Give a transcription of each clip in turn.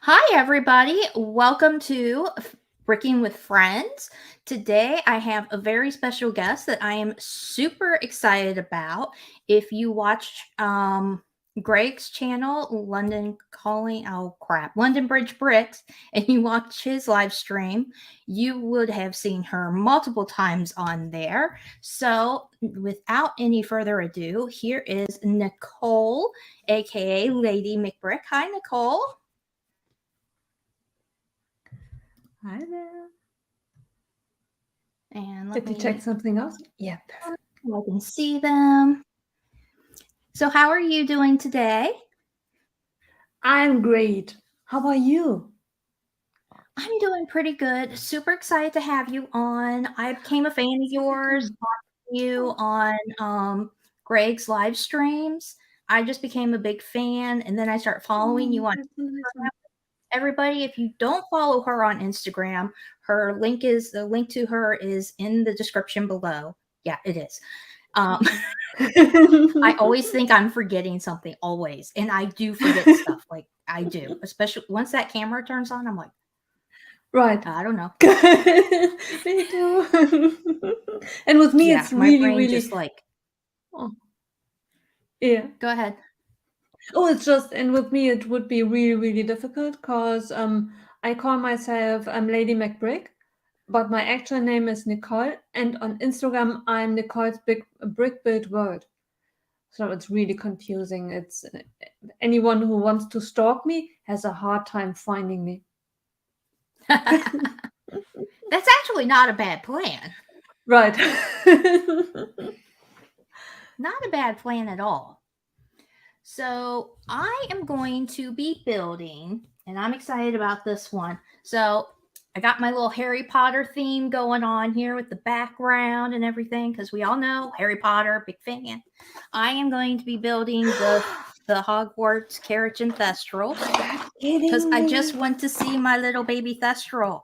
Hi, everybody. Welcome to Bricking with Friends. Today, I have a very special guest that I am super excited about. If you watch Greg's channel, London Bridge Bricks, and you watch his live stream, you would have seen her multiple times on there. So, without any further ado, here is Nicole, aka Lady McBrick. Hi, Nicole. Hi there. And Did you check something else? Yeah, perfect. I can see them. So, how are you doing today? I'm great. How about you? I'm doing pretty good. Super excited to have you on. I became a fan of yours, watching you on Greg's live streams. I just became a big fan, and then I start following you on That's a nice one. everybody. If you don't follow her on Instagram, the link to her is in the description below. Yeah, it is. I always think I'm forgetting something, always, and I do forget stuff. Like I do, especially once that camera turns on. I'm like, Right. I don't know. Me too. And with me, Yeah, it's my really, brain really. just like. Oh, yeah. Go ahead. Oh, it's just, and with me, it would be really, really difficult because I call myself Lady McBrick, but my actual name is Nicole, and on Instagram, I'm Nicole's Big Brick Build World. So it's really confusing. It's anyone who wants to stalk me has a hard time finding me. That's actually not a bad plan. Right. Not a bad plan at all. So I am going to be building, and I'm excited about this one. So I got my little Harry Potter theme going on here with the background and everything, because we all know Harry Potter, big fan. I am going to be building the Hogwarts carriage and thestral, because I just went to see my little baby thestral.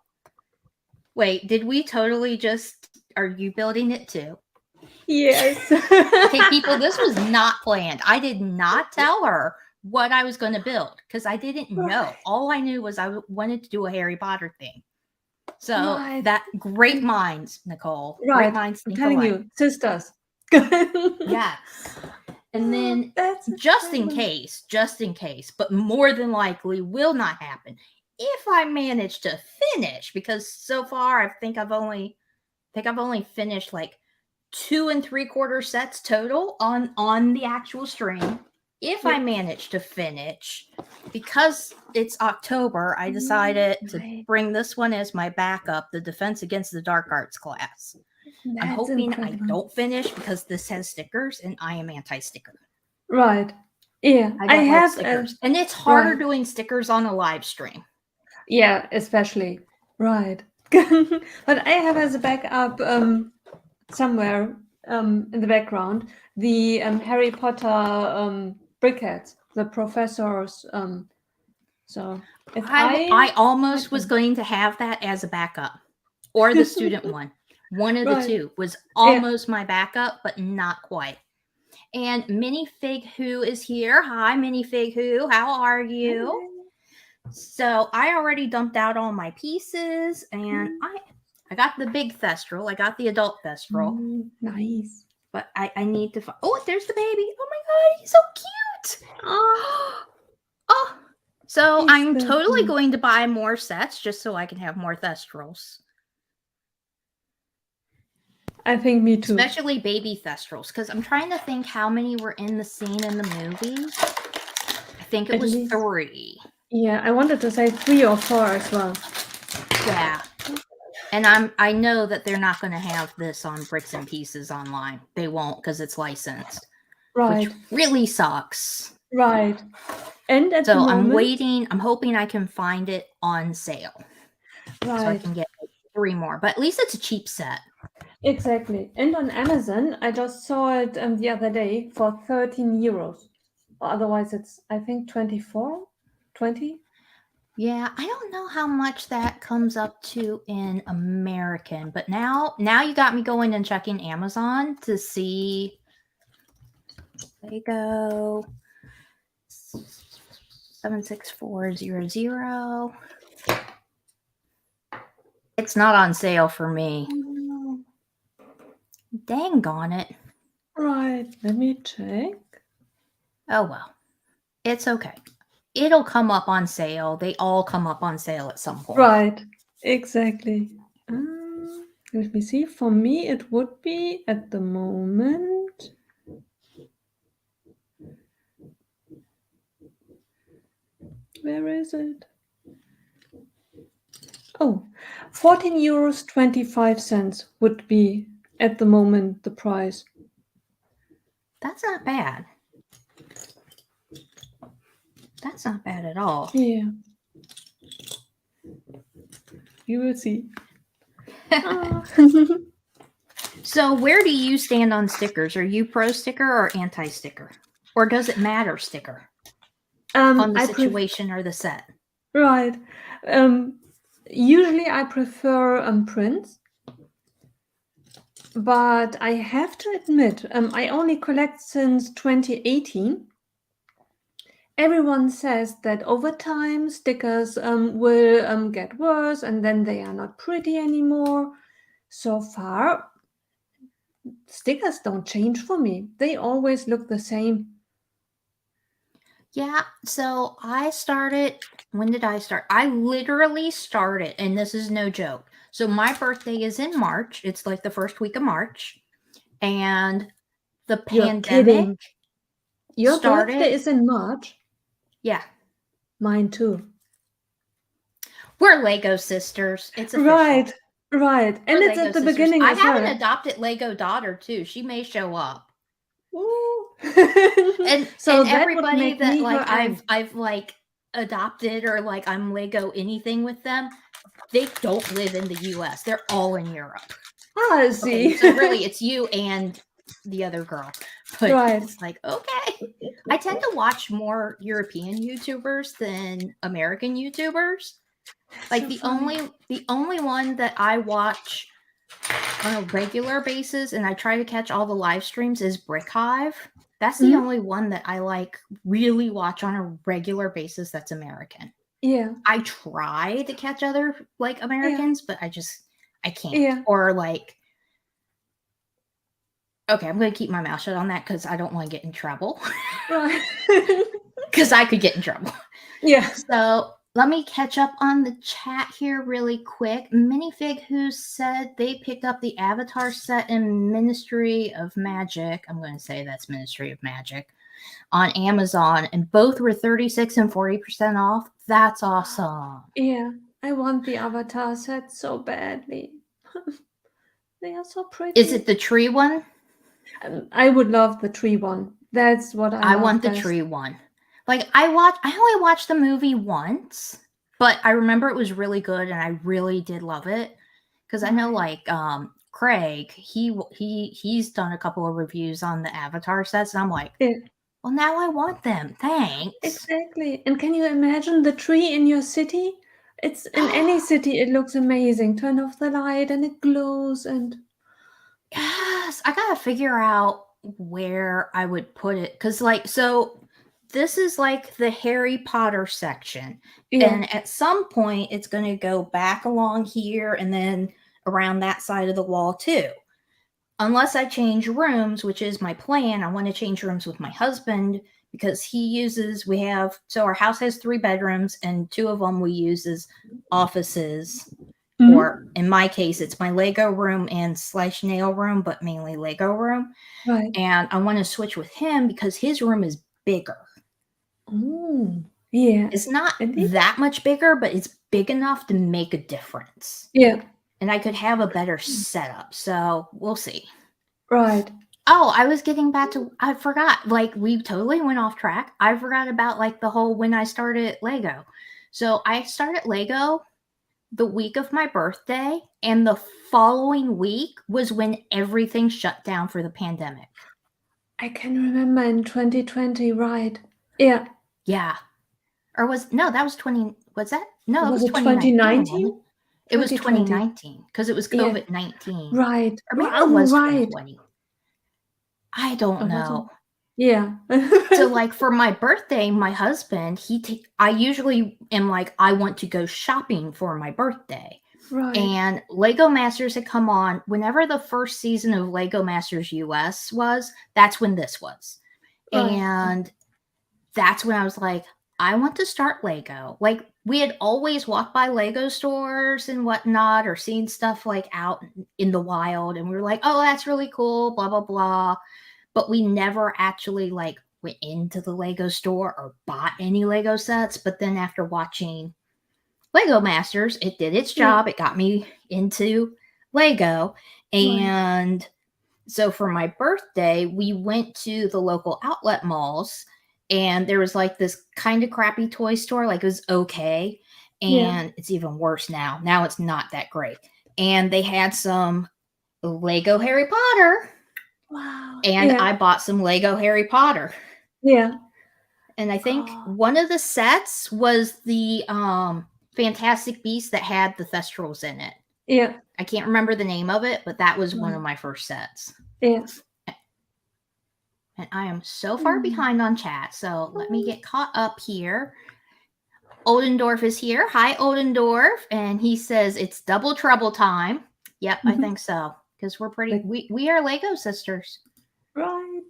Wait, did we totally just? Are you building it too? Yes. Okay, people, this was not planned. I did not tell her what I was going to build because I didn't know. All I knew was I wanted to do a Harry Potter thing. So Right. that great minds, Nicole. Right. Great minds I'm think telling alike. you, sisters. Yes. And then just in case, but more than likely will not happen if I manage to finish, because so far I think I've only finished like 2 3/4 sets total on the actual stream. If I manage to finish, because it's October, I decided to bring this one as my backup, the Defense Against the Dark Arts class. I'm hoping I don't finish because this has stickers and I am anti-sticker. Right. Yeah. I don't like stickers. And it's harder doing stickers on a live stream. Yeah, especially. Right. But I have as a backup somewhere in the background the Harry Potter brickheads, the professors. So if I almost was going to have that as a backup, or the student one. One of the two was almost my backup, but not quite. And Minifig Who is here. Hi, Minifig Who. How are you? So I already dumped out all my pieces, and I got the big thestral. I got the adult thestral. Nice. But I need to find. Oh, there's the baby. Oh my god, he's so cute. Oh. So I'm totally going to buy more sets just so I can have more thestrals. I think me too. Especially baby thestrals, because I'm trying to think how many were in the scene in the movie. I think it was 3. Yeah, I wanted to say 3 or 4 as well. Yeah. And I know that they're not going to have this on Bricks and Pieces online. They won't, because it's licensed. Right. Which really sucks. Right. And at so the moment, I'm waiting. I'm hoping I can find it on sale. Right. So I can get 3 more. But at least it's a cheap set. Exactly. And on Amazon, I just saw it the other day for 13 euros. Otherwise, it's, I think, 24, 20. Yeah, I don't know how much that comes up to in American, but now you got me going and checking Amazon to see. There you go. 76400. It's not on sale for me. No. Dang on it. Right. Let me check. Oh well. It's okay. It'll come up on sale. They all come up on sale at some point. Right. Exactly. Let me see. For me, it would be at the moment. Where is it? Oh, 14.25 euros would be at the moment the price. That's not bad. That's not bad at all. Yeah. You will see. So where do you stand on stickers? Are you pro sticker or anti sticker? Or does it matter sticker? On the situation or the set? Right. Usually I prefer prints. But I have to admit, I only collect since 2018. Everyone says that over time stickers will get worse and then they are not pretty anymore. So far, stickers don't change for me. They always look the same. Yeah, so I started. When did I start? I literally started, and this is no joke. So my birthday is in March. It's like the first week of March. And the You're pandemic kidding. Your started. birthday is in March? Yeah. Mine too. We're Lego sisters. It's official. Right. And We're it's Lego at the sisters. beginning I as have well. an adopted Lego daughter too. She may show up. Ooh. and so and that everybody would make that me like her aunt. I've like adopted or like I'm Lego anything with them, they don't live in the US. They're all in Europe. I see. Okay, so really it's you and the other girl. But Right. it's like, okay. I tend to watch more European YouTubers than American YouTubers. Like So the only one that I watch on a regular basis and I try to catch all the live streams is Brick Hive. That's the only one that I like really watch on a regular basis that's American. Yeah. I try to catch other like Americans, but I can't. Yeah. Or like, okay, I'm going to keep my mouth shut on that because I don't want to get in trouble. Right. Because I could get in trouble. Yeah. So let me catch up on the chat here really quick. Minifig who said they picked up the Avatar set in Ministry of Magic. I'm going to say that's Ministry of Magic on Amazon, and both were 36 and 40% off. That's awesome. Yeah. I want the Avatar set so badly. They are so pretty. Is it the tree one? I would love the tree one. That's what I love want best. The tree one. Like I only watched the movie once, but I remember it was really good and I really did love it. Because I know like Craig, he's done a couple of reviews on the Avatar sets, and I'm like, well, now I want them. Thanks. Exactly. And can you imagine the tree in your city? It's in any city, it looks amazing. Turn off the light and it glows and yes, I gotta figure out where I would put it. Because like, so this is like the Harry Potter section. Yeah. And at some point it's going to go back along here and then around that side of the wall too. Unless I change rooms, which is my plan. I want to change rooms with my husband because so our house has 3 bedrooms and 2 of them we use as offices. Or in my case, it's my Lego room and / nail room, but mainly Lego room. Right. And I want to switch with him because his room is bigger. Oh, yeah. It's not that much bigger, but it's big enough to make a difference. Yeah. And I could have a better setup. So we'll see. Right. Oh, I was getting back to, I forgot. Like, we totally went off track. I forgot about like the whole when I started Lego. So I started Lego the week of my birthday, and the following week was when everything shut down for the pandemic. I can remember in 2020, right? Yeah. Yeah. Or that was 20, was that? No, was it was 2019? It was 2019 because it was COVID-19. Right. Or maybe it was 2020. I don't know. Yeah. So like for my birthday, my husband, I usually am like, I want to go shopping for my birthday. Right. And Lego Masters had come on whenever the first season of Lego Masters US was, that's when this was. Right. And that's when I was like, I want to start Lego. Like we had always walked by Lego stores and whatnot, or seen stuff like out in the wild, and we were like, oh, that's really cool, blah, blah, blah. But we never actually like went into the Lego store or bought any Lego sets. But then after watching Lego Masters, it did its job. It got me into Lego. And so for my birthday, we went to the local outlet malls, and there was like this kind of crappy toy store. Like it was okay. And it's even worse now. Now it's not that great. And they had some Lego Harry Potter. Wow. And I bought some Lego Harry Potter. Yeah. And I think one of the sets was the Fantastic Beasts that had the Thestrals in it. Yeah. I can't remember the name of it, but that was one of my first sets. Yeah. And I am so far behind on chat, so let me get caught up here. Oldendorf is here. Hi, Oldendorf. And he says it's double trouble time. Yep, I think so. Because we're pretty, we are Lego sisters. Right.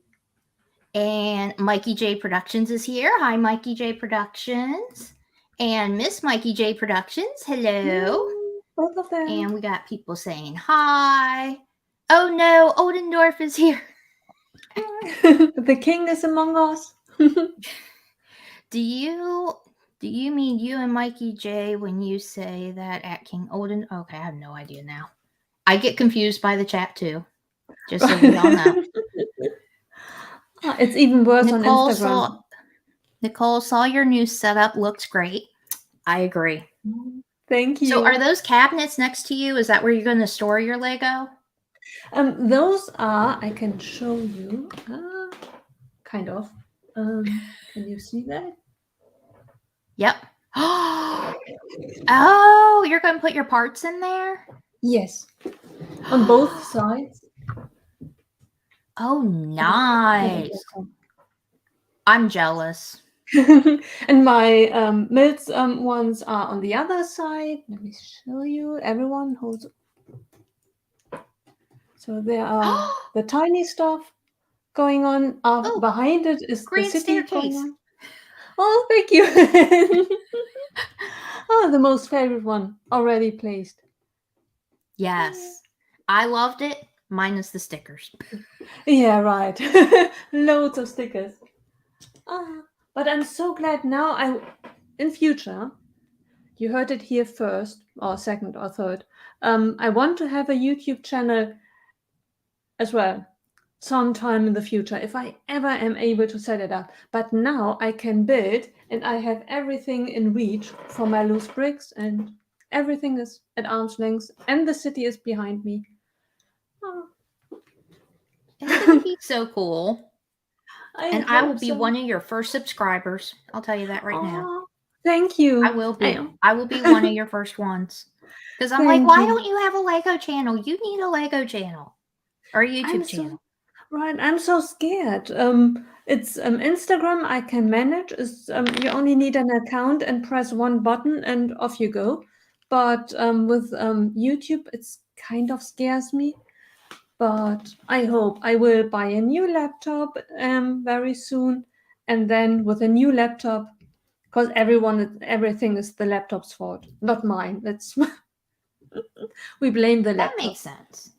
And Mikey J Productions is here. Hi, Mikey J Productions. And Miss Mikey J Productions, hello. Both of them. And we got people saying hi. Oh no, Oldendorf is here. The king is among us. Do you mean you and Mikey J when you say that at King Olden? Okay, I have no idea now. I get confused by the chat too. Just so we all know. It's even worse on Instagram. Nicole saw your new setup. Looks great. I agree. Thank you. So are those cabinets next to you? Is that where you're going to store your Lego? Those are, I can show you, kind of. Can you see that? Yep. Oh, you're going to put your parts in there? Yes. On both sides. Oh, nice. I'm jealous. And my Mills ones are on the other side. Let me show you. Everyone holds. So there are the tiny stuff going on. Behind it is the city going on. Oh, thank you. The most favorite one already placed. Yes. I loved it, minus the stickers. Yeah, right. Loads of stickers. But I'm so glad now in future, you heard it here first, or second, or third. I want to have a YouTube channel as well, sometime in the future, if I ever am able to set it up. But now I can build, and I have everything in reach for my loose bricks, and everything is at arm's length, and the city is behind me. It's going to be so cool. I will be one of your first subscribers. I'll tell you that right now. Thank you. I will be. I will be one of your first ones. Because I'm like, why don't you have a Lego channel? You need a Lego channel. Or a YouTube channel. Right. I'm so scared. It's Instagram I can manage. You only need an account and press one button and off you go. But with YouTube, it's kind of scares me. But I hope I will buy a new laptop very soon. And then with a new laptop, because everything is the laptop's fault, not mine. We blame the laptop. That makes sense.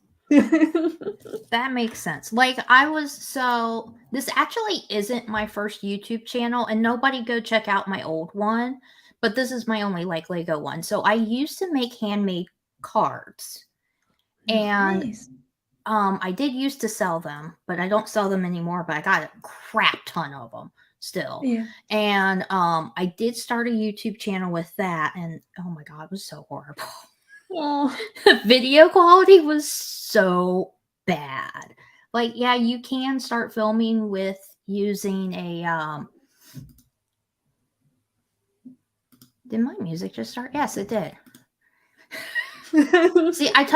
That makes sense. Like this actually isn't my first YouTube channel, and nobody go check out my old one, but this is my only like Lego one. So I used to make handmade cards. And I did used to sell them, but I don't sell them anymore, but I got a crap ton of them still. Yeah. And I did start a YouTube channel with that, and oh my god, it was so horrible. The video quality was so bad. Like, yeah, you can start filming with using a did my music just start? Yes, it did. See, I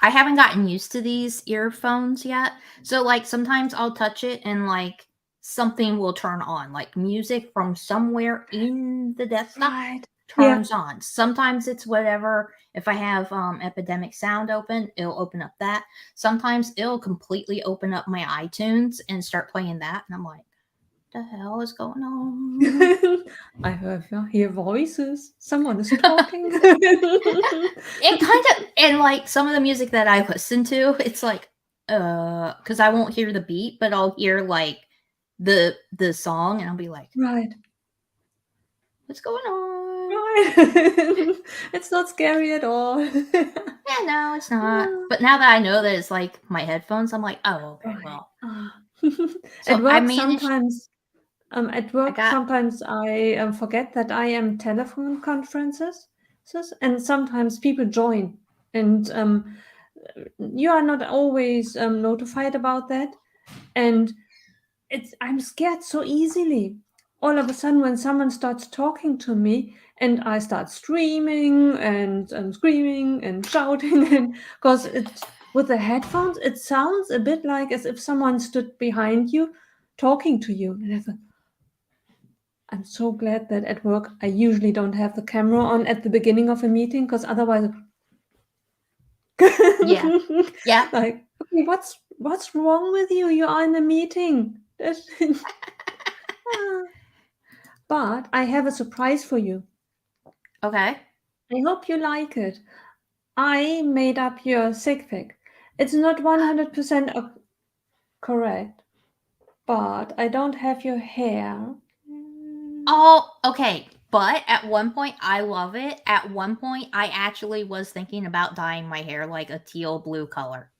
haven't gotten used to these earphones yet. So like sometimes I'll touch it and like something will turn on, like music from somewhere in the desktop Right. turns on. Sometimes it's whatever. If I have Epidemic Sound open, it'll open up that. Sometimes it'll completely open up my iTunes and start playing that, and I'm like, the hell is going on? I hear voices. Someone is talking. It kind of, and like some of the music that I listen to, it's like, because I won't hear the beat, but I'll hear like the song, and I'll be like, Right. what's going on? Right. It's not scary at all. Yeah, no, it's not. But now that I know that it's like my headphones, I'm like, oh, okay, Right. well. At So I work managed. sometimes. At I work, got. sometimes I forget that I am telephone conferences, and sometimes people join, and you are not always notified about that. And I'm scared so easily. All of a sudden, when someone starts talking to me, and I start screaming and screaming and shouting, and because with the headphones, it sounds a bit like as if someone stood behind you talking to you, and I thought, I'm so glad that at work I usually don't have the camera on at the beginning of a meeting because otherwise, Yeah. Yeah. like, okay, what's wrong with you? You are in a meeting. But I have a surprise for you. Okay. I hope you like it. I made up your sig pic. It's not 100% correct, but I don't have your hair. Oh, okay. But at one point, I love it. At one point, I actually was thinking about dyeing my hair like a teal blue color.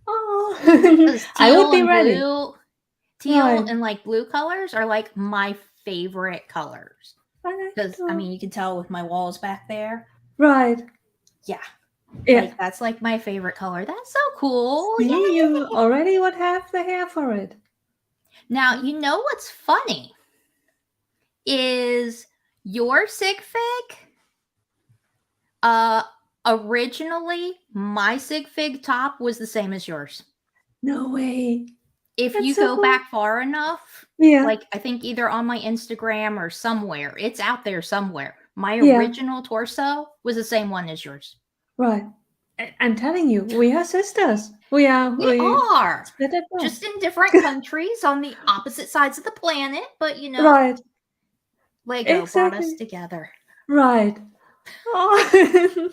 Oh, Because I would be ready. teal Right. and like blue colors are like my favorite colors. I like Because I to. mean, you can tell with my walls back there. Right. Yeah, Yeah. like that's like my favorite color. That's so cool. See, you Yay! already would have the hair for it. Now you know what's funny is your sig fig. Uh, originally my sig fig top was the same as yours. No way. If That's you so go cool. back far enough, Yeah. like I think either on my Instagram or somewhere, it's out there somewhere. My Yeah. original torso was the same one as yours. Right. I'm telling you, we are sisters. We We are split at birth. just in different countries on the opposite sides of the planet, but you know, Right. Lego brought us Exactly. together. Right. Oh.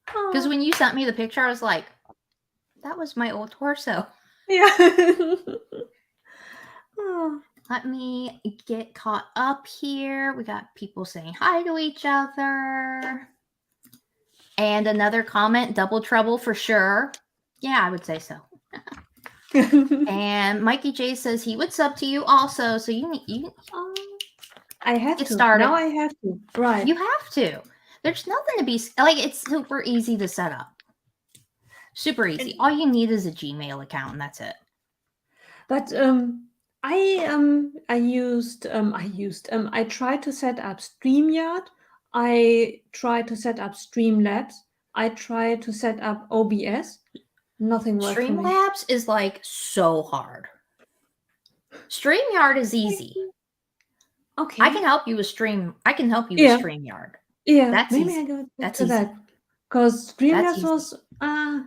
Because Oh. when you sent me the picture, I was like, that was my old torso. Yeah. Oh. Let me get caught up here. We got people saying hi to each other. And another comment, double trouble for sure. Yeah, I would say so. And Mikey J says he would sub to you also. So you I have get to. started. Now I have to. Right. You have to. There's nothing to be like. It's super easy to set up. Super easy. All you need is a Gmail account, and that's it. But I tried to set up StreamYard. I tried to set up Streamlabs. I tried to set up OBS. Nothing worked for me. Streamlabs is like so hard. StreamYard is easy. Okay. I can help you with I can help you with StreamYard. Yeah. That's Maybe easy. I go That's to easy. that. Because Streamlabs was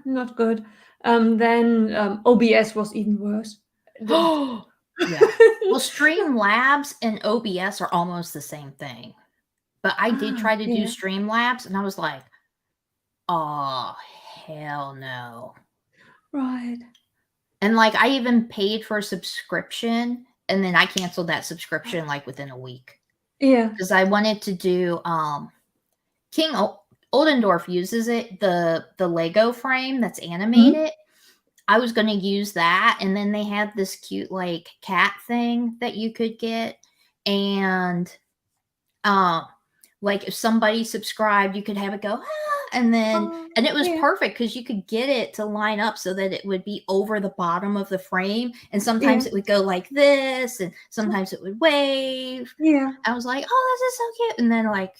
not good. Then OBS was even worse. Yeah. Well, Streamlabs and OBS are almost the same thing. But I did try to do Streamlabs, and I was like, oh, hell no. Right. And like, I even paid for a subscription, and then I canceled that subscription like within a week. Yeah. Because I wanted to do King Oldendorf uses it, the Lego frame that's animated. I was going to use that, and then they had this cute like cat thing that you could get, and like if somebody subscribed, you could have it go and then and it was perfect because you could get it to line up so that it would be over the bottom of the frame, and sometimes it would go like this, and sometimes it would wave. Yeah. I was like, oh, this is so cute. And then like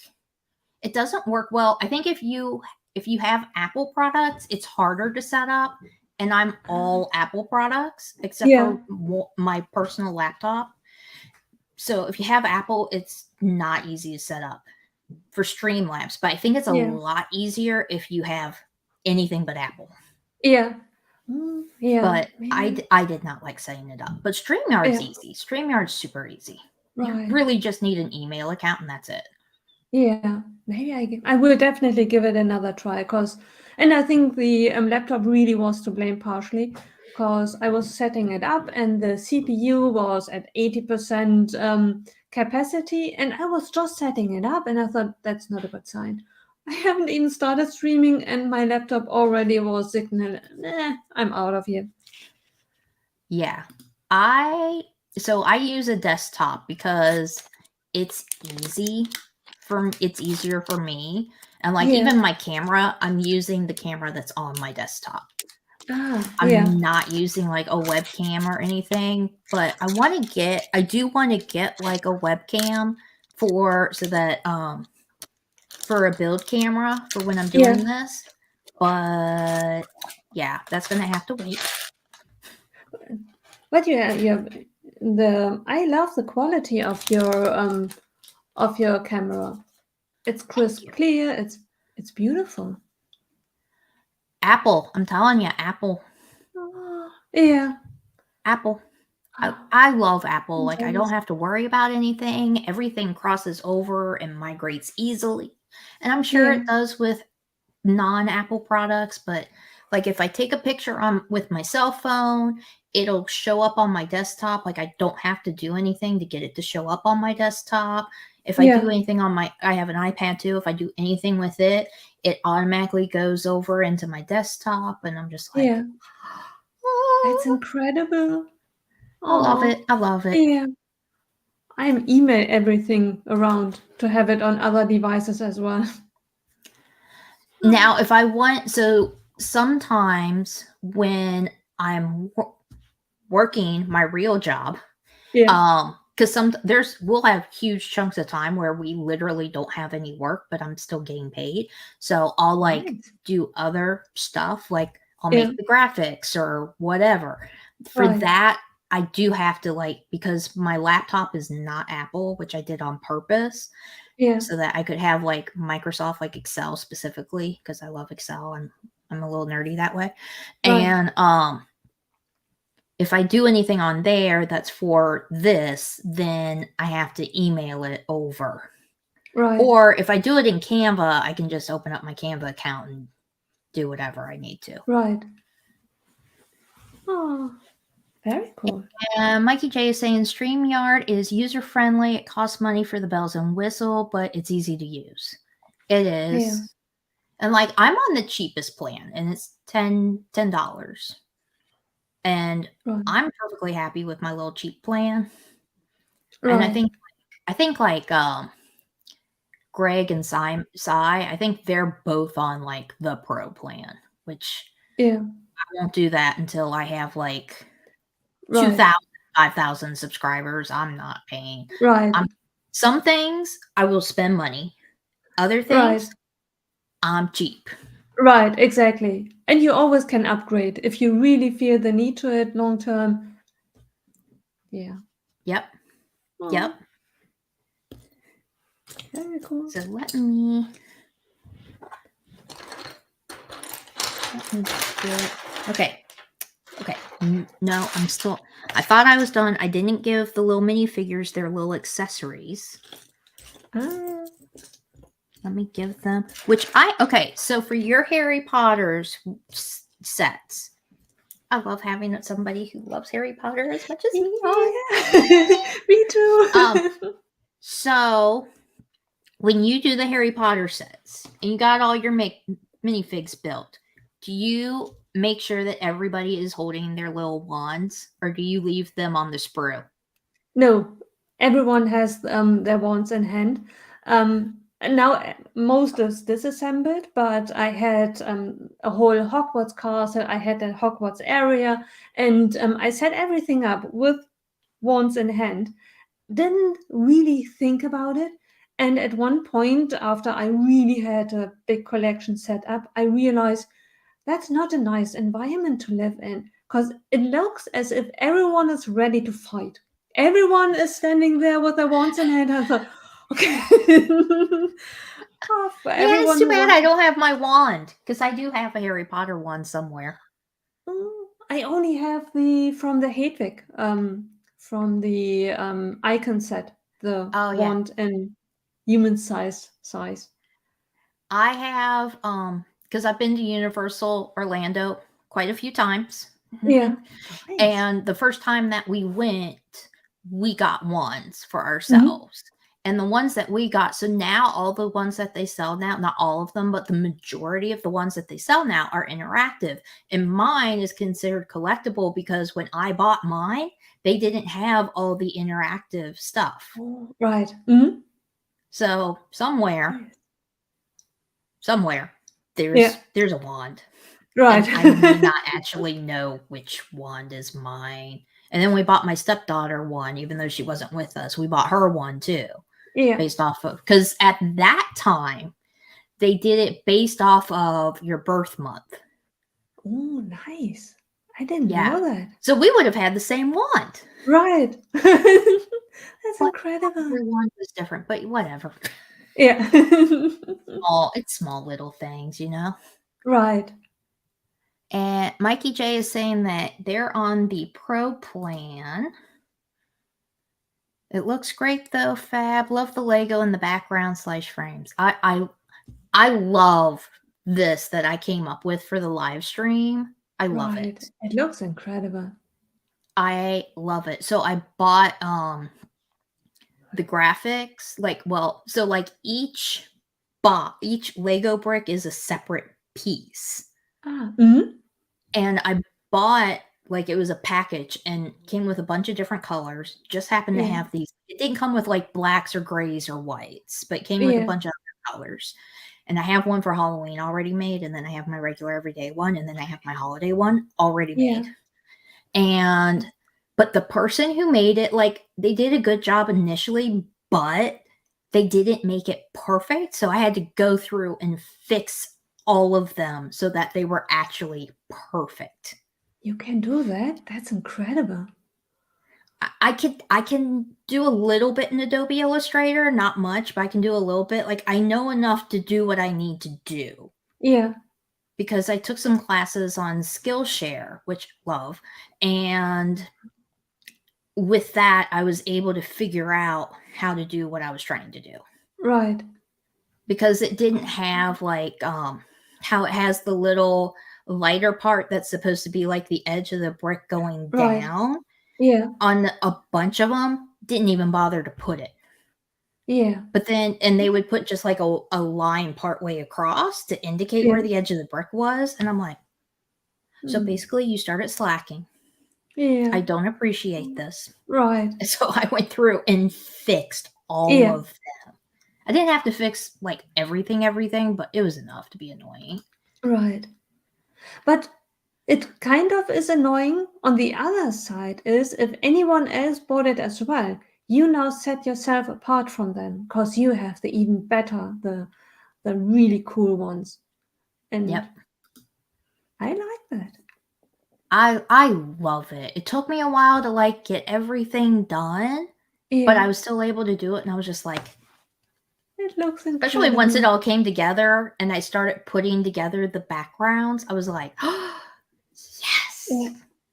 it doesn't work well. I think if you have Apple products, it's harder to set up. and I'm all Apple products except Yeah. for my personal laptop. So if you have Apple, it's not easy to set up for Streamlabs, but I think it's a Yeah. lot easier if you have anything but Apple. Yeah. Yeah. But Maybe. I did not like setting it up. But StreamYard's Yeah. easy. StreamYard's super easy. You Right. really just need an email account and that's it. Yeah. Maybe I will definitely give it another try and I think the laptop really was to blame partially because I was setting it up and the CPU was at 80% capacity and I was just setting it up and I thought that's not a good sign. I haven't even started streaming and my laptop already was signaling, I'm out of here. Yeah. I use a desktop because it's easier for me. And like Yeah. even my camera, I'm using the camera that's on my desktop. Yeah. I'm not using like a webcam or anything, but I do want to get like a webcam for a build camera for when I'm doing this. But yeah, that's gonna have to wait. But I love the quality of your camera. It's crisp, clear. It's beautiful. Apple, I'm telling you, Apple. Yeah. Apple. I love Apple. Like I Nice. don't have to worry about anything. Everything crosses over and migrates easily. And I'm sure Yeah. it does with non-Apple products, but like if I take a picture with my cell phone, it'll show up on my desktop. Like I don't have to do anything to get it to show up on my desktop. If I do anything I have an iPad too. If I do anything with it, it automatically goes over into my desktop, and I'm just like, Yeah. That's incredible. I love Oh. it. I love it. Yeah. I'm email everything around to have it on other devices as well. Now, if I want, so sometimes when I'm working my real job, because we'll have huge chunks of time where we literally don't have any work, but I'm still getting paid. So I'll like do other stuff, like I'll make the graphics or whatever. For that, I do have to because my laptop is not Apple, which I did on purpose. Yeah. So that I could have like Microsoft, like Excel specifically, because I love Excel and I'm a little nerdy that way. And if I do anything on there that's for this, then I have to email it over. Right. Or if I do it in Canva, I can just open up my Canva account and do whatever I need to. Right. Oh, very cool. Mikey J is saying StreamYard is user-friendly. It costs money for the bells and whistle, but it's easy to use. It is. Yeah. And like I'm on the cheapest plan and it's $10. And I'm perfectly happy with my little cheap plan. And I think like Greg and Sai, I think they're both on like the pro plan, which I won't do that until I have like 2,000, 5,000 subscribers. I'm not paying. Some things I will spend money. Other things I'm cheap. Right, exactly. And you always can upgrade if you really feel the need to it long term. Yeah. Yep. Oh. Yep. Very cool. So let me do it. Okay. No, I'm still. I thought I was done. I didn't give the little minifigures their little accessories. Let me give them. So for your Harry Potter's sets, I love having somebody who loves Harry Potter as much as me. Yeah. Me too. So when you do the Harry Potter sets and you got all your minifigs built, do you make sure that everybody is holding their little wands, or do you leave them on the sprue? No, everyone has their wands in hand. Now most is disassembled, but I had a whole Hogwarts castle. I had a Hogwarts area, and I set everything up with wands in hand. Didn't really think about it. And at one point, after I really had a big collection set up, I realized that's not a nice environment to live in, because it looks as if everyone is ready to fight. Everyone is standing there with their wands in hand. I thought, okay. For Yeah, it's everyone too who bad wants I don't have my wand, because I do have a Harry Potter wand somewhere. I only have the from the Hedwig, from the icon set, the Oh yeah, wand in human size. I have because I've been to Universal Orlando quite a few times. Yeah. Nice. And the first time that we went, we got ones for Mhm. ourselves. And the ones that we got, so now all the ones that they sell now, not all of them, but the majority of the ones that they sell now are interactive. And mine is considered collectible because when I bought mine, they didn't have all the interactive stuff. Oh, right. Mm-hmm. So somewhere Yeah. there's a wand. Right. And I may not actually know which wand is mine. And then we bought my stepdaughter one, even though she wasn't with us. We bought her one too, Yeah. based off of, because at that time they did it based off of your birth month. Oh, nice. I didn't Yeah. know that. So we would have had the same wand. Right. That's But incredible. every wand was different, but whatever. Yeah. It's small little things, you know? Right. And Mikey J is saying that they're on the pro plan. It looks great though, Fab. Love the Lego in the background / frames. I love this that I came up with for the live stream. I love Right. it. It looks incredible. I love it. So I bought the graphics, each Lego brick is a separate piece. Mm-hmm. And I bought it was a package and came with a bunch of different colors. Just happened to have these. It didn't come with like blacks or grays or whites, but it came with a bunch of other colors. And I have one for Halloween already made, and then I have my regular everyday one, and then I have my holiday one already made. But the person who made it, they did a good job initially, but they didn't make it perfect. So I had to go through and fix all of them so that they were actually perfect. You can do that? That's incredible. I can do a little bit in Adobe Illustrator, not much, but I can do a little bit. I know enough to do what I need to do. Yeah. Because I took some classes on Skillshare, which I love, and with that, I was able to figure out how to do what I was trying to do. Right. Because it didn't have how it has the little lighter part that's supposed to be like the edge of the brick going down. Yeah. On a bunch of them, didn't even bother to put it. Yeah. But then, and they would put just like a line partway across to indicate where the edge of the brick was. And I'm like, so basically you started slacking. Yeah. I don't appreciate this. Right. So I went through and fixed all of them. I didn't have to fix everything, but it was enough to be annoying. Right. But it kind of is annoying. On the other side is if anyone else bought it as well, you now set yourself apart from them because you have the even better, the really cool ones. And I like that. I love it. It took me a while to get everything done, but I was still able to do it, and I was just like, it looks incredible. Especially once it all came together and I started putting together the backgrounds, I was like, oh, yes,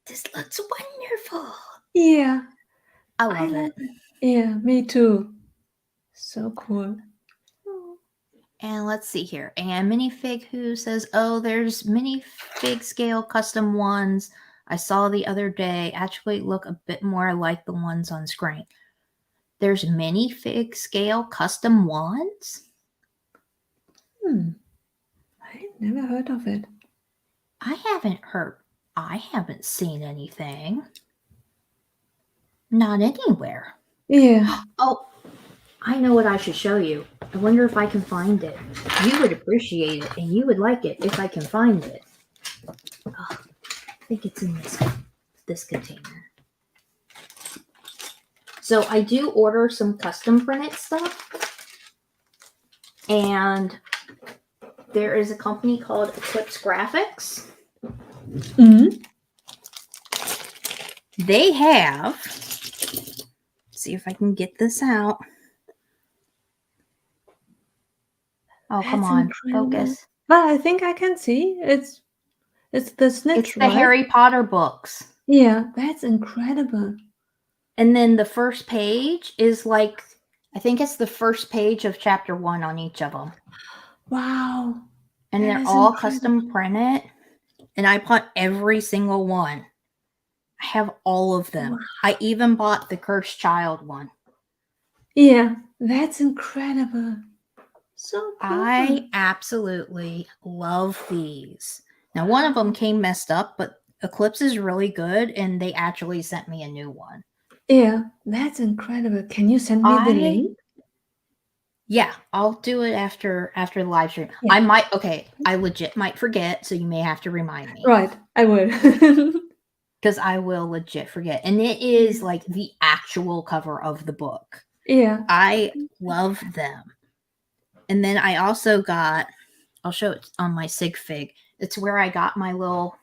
this looks wonderful. Yeah. I love it. Yeah, me too. So cool. And let's see here. And Minifig Who says, oh, there's Minifig scale custom ones I saw the other day actually look a bit more like the ones on screen. There's Minifig scale custom ones? I never heard of it. I haven't seen anything. Not anywhere. Yeah. Oh, I know what I should show you. I wonder if I can find it. You would appreciate it, and you would like it if I can find it. Oh, I think it's in this container. So I do order some custom printed stuff, and there is a company called Eclipse Graphics. Mm-hmm. They have, see if I can get this out. Oh, come on, focus. Well, I think I can see. It's the snitch, It's the right? Harry Potter books. Yeah, that's incredible. And then the first page is like, I think it's the first page of chapter 1 on each of them. Wow. And they're all custom printed. And I bought every single one. I have all of them. Wow. I even bought the Cursed Child one. Yeah, that's incredible. So cool. I absolutely love these. Now, one of them came messed up, but Eclipse is really good, and they actually sent me a new one. Yeah, that's incredible. Can you send me the link? Yeah, I'll do it after the live stream. Yeah. I legit might forget, so you may have to remind me. Right, I will. Because I will legit forget. And it is like the actual cover of the book. Yeah. I love them. And then I also got, I'll show it on my sig fig. It's where I got my little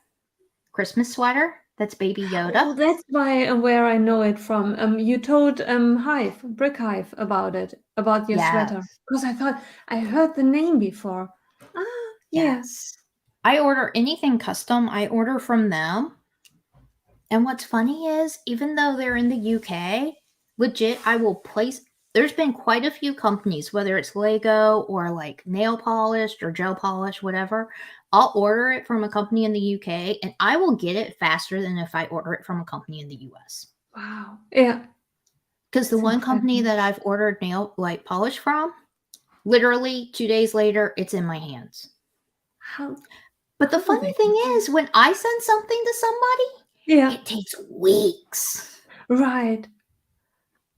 Christmas sweater. That's Baby Yoda. Oh, that's where I know it from. You told Brick Hive about it, about your sweater. Because I thought I heard the name before. Yes. I order anything custom, I order from them. And what's funny is, even though they're in the UK, legit, I will place. There's been quite a few companies, whether it's Lego or like nail polished or gel polish, whatever. I'll order it from a company in the UK and I will get it faster than if I order it from a company in the US. Wow. Yeah. Because the one company that I've ordered nail like polish from, literally 2 days later, it's in my hands. But the funny thing is, when I send something to somebody, it takes weeks. Right.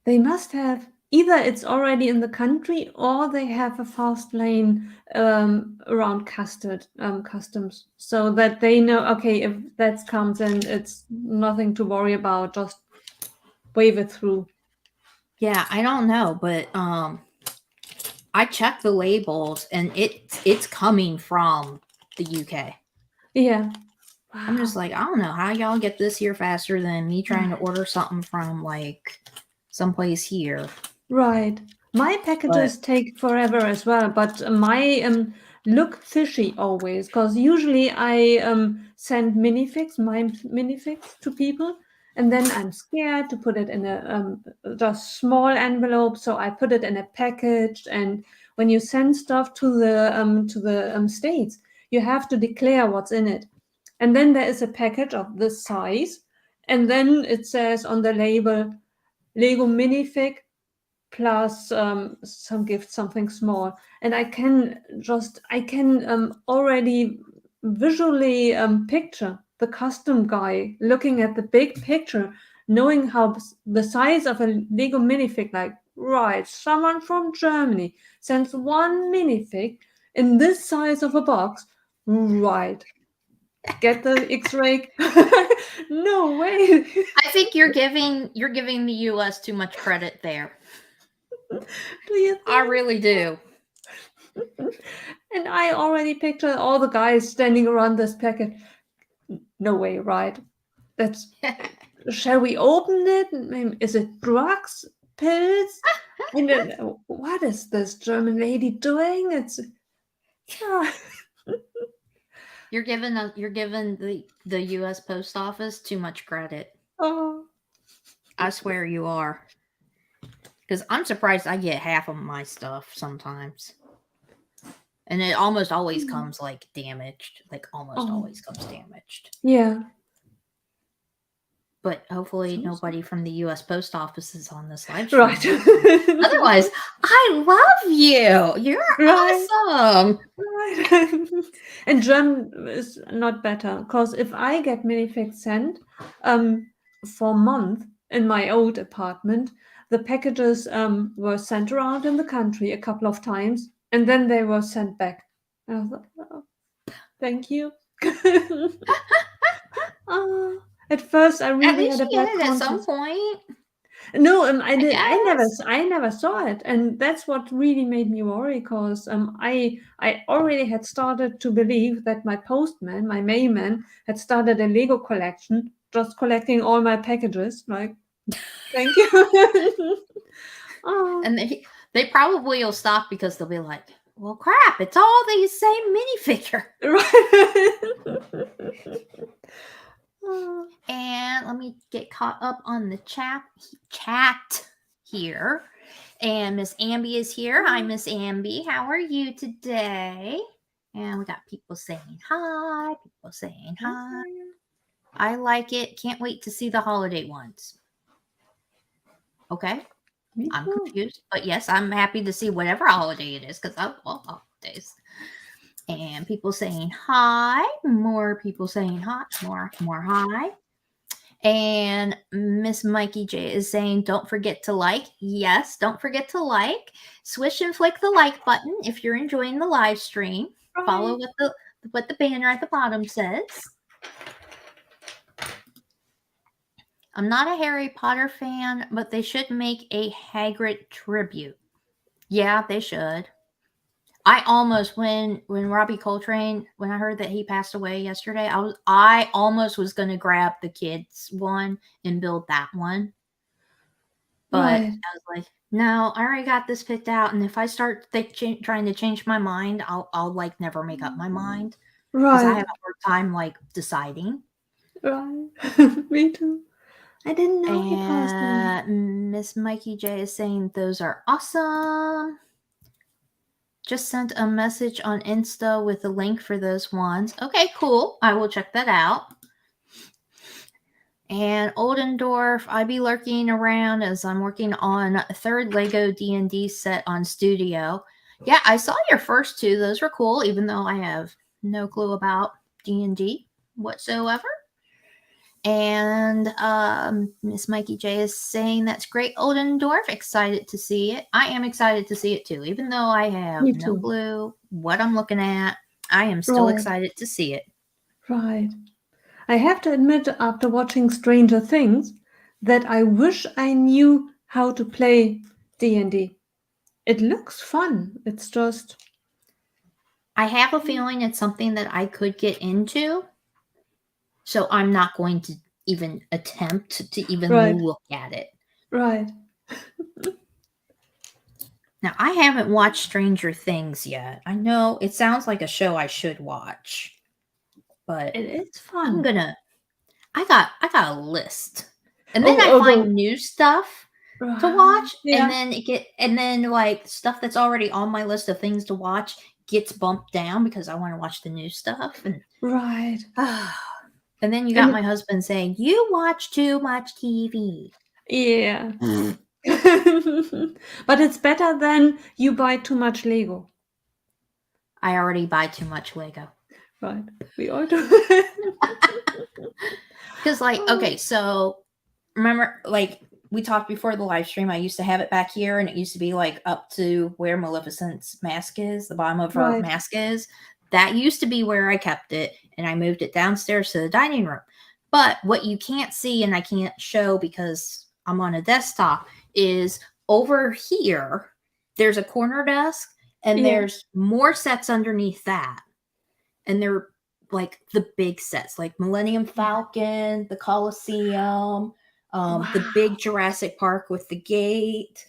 They must have either it's already in the country or they have a fast lane around customs, so that they know, okay, if that comes in, it's nothing to worry about, just wave it through. Yeah, I don't know, but I checked the labels and it's coming from the UK. Yeah. Wow. I'm just like, I don't know how y'all get this here faster than me trying to order something from like someplace here. Right. My packages take forever as well, but my look fishy always, because usually I send my minifigs to people, and then I'm scared to put it in a just small envelope, so I put it in a package. And when you send stuff to the States, you have to declare what's in it, and then there is a package of this size, and then it says on the label Lego minifig plus some gift, something small. And I can already visually picture the custom guy looking at the big picture, knowing how the size of a Lego minifig, like, right, someone from Germany sends one minifig in this size of a box, right, get the X-ray. No way. I think you're giving the US too much credit there. Do you think? I really do. And I already picture all the guys standing around this packet. No way, right? That's. Shall we open it? Is it drugs, pills? And then, what is this German lady doing? It's. You're giving the U.S. Post Office too much credit. Oh. I swear you are. Because I'm surprised I get half of my stuff sometimes. And it almost always comes like damaged. Like almost always comes damaged. Yeah. But hopefully nobody from the U.S. Post Office is on this live stream. Right. Otherwise, I love you. You're awesome. Right. And German is not better, because if I get minifigs sent for a month in my old apartment, the packages were sent around in the country a couple of times, and then they were sent back. And I was like, oh, thank you. At first, I really had a bad at some point. No, I guess. never saw it, and that's what really made me worry. Because I already had started to believe that my postman, my mailman, had started a Lego collection, just collecting all my packages. Like, thank you. Oh, And they probably will stop because they'll be like, well, crap, it's all the same minifigure. right. And let me get caught up on the chat here. And Miss Amby is here. Hi, Miss Amby. How are you today? And we got people saying hi. People saying hi. I like it. Can't wait to see the holiday ones. Okay. I'm confused. But yes, I'm happy to see whatever holiday it is because I love holidays. And people saying hi. More people saying hi. More hi. And Miss Mikey J is saying, don't forget to like. Yes, don't forget to like. Swish and flick the like button if you're enjoying the live stream. Right. Follow what the banner at the bottom says. I'm not a Harry Potter fan, but they should make a Hagrid tribute. Yeah, they should. I almost when Robbie Coltrane, when I heard that he passed away yesterday, I almost was going to grab the kids one and build that one. But right. I was like, no, I already got this picked out, and if I start trying to change my mind, I'll like never make up my mind. Right. Because I have a hard time like deciding. Right. Me too. I didn't know he passed away. Miss Mikey J is saying those are awesome. Just sent a message on Insta with a link for those ones. Okay, cool. I will check that out. And Oldendorf, I be lurking around as I'm working on a third Lego D&D set on Studio. Yeah, I saw your first two. Those were cool, even though I have no clue about D&D whatsoever. And Miss Mikey J is saying that's great, Oldendorf. Excited to see it. I am excited to see it too, even though I have no clue what I'm looking at. I am still excited to see it. Right. I have to admit, after watching Stranger Things, that I wish I knew how to play D&D. It looks fun. It's just... I have a feeling it's something that I could get into. So I'm not going to even attempt to even look at it. Right. Now, I haven't watched Stranger Things yet. I know it sounds like a show I should watch. But it's fun. I got a list. And then I find new stuff to watch. Yeah. And then like stuff that's already on my list of things to watch gets bumped down because I want to watch the new stuff. And right. And then you got my husband saying, you watch too much TV. Yeah. But it's better than you buy too much Lego. I already buy too much Lego. Right. We all do. Because okay, so remember, like we talked before the live stream, I used to have it back here and it used to be like up to where Maleficent's mask is, the bottom of her mask is. That used to be where I kept it, and I moved it downstairs to the dining room. But what you can't see, and I can't show because I'm on a desktop, is over here, there's a corner desk, and there's more sets underneath that. And they're like the big sets, like Millennium Falcon, the Coliseum, the big Jurassic Park with the gate,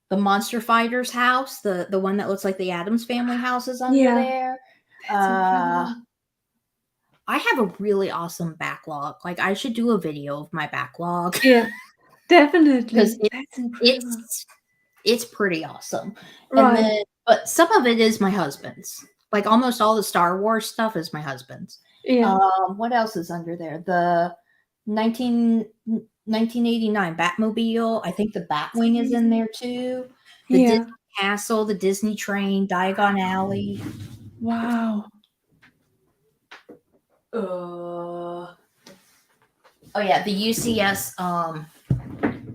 the Monster Fighters house, the one that looks like the Addams Family house is under there. I have a really awesome backlog. Like I should do a video of my backlog. Yeah, definitely. Because it's pretty awesome. Right. But some of it is my husband's. Like almost all the Star Wars stuff is my husband's. Yeah. What else is under there? The 1989 Batmobile. I think the Batwing is in there too. The Disney Castle, the Disney Train, Diagon Alley. Wow. Oh yeah, the UCS.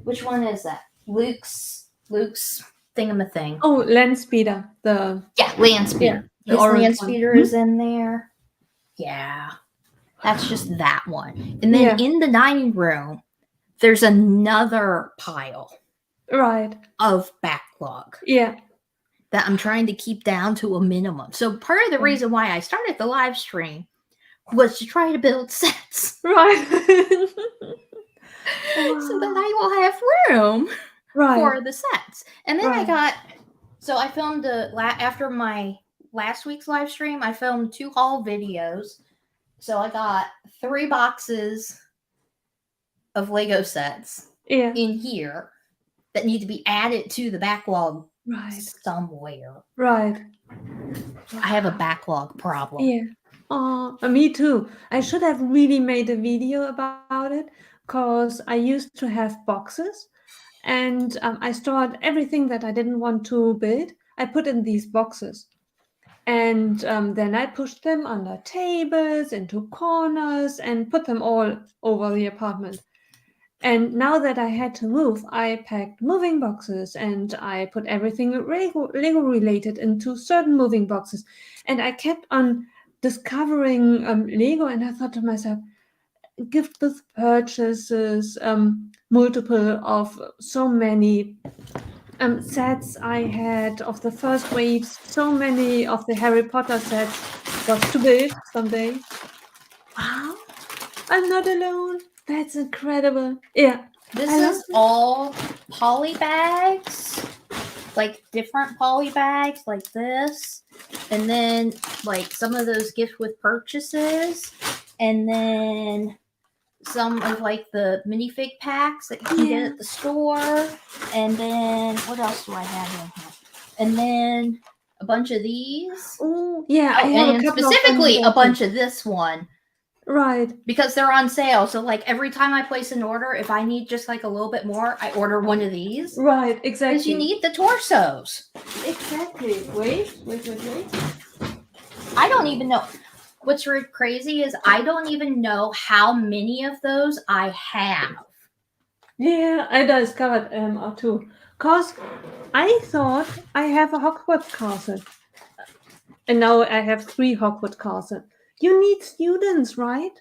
Which one is that? Luke's thingamathing. Oh, Land Speeder. Land Speeder. His Land Speeder is in there. Yeah. That's just that one. And then in the dining room, there's another pile Right. of backlog Yeah. that I'm trying to keep down to a minimum. So part of the reason why I started the live stream was to try to build sets. Right. So that I will have room for the sets. And then I filmed after my last week's live stream, I filmed 2 haul videos. So I got 3 boxes of Lego sets in here that need to be added to the backlog somewhere. Right. I have a backlog problem. Yeah. Oh, me too. I should have really made a video about it because I used to have boxes and I stored everything that I didn't want to build. I put in these boxes. And then I pushed them under tables, into corners, and put them all over the apartment. And now that I had to move, I packed moving boxes and I put everything Lego related into certain moving boxes. And I kept on discovering Lego, and I thought to myself, gift with purchases, multiple of so many sets I had of the first waves, so many of the Harry Potter sets was to build someday. Wow. I'm not alone. That's incredible. Yeah. This is all poly bags, like different poly bags like this. And then like some of those gift with purchases. And then some of like the minifig packs that you can get at the store. And then what else do I have in here? And then a bunch of these. Oh, yeah. And specifically a bunch of this one. Right. Because they're on sale. So like every time I place an order, if I need just like a little bit more, I order one of these. Right, exactly. Because you need the torsos. Exactly. Wait. I don't even know. What's really crazy is I don't even know how many of those I have. Yeah, I discovered too. Because I thought I have a Hogwarts castle. And now I have 3 Hogwarts castles. You need students, right?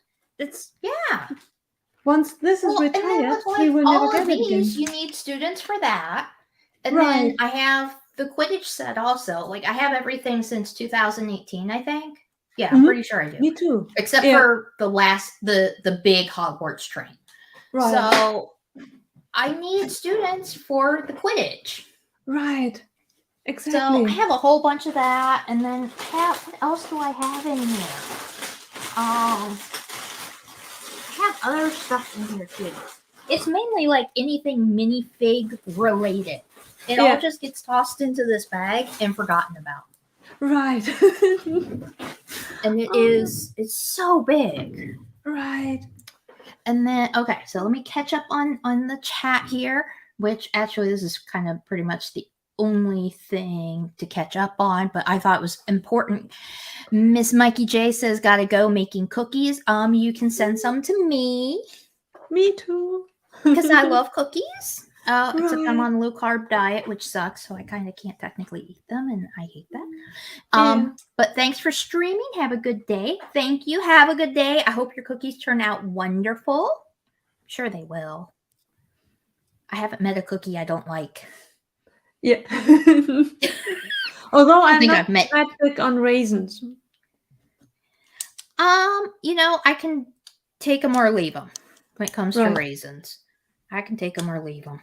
Once this is retired, we will never get it again. You need students for that. And then I have the Quidditch set also. Like I have everything since 2018, I think. Yeah, I'm pretty sure I do. Me too. Except for the big Hogwarts train. Right. So I need students for the Quidditch. Right. Exactly. So I have a whole bunch of that, and then what else do I have in here? I have other stuff in here too. It's mainly like anything minifig related. It all just gets tossed into this bag and forgotten about. Right. And it's so big. Right. And then so let me catch up on the chat here, which actually this is kind of pretty much the only thing to catch up on, but I thought it was important. Miss Mikey J says, gotta go making cookies. You can send some to me. Me too. Because I love cookies. Except I'm on a low carb diet, which sucks, so I kind of can't technically eat them, and I hate that. But thanks for streaming. Have a good day. Thank you. Have a good day. I hope your cookies turn out wonderful. I'm sure they will. I haven't met a cookie I don't like. Yeah. Although I'm not that big on raisins. I can take them or leave them when it comes to raisins. I can take them or leave them.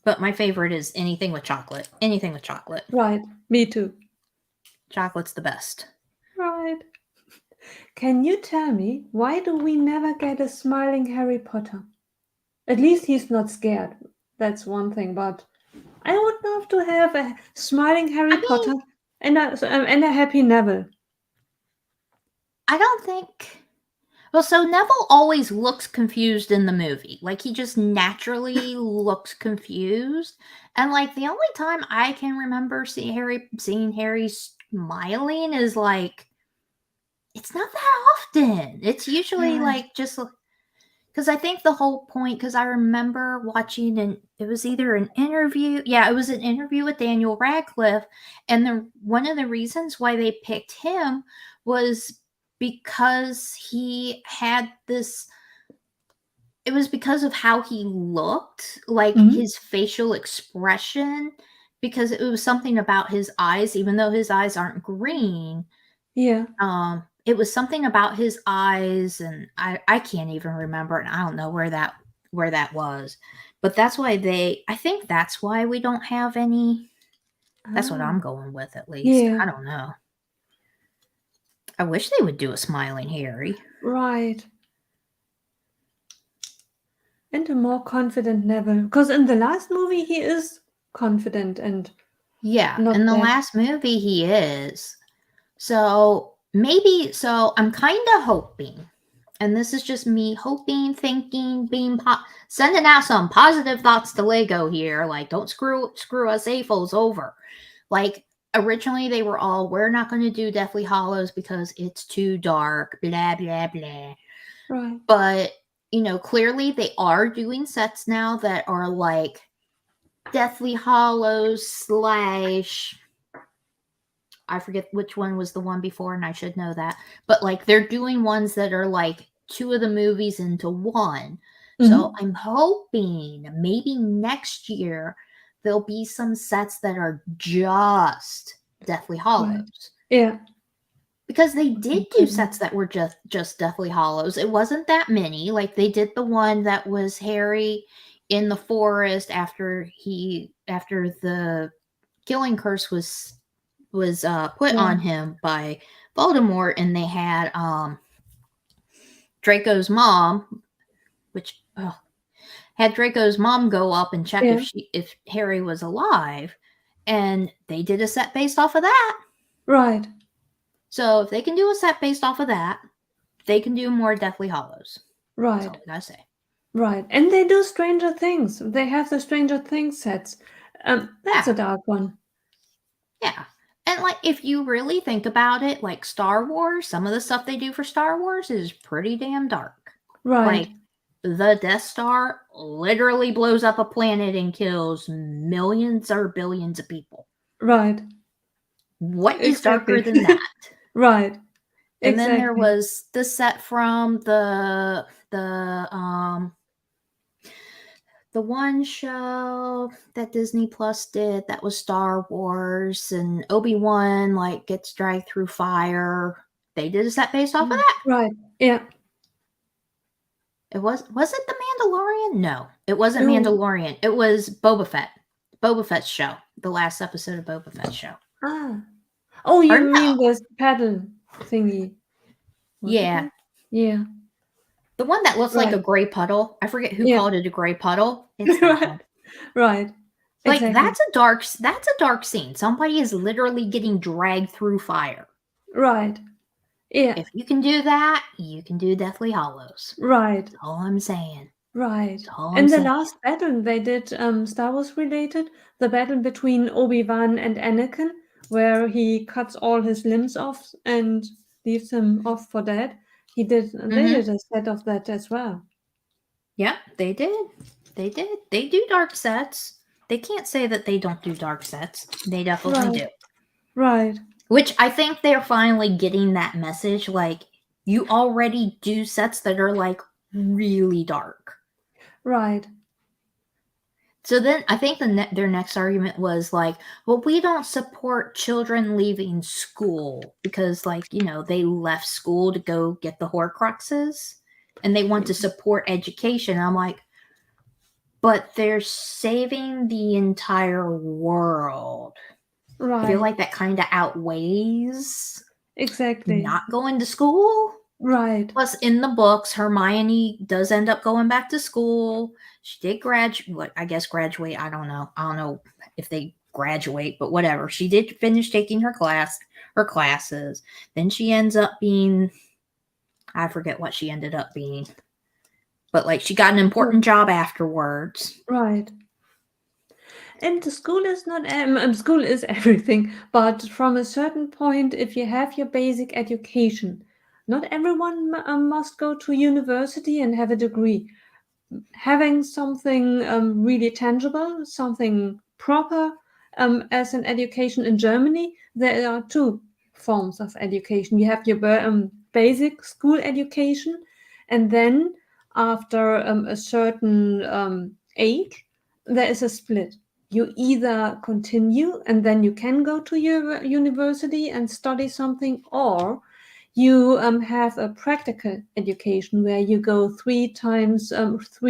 But my favorite is anything with chocolate. Anything with chocolate. Right. Me too. Chocolate's the best. Right. Can you tell me, why do we never get a smiling Harry Potter? At least he's not scared. That's one thing, but I would love to have a smiling Harry Potter and a happy Neville. I don't think... Well, so Neville always looks confused in the movie. Like, he just naturally looks confused. And, like, the only time I can remember seeing Harry smiling is, like... It's not that often. It's usually, like, just... Because I think the whole point... Because I remember watching... It was either an interview... Yeah, it was an interview with Daniel Radcliffe. And one of the reasons why they picked him was... because he had this. It was because of how he looked, like his facial expression, because it was something about his eyes, even though his eyes aren't green. Yeah. It was something about his eyes, and I can't even remember, and I don't know where that was. But that's why I think that's why we don't have any. That's what I'm going with, at least. Yeah. I don't know. I wish they would do a smiling Harry. Right. And a more confident Neville. Because in the last movie, he is confident and Yeah, not in the that. last movie he is. So maybe, I'm kind of hoping, and this is just me hoping, thinking, sending out some positive thoughts to Lego here. Like, don't screw us AFOs over. Like, originally they were all, we're not going to do Deathly Hollows because it's too dark, blah, blah, blah. Right. But, clearly they are doing sets now that are like Deathly Hollows / I forget which one was the one before, and I should know that. But like, they're doing ones that are like 2 of the movies into one. So I'm hoping maybe next year there'll be some sets that are just Deathly Hollows. Right. Yeah. Because they did do sets that were just Deathly Hollows. It wasn't that many. Like, they did the one that was Harry in the forest after the killing curse was put on him by Voldemort, and they had Draco's mom, which had Draco's mom go up and check if Harry was alive, and they did a set based off of that. Right. So if they can do a set based off of that, they can do more Deathly Hollows. Right. That's all I gotta say. Right. And they do Stranger Things. They have the Stranger Things sets. That's a dark one. Yeah. And like, if you really think about it, like Star Wars, some of the stuff they do for Star Wars is pretty damn dark. Right. Like, the Death Star literally blows up a planet and kills millions or billions of people. Right. What is darker than that? Right. And then there was the set from the one show that Disney Plus did that was Star Wars, and Obi-Wan like gets dragged through fire. They did a set based off of that. Right. Yeah. It was it the Mandalorian? No, it wasn't Mandalorian. It was Boba Fett. Boba Fett's show. The last episode of Boba Fett's show. Ah. Oh, you mean this paddle thingy? Yeah. Yeah. The one that looks like a gray puddle. I forget who called it a gray puddle. It's that. Right. Like, that's a dark scene. Somebody is literally getting dragged through fire. Right. Yeah. If you can do that, you can do Deathly Hollows. Right. That's all I'm saying. Right. And the last battle they did, Star Wars related, the battle between Obi-Wan and Anakin, where he cuts all his limbs off and leaves him off for dead. They did a set of that as well. Yeah, they did. They do dark sets. They can't say that they don't do dark sets. They definitely do. Right. Which I think they're finally getting that message. Like, you already do sets that are like really dark. Right. So then I think their next argument was like, well, we don't support children leaving school because, like, they left school to go get the Horcruxes and they want to support education. I'm like, but they're saving the entire world. Right. I feel like that kind of outweighs not going to school. Right. Plus, in the books, Hermione does end up going back to school. She did graduate. I guess graduate. I don't know if they graduate, but whatever. She did finish taking her classes. Then she ends up being, I forget what she ended up being, but like, she got an important job afterwards. Right. And the school is not school is everything, but from a certain point, if you have your basic education, not everyone must go to university and have a degree. Having something really tangible, something proper as an education in Germany, there are two forms of education. You have your basic school education, and then after a certain age, there is a split. You either continue and then you can go to your university and study something, or you have a practical education where you go 3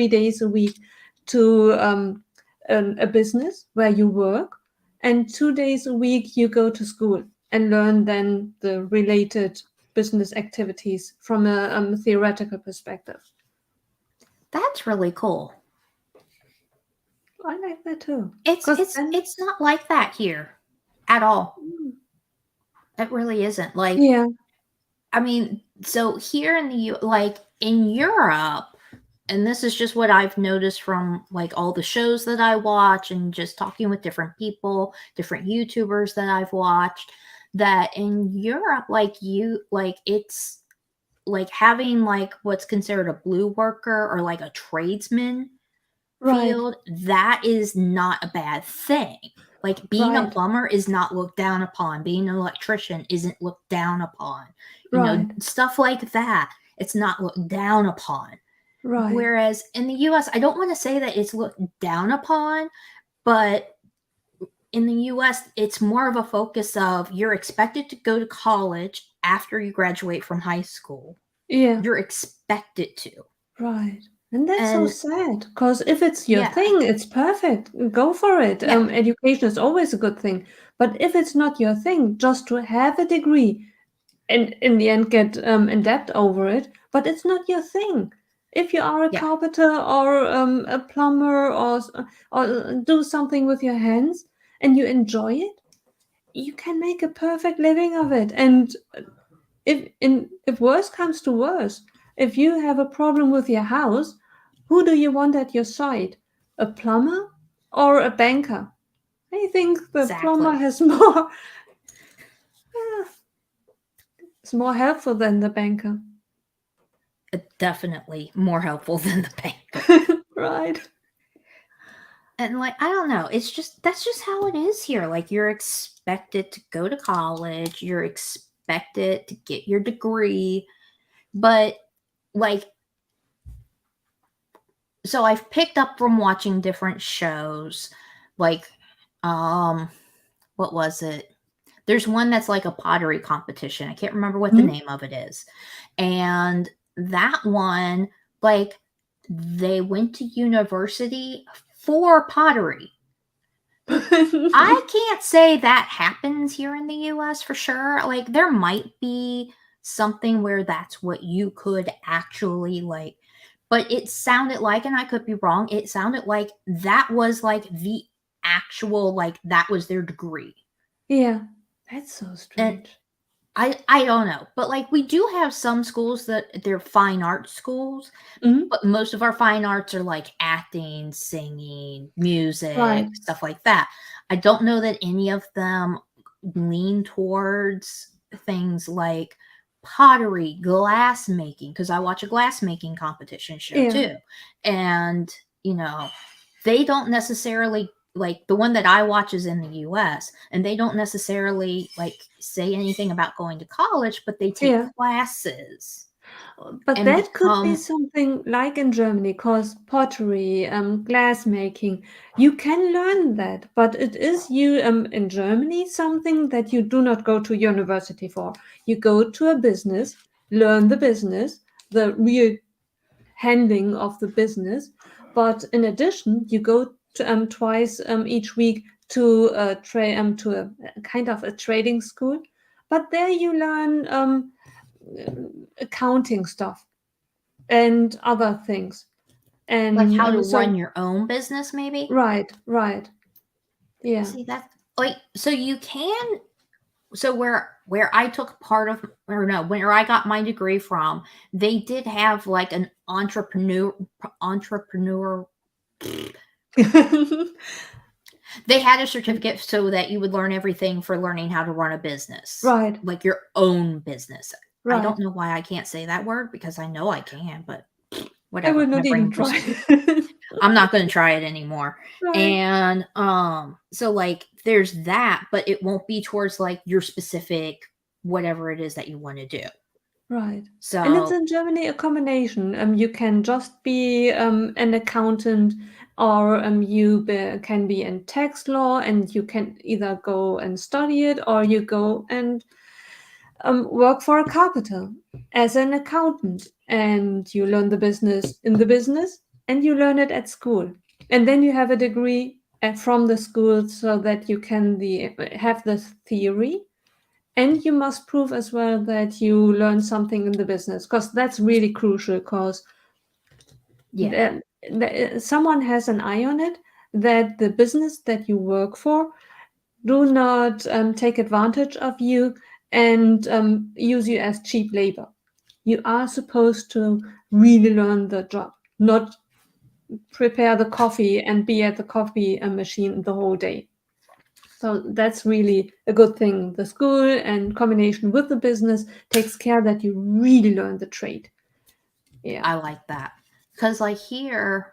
days a week to a business where you work, and 2 days a week you go to school and learn then the related business activities from a theoretical perspective. That's really cool. I like that too. It's not like that here at all. It really isn't. Like, yeah, I mean, so here in like in Europe, and this is just what I've noticed from like all the shows that I watch and just talking with different people, different YouTubers that I've watched, that in Europe, it's like having like what's considered a blue worker or like a tradesman field, that is not a bad thing. Like being a plumber is not looked down upon. Being an electrician isn't looked down upon. You know, stuff like that. It's not looked down upon. Whereas in the US, I don't want to say that it's looked down upon, but in the US, it's more of a focus of you're expected to go to college after you graduate from high school. Yeah. You're expected to. Right. And that's so sad, because if it's your thing, it's perfect. Go for it. Education is always a good thing. But if it's not your thing, just to have a degree and in the end get in debt over it, but it's not your thing. If you are a carpenter or a plumber or do something with your hands and you enjoy it, you can make a perfect living of it. And if worse comes to worse, if you have a problem with your house, who do you want at your side? A plumber or a banker? I think the plumber has more. It's more helpful than the banker. Definitely more helpful than the banker. Right. And like, I don't know, that's just how it is here. Like, you're expected to go to college, you're expected to get your degree, but like, so I've picked up from watching different shows, like what was it? There's one that's like a pottery competition. I can't remember what the name of it is. And that one, like, they went to university for pottery. I can't say that happens here in the US for sure. Like, there might be something where that's what you could actually like, but it sounded like, and I could be wrong, it sounded like that was like the actual, like, that was their degree. Yeah, that's so strange. And I don't know, but like, we do have some schools that they're fine arts schools, but most of our fine arts are like acting, singing, music, stuff like that. I don't know that any of them lean towards things like pottery, glass making, because I watch a glass making competition show too. And, you know, they don't necessarily, like, the one that I watch is in the US, and they don't necessarily like say anything about going to college, but they take classes. But that could be something like in Germany, because pottery, glass making, you can learn that, but it is in Germany something that you do not go to university for. You go to a business, learn the business, the real handling of the business, but in addition, you go to, twice each week to a kind of a trading school, but there you learn accounting stuff and other things, and like how to run your own business, maybe. Right. Yeah. See, that's like, so you can, so where I took part of, or no, where I got my degree from, they did have like an entrepreneur. They had a certificate so that you would learn everything for learning how to run a business. Right. Like your own business. Right. I don't know why I can't say that word, because I know I can, but whatever. I would not even try. I'm not going to try it anymore. Right. And so like there's that, but it won't be towards like your specific whatever it is that you want to do. Right. And it's So in Germany a combination. You can just be an accountant, or can be in tax law, and you can either go and study it, or you go and work for a carpenter as an accountant, and you learn the business in the business, and you learn it at school, and then you have a degree from the school, so that you can have the theory, and you must prove as well that you learn something in the business, because that's really crucial, because yeah, someone has an eye on it, that the business that you work for do not take advantage of you and use you as cheap labor. You are supposed to really learn the job, not prepare the coffee and be at the coffee machine the whole day. So that's really a good thing. The school and combination with the business takes care that you really learn the trade. Yeah. I like that. Because like here,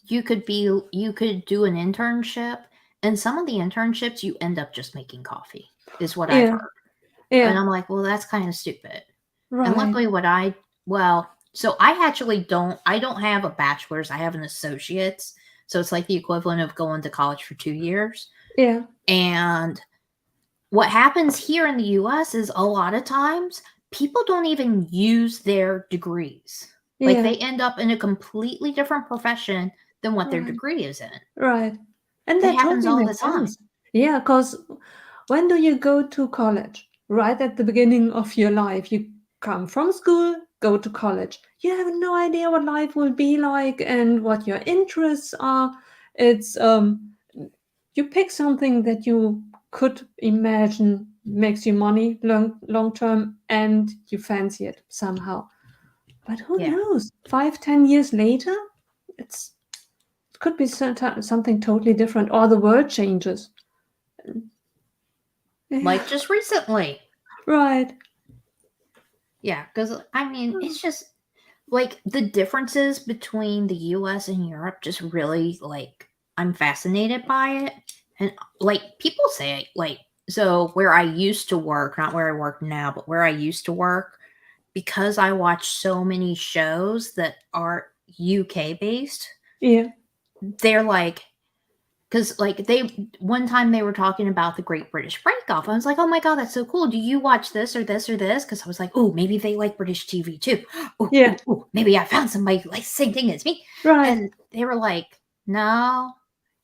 you could do an internship, and some of the internships you end up just making coffee, is what I've Yeah. heard. And Yeah. I'm like, well, that's kind of stupid. And Right. luckily so I don't have a bachelor's, I have an associate's. So it's like the equivalent of going to college for 2 years. Yeah. And what happens here in the US is a lot of times people don't even use their degrees. Like Yeah. they end up in a completely different profession than what their Right. degree is in. Right. And It that happens totally all the makes time. sense. Yeah, because when do you go to college? Right at the beginning of your life. You come from school, go to college. You have no idea what life will be like and what your interests are. It's you pick something that you could imagine makes you money long term, and you fancy it somehow. But who Yeah. knows? 5, 10 years later, it could be something totally different, or the world changes. Yeah, Like just recently. right. Yeah, because I mean, it's just like the differences between the US and Europe just really like I'm fascinated by it. And like people say like so where I used to work, not where I work now, but where I used to work, because I watch so many shows that are UK based, Yeah, they're like because like they one time they were talking about the Great British Break Off. I was like, oh my god, that's so cool. Do you watch this or this or this? Because I was like, oh, maybe they like British TV too. Oh, yeah, oh, oh, maybe I found somebody who likes the same thing as me. right. And they were like, no.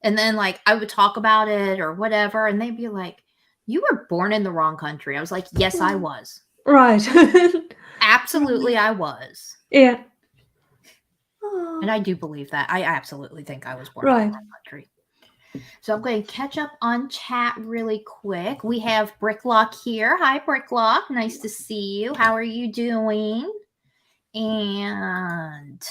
And then like I would talk about it or whatever, and they'd be like, you were born in the wrong country. I was like, yes, I was. Right. Absolutely, I was. Yeah. And Oh, I do believe that. I absolutely think I was born in the right. wrong country. So I'm going to catch up on chat really quick. We have Bricklock here. Hi, Bricklock. Nice to see you. How are you doing? And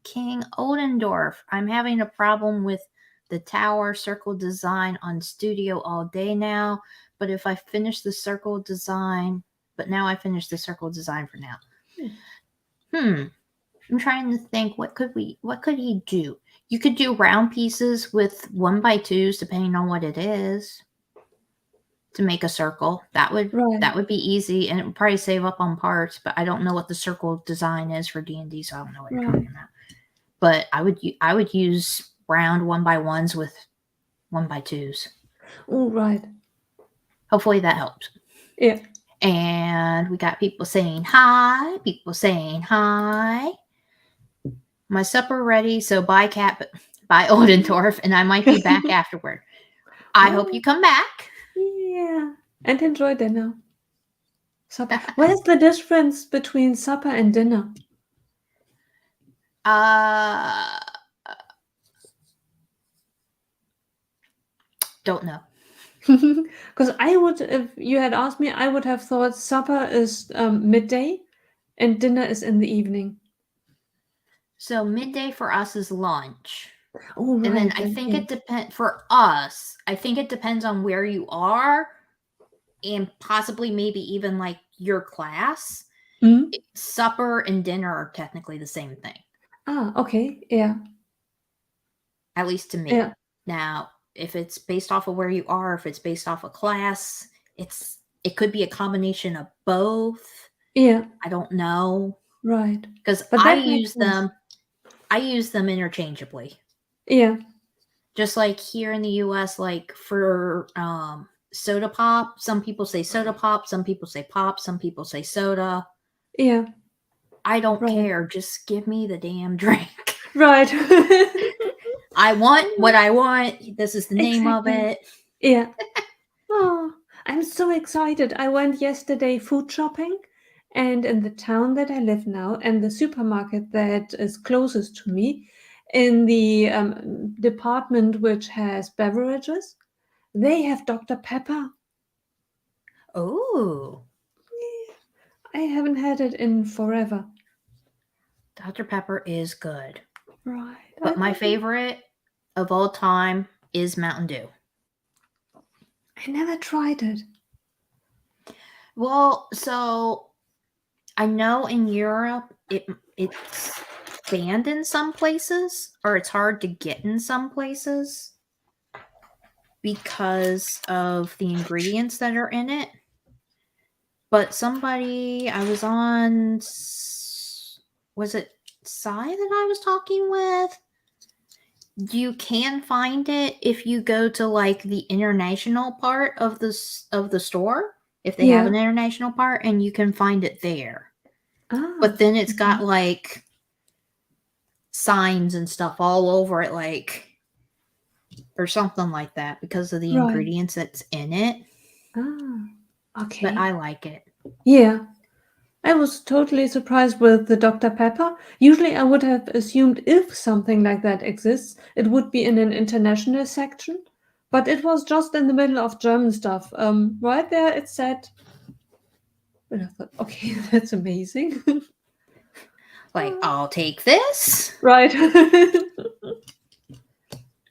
King Odendorf. I'm having a problem with the tower circle design on Studio all day now. But if I finish the circle design, but now I finished the circle design for now. I'm trying to think what could he do? You could do round pieces with 1x2s depending on what it is to make a circle. Right. That would be easy and it would probably save up on parts, but I don't know what the circle design is for D&D, so I don't know what you're Right. talking about. But I would use round 1x1s with 1x2s. Oh, right. Hopefully that helps. Yeah. And we got people saying hi, My supper ready, so bye cat, bye Odendorf, and I might be back afterward. I hope you Oh, come back. yeah. And enjoy dinner. Supper. Where's the difference between supper and dinner? Uh, don't know. Because I would, if you had asked me, I would have thought supper is midday and dinner is in the evening. So midday for us is lunch. Oh, And then right. I think Yeah. it depends for us. I think it depends on where you are and possibly maybe even like your class. Mm? Supper and dinner are technically the same thing, Ah, okay. Yeah. at least to me. Yeah. Now, if it's based off of where you are, if it's based off of class, it could be a combination of both. Yeah. I don't know. Right. Because But I that makes use sense. them interchangeably. Yeah. Just like here in the US, like for soda pop, some people say soda pop, some people say pop, some people say soda. Yeah. I don't Right. care. Just give me the damn drink. Right. I want what I want. This is the name of Exactly. it. Yeah. Oh, I'm so excited. I went yesterday food shopping, and in the town that I live now, and the supermarket that is closest to me, in the department which has beverages, they have Dr. Pepper. Oh, I haven't had it in forever. Dr. Pepper is good. Right. But my favorite of all time is Mountain Dew. I never tried it. Well, so I know in Europe it's banned in some places, or it's hard to get in some places because of the ingredients that are in it. But somebody I was on, was it Sai that I was talking with? You can find it if you go to like the international part of the store, if they have Yeah. an international part, and you can find it there. Ah. But then it's got mhm. like signs and stuff all over it, like, or something like that, because of the Right. ingredients that's in it. Ah. But Okay. I like it. Yeah. I was totally surprised with the Dr. Pepper. Usually, I would have assumed if something like that exists, it would be in an international section, but it was just in the middle of German stuff. Right there, it said, and I thought, okay, that's amazing. Like, I'll take this. Right.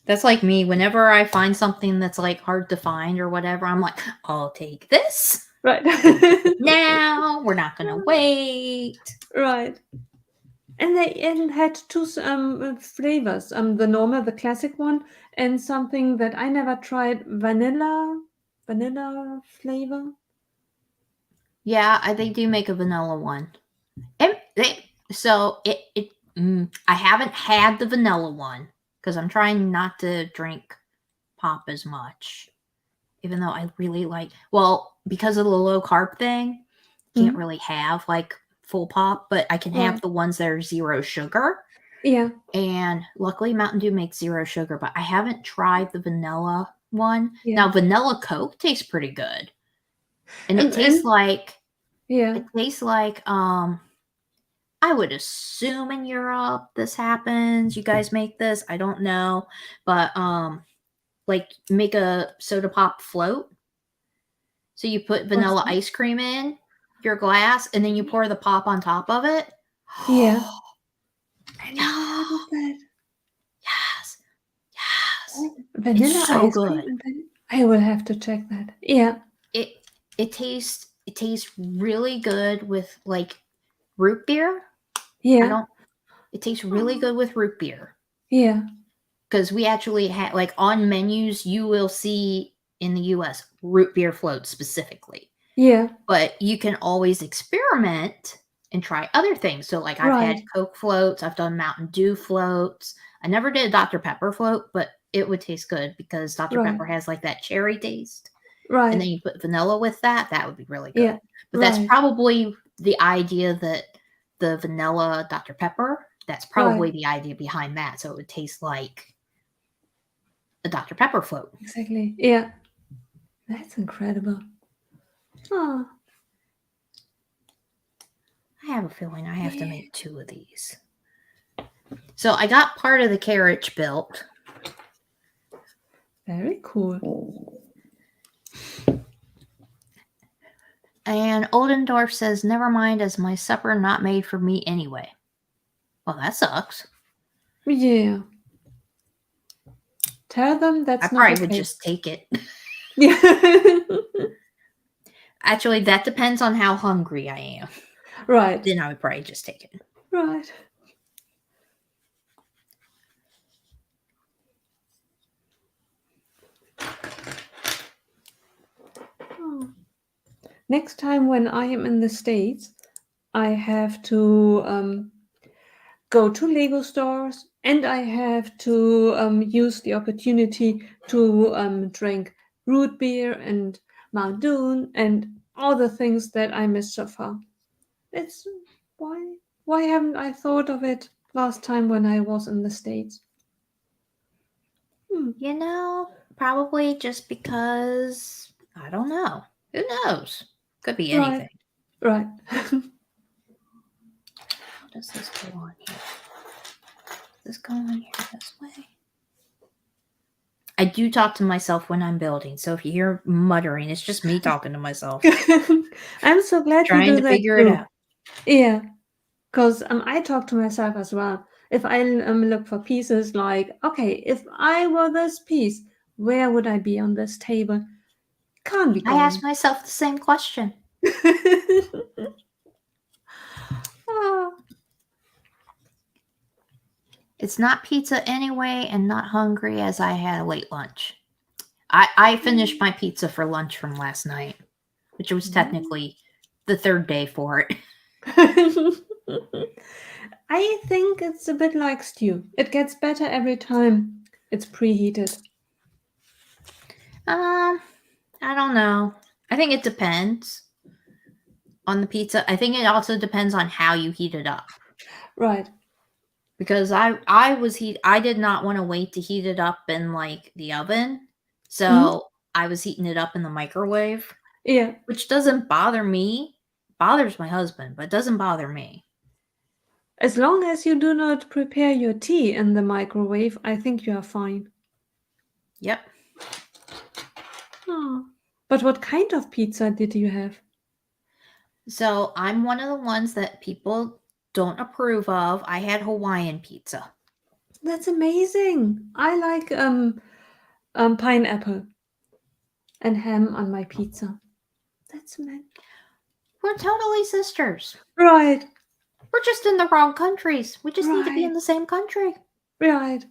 That's like me. Whenever I find something that's like hard to find or whatever, I'm like, I'll take this. Right. Now we're not gonna wait. Right. And they had two flavors. The normal, the classic one, and something that I never tried, vanilla flavor. Yeah, they do make a vanilla one. I haven't had the vanilla one because I'm trying not to drink pop as much. Even though I really like, well, because of the low carb thing, can't really have like full pop, but I can have Right. the ones that are 0 sugar. Yeah. And luckily Mountain Dew makes 0 sugar, but I haven't tried the vanilla one. Yeah. Now vanilla Coke tastes pretty good. And it And tastes like yeah. I would assume in Europe this happens. You guys make this, I don't know, but like make a soda pop float. So you put What's vanilla that? ice cream in your glass and then you pour the pop on top of it. Yeah. I never heard of that. Yes. Yes. Vanilla It's so ice cream good. and then I will have to check that. Yeah. It tastes really good with like root beer. Yeah. It tastes really good with root beer. Yeah. Because we actually have, like, on menus, you will see in the US root beer floats specifically. Yeah. But you can always experiment and try other things. So, like, I've had Right. Coke floats, I've done Mountain Dew floats. I never did a Dr. Pepper float, but it would taste good because Dr. Right. Pepper has like that cherry taste. Right. And then you put vanilla with that, that would be really good. Yeah. But that's Right. probably the idea that the vanilla Dr. Pepper, that's probably Right. the idea behind that. So it would taste like a Dr. Pepper float. Exactly. Yeah. That's incredible. Oh. I have a feeling I have to Yeah. make 2 of these. So I got part of the carriage built. Very cool. And Oldendorf says, never mind, as my supper not made for me anyway. Well, that sucks. Yeah. Tell them that's I not probably okay. would just take it. Yeah. Actually, that depends on how hungry I am. Right. Then I would probably just take it. Right. Oh. Next time when I am in the States, I have to go to Lego stores, and I have to use the opportunity to drink root beer and Mount Doom and all the things that I missed so far. It's why haven't I thought of it last time when I was in the States? You know, probably just because, I don't know. Who knows? Could be Right, anything. right. How does this go on here? Does this go on here this way? I do talk to myself when I'm building, so if you hear muttering, it's just me talking to myself. I'm so glad you Trying do to that figure too. it out. Yeah, because I talk to myself as well. If I look for pieces, like, okay, if I were this piece, where would I be on this table? Can't be I ask going. myself the same question. Ah, It's not pizza anyway, and not hungry as I had a late lunch. I finished my pizza for lunch from last night, which was technically the third day for it. I think it's a bit like stew. It gets better every time it's preheated. I don't know. I think it depends on the pizza. I think it also depends on how you heat it up. Right. Because I did not want to wait to heat it up in like the oven. So Mhm. I was heating it up in the microwave, Yeah. which doesn't bother me. It bothers my husband, but it doesn't bother me. As long as you do not prepare your tea in the microwave, I think you are fine. Yep. Oh. But what kind of pizza did you have? So I'm one of the ones that people don't approve of. I had Hawaiian pizza. That's amazing. I like pineapple and ham on my pizza. That's amazing. We're totally sisters. Right, We're just in the wrong countries. We just need to be in right, the same country. right.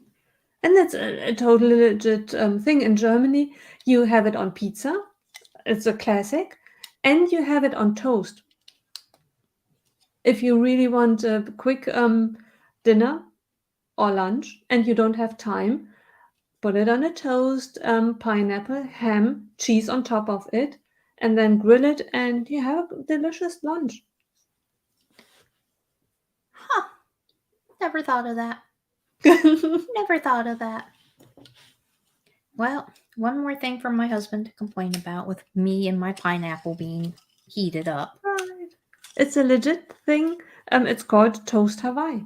And that's a totally legit thing in Germany. You have it on pizza. It's a classic. And you have it on toast. If you really want a quick dinner or lunch and you don't have time, put it on a toast, pineapple, ham, cheese on top of it, and then grill it, and you have a delicious lunch. Huh. Never thought of that. Never thought of that. Well, one more thing for my husband to complain about with me and my pineapple being heated up. Right. It's a legit thing. It's called Toast Hawaii.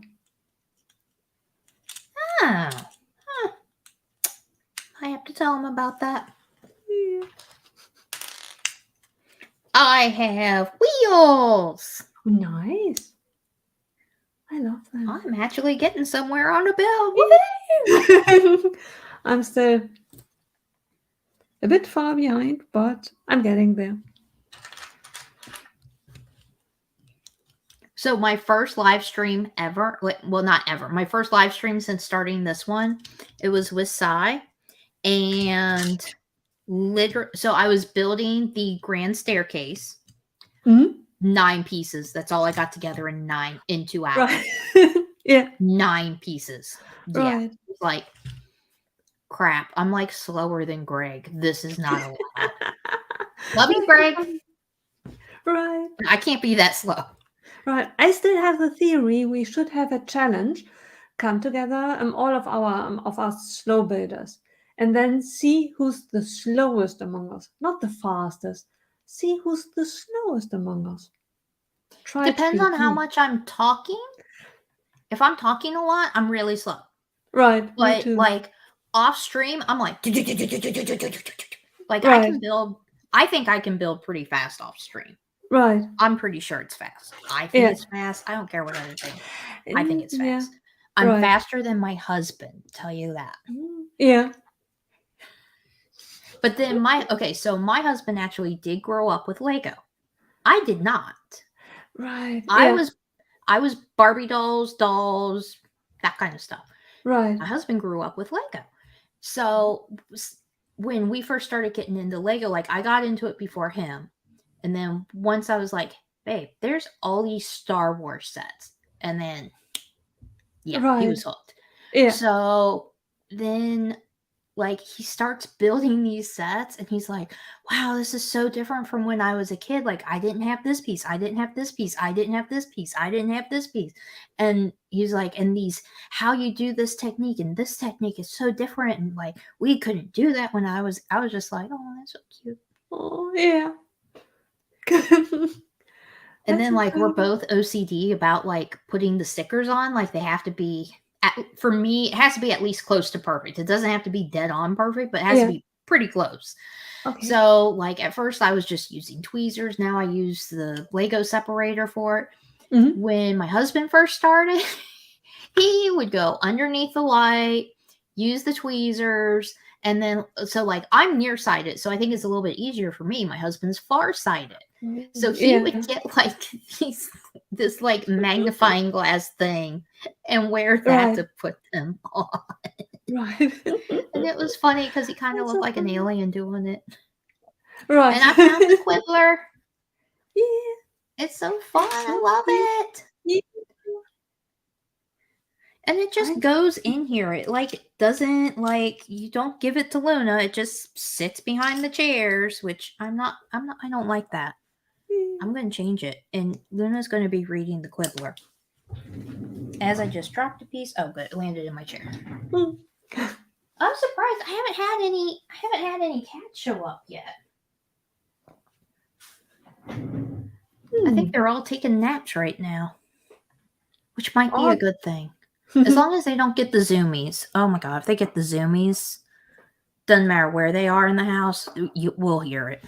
Oh. Huh. I have to tell him about that. Yeah. I have wheels. Nice. I love them. I'm actually getting somewhere on a build. Woohoo! I'm still a bit far behind, but I'm getting there. So my first live stream ever, well, not ever, my first live stream since starting this one, it was with Sai, and so I was building the grand staircase, Mhm. 9 pieces. That's all I got together in 2 hours. Right. Yeah. 9 pieces. Yeah, Right. it's like crap. I'm like slower than Greg. This is not allowed. Love you, Greg. Right. I can't be that slow. Right. I still have the theory we should have a challenge. Come together, all of us slow builders, and then see who's the slowest among us, not the fastest. See who's the slowest among us. Try to Depends beat on how me. much I'm talking. If I'm talking a lot, I'm really slow. Right. Me But too. like off stream, I'm like I Right. can build. I think I can build pretty fast off stream. Right. I'm pretty sure it's fast. I think Yeah. it's fast. I don't care what other thing. I think it's Yeah. fast. I'm Right. faster than my husband, tell you that. Yeah. But then so my husband actually did grow up with Lego. I did not. Right. I Yeah. was Barbie dolls, that kind of stuff. Right. My husband grew up with Lego. So when we first started getting into Lego, like I got into it before him. And then once I was like, babe, there's all these Star Wars sets. And then, yeah, he Right. was hooked. Yeah. So then, like, he starts building these sets and he's like, wow, this is so different from when I was a kid. Like, I didn't have this piece. I didn't have this piece. I didn't have this piece. I didn't have this piece. And he's like, and these, how you do this technique and this technique is so different. And like, we couldn't do that when I was just like, oh, that's so cute. Oh, yeah. And then, like, we're incredible. both OCD about like putting the stickers on. Like, they have to be, for me, it has to be at least close to perfect. It doesn't have to be dead on perfect, but it has to be pretty close. Okay. So, like, at first I was just using tweezers. Now I use the Lego separator for it. Mhm. When my husband first started, he would go underneath the light, use the tweezers, and then, so like, I'm nearsighted, so I think it's a little bit easier for me. My husband's farsighted. So he would get like this like magnifying glass thing and wear that Right. to put them on. Right. And it was funny because he kind of That's looked so like an funny. alien doing it. Right. And I found the quibbler. Yeah. It's so fun. I So love cute. it. Yeah. And it just goes in here. It like doesn't, like, you don't give it to Luna. It just sits behind the chairs, which I don't like that. I'm going to change it. And Luna's going to be reading the quibbler. As I just dropped a piece. Oh, good. It landed in my chair. I'm surprised. I haven't had any cats show up yet. I think they're all taking naps right now, which might be a good thing. As long as they don't get the zoomies. Oh my god, if they get the zoomies, doesn't matter where they are in the house, we'll hear it.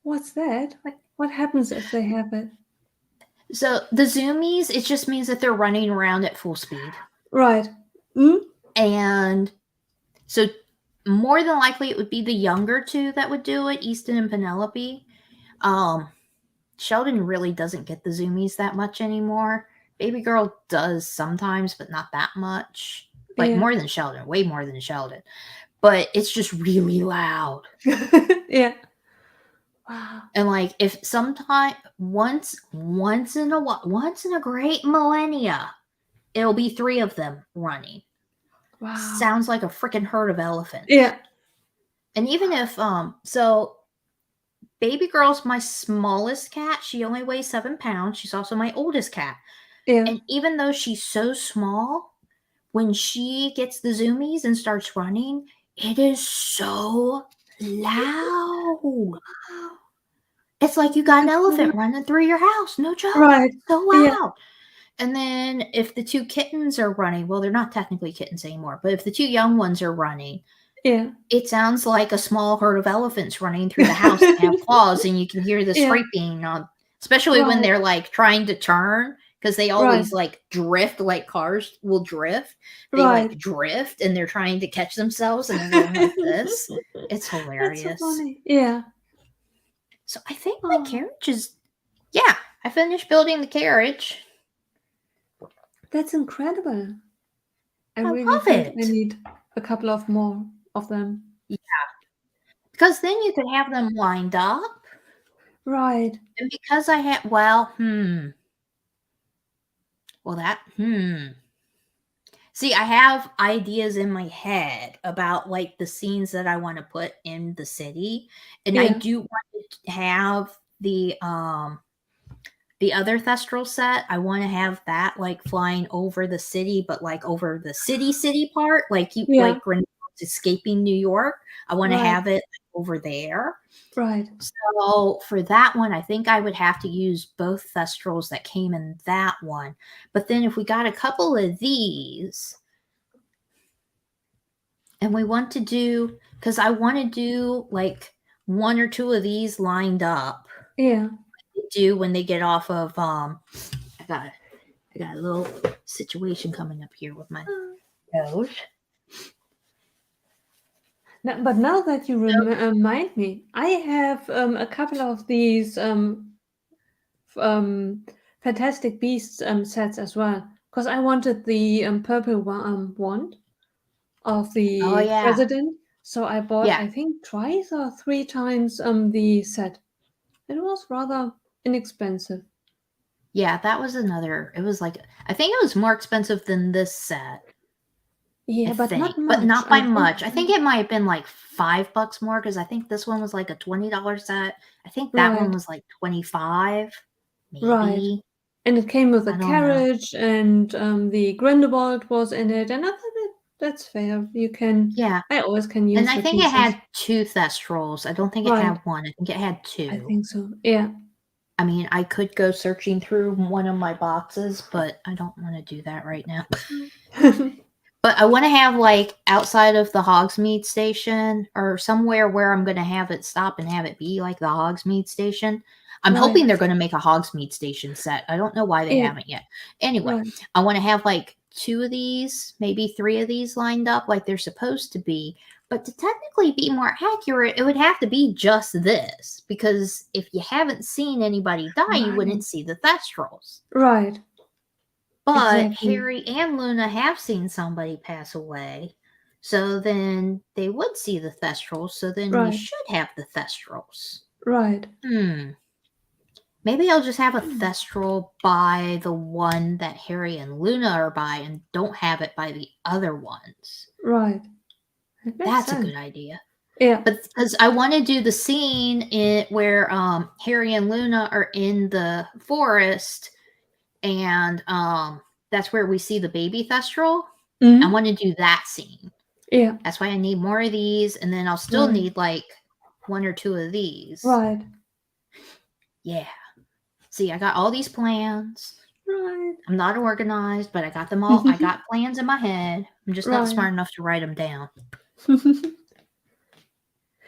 What's that? What happens if they have it? So the zoomies, it just means that they're running around at full speed. Right. And so more than likely it would be the younger two that would do it, Easton and Penelope. Sheldon really doesn't get the zoomies that much anymore. Baby girl does sometimes, but not that much. Like more than Sheldon, way more than Sheldon. But it's just really loud. Yeah. Wow. And like, if sometime once in a great millennia, it'll be 3 of them running. Wow. Sounds like a freaking herd of elephants. Yeah. And even if so Baby girl's my smallest cat. She only weighs 7 pounds. She's also my oldest cat. Yeah. And even though she's so small, when she gets the zoomies and starts running, it is so loud. It's like you got an elephant running through your house. No joke. Right. So loud. Yeah. And then if the 2 kittens are running, well, they're not technically kittens anymore, but if the 2 young ones are running, it sounds like a small herd of elephants running through the house and have claws, and you can hear the scraping, especially when they're like trying to turn, because they always like drift, like cars will drift. They like drift and they're trying to catch themselves and they're going like this. It's hilarious. That's so funny. Yeah. So I think my carriage is, I finished building the carriage. That's incredible. I really love think it. I need a couple of more of them. Yeah. Because then you could have them lined up. Right. And because I had, See, I have ideas in my head about like the scenes that I want to put in the city. And I do want to have the other Thestral set. I want to have that like flying over the city, but like over the city part, like like Grendel's escaping New York. I want to have it over there. Right. So for that one, I think I would have to use both Thestrals that came in that one. But then if we got a couple of these, and we want to do, because I want to do like 1 or 2 of these lined up. Yeah. Do when they get off of I got a little situation coming up here with my nose. But now that you remind me, I have a couple of these Fantastic Beasts sets as well, because I wanted the purple wand of the president. So I bought, I think, twice or 3 times the set. It was rather inexpensive. Yeah, that was another. It was like, I think it was more expensive than this set. Yeah, I but think, not much. but not by I think much. I think it might have been like $5 more because I think this one was like a $20 set. I think that one right, was like 25, right. maybe. And it came with a I don't know. carriage, and the Grindelwald was in it, and I thought that's fair. You can. Yeah, I always can and use I the think it had pieces. 2 Thestrals. I don't think it Right. had one. I think it had I 2. think so. Yeah. I mean, I could go searching through one of my boxes, but I don't want to do that right now. But I want to have like outside of the Hogsmeade station or somewhere where I'm going to have it stop and have it be like the Hogsmeade station. I'm right. hoping they're going to make a Hogsmeade station set. I don't know why they Yeah. haven't yet. Anyway, Right. I want to have like 2 of these, maybe 3 of these lined up like they're supposed to be. But to technically be more accurate, it would have to be just this because if you haven't seen anybody die, you Right. wouldn't see the Thestrals. Right. But Exactly. Harry and Luna have seen somebody pass away. So then they would see the Thestrals. So then you Right. should have the Thestrals. Right. Maybe I'll just have a Hmm. Thestral by the one that Harry and Luna are by and don't have it by the other ones. Right. That makes That's a sense. good idea. Yeah. But because I want to do the scene where Harry and Luna are in the forest and that's where we see the baby Thestral. I Hmm. want to do that scene. Yeah. That's why I need more of these, and then I'll still Right. need like 1 or 2 of these. Right. Yeah. See, I got all these plans. Right. I'm not organized, but I got them all. I got plans in my head. I'm just not Right. smart enough to write them down.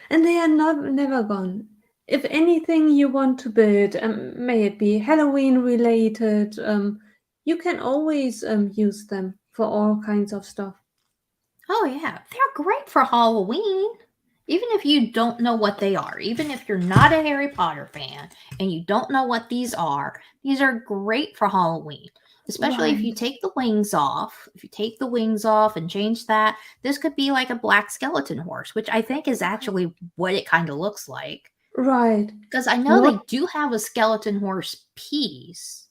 And they are never gone. If anything you want to build, may it be Halloween related, you can always use them for all kinds of stuff. Oh, yeah. They're great for Halloween. Even if you don't know what they are, even if you're not a Harry Potter fan and you don't know what these are great for Halloween. Especially if you Right. take the wings off. If you take the wings off and change that, this could be like a black skeleton horse, which I think is actually what it kind of looks like. Right. Because I know they What? do have a skeleton horse piece,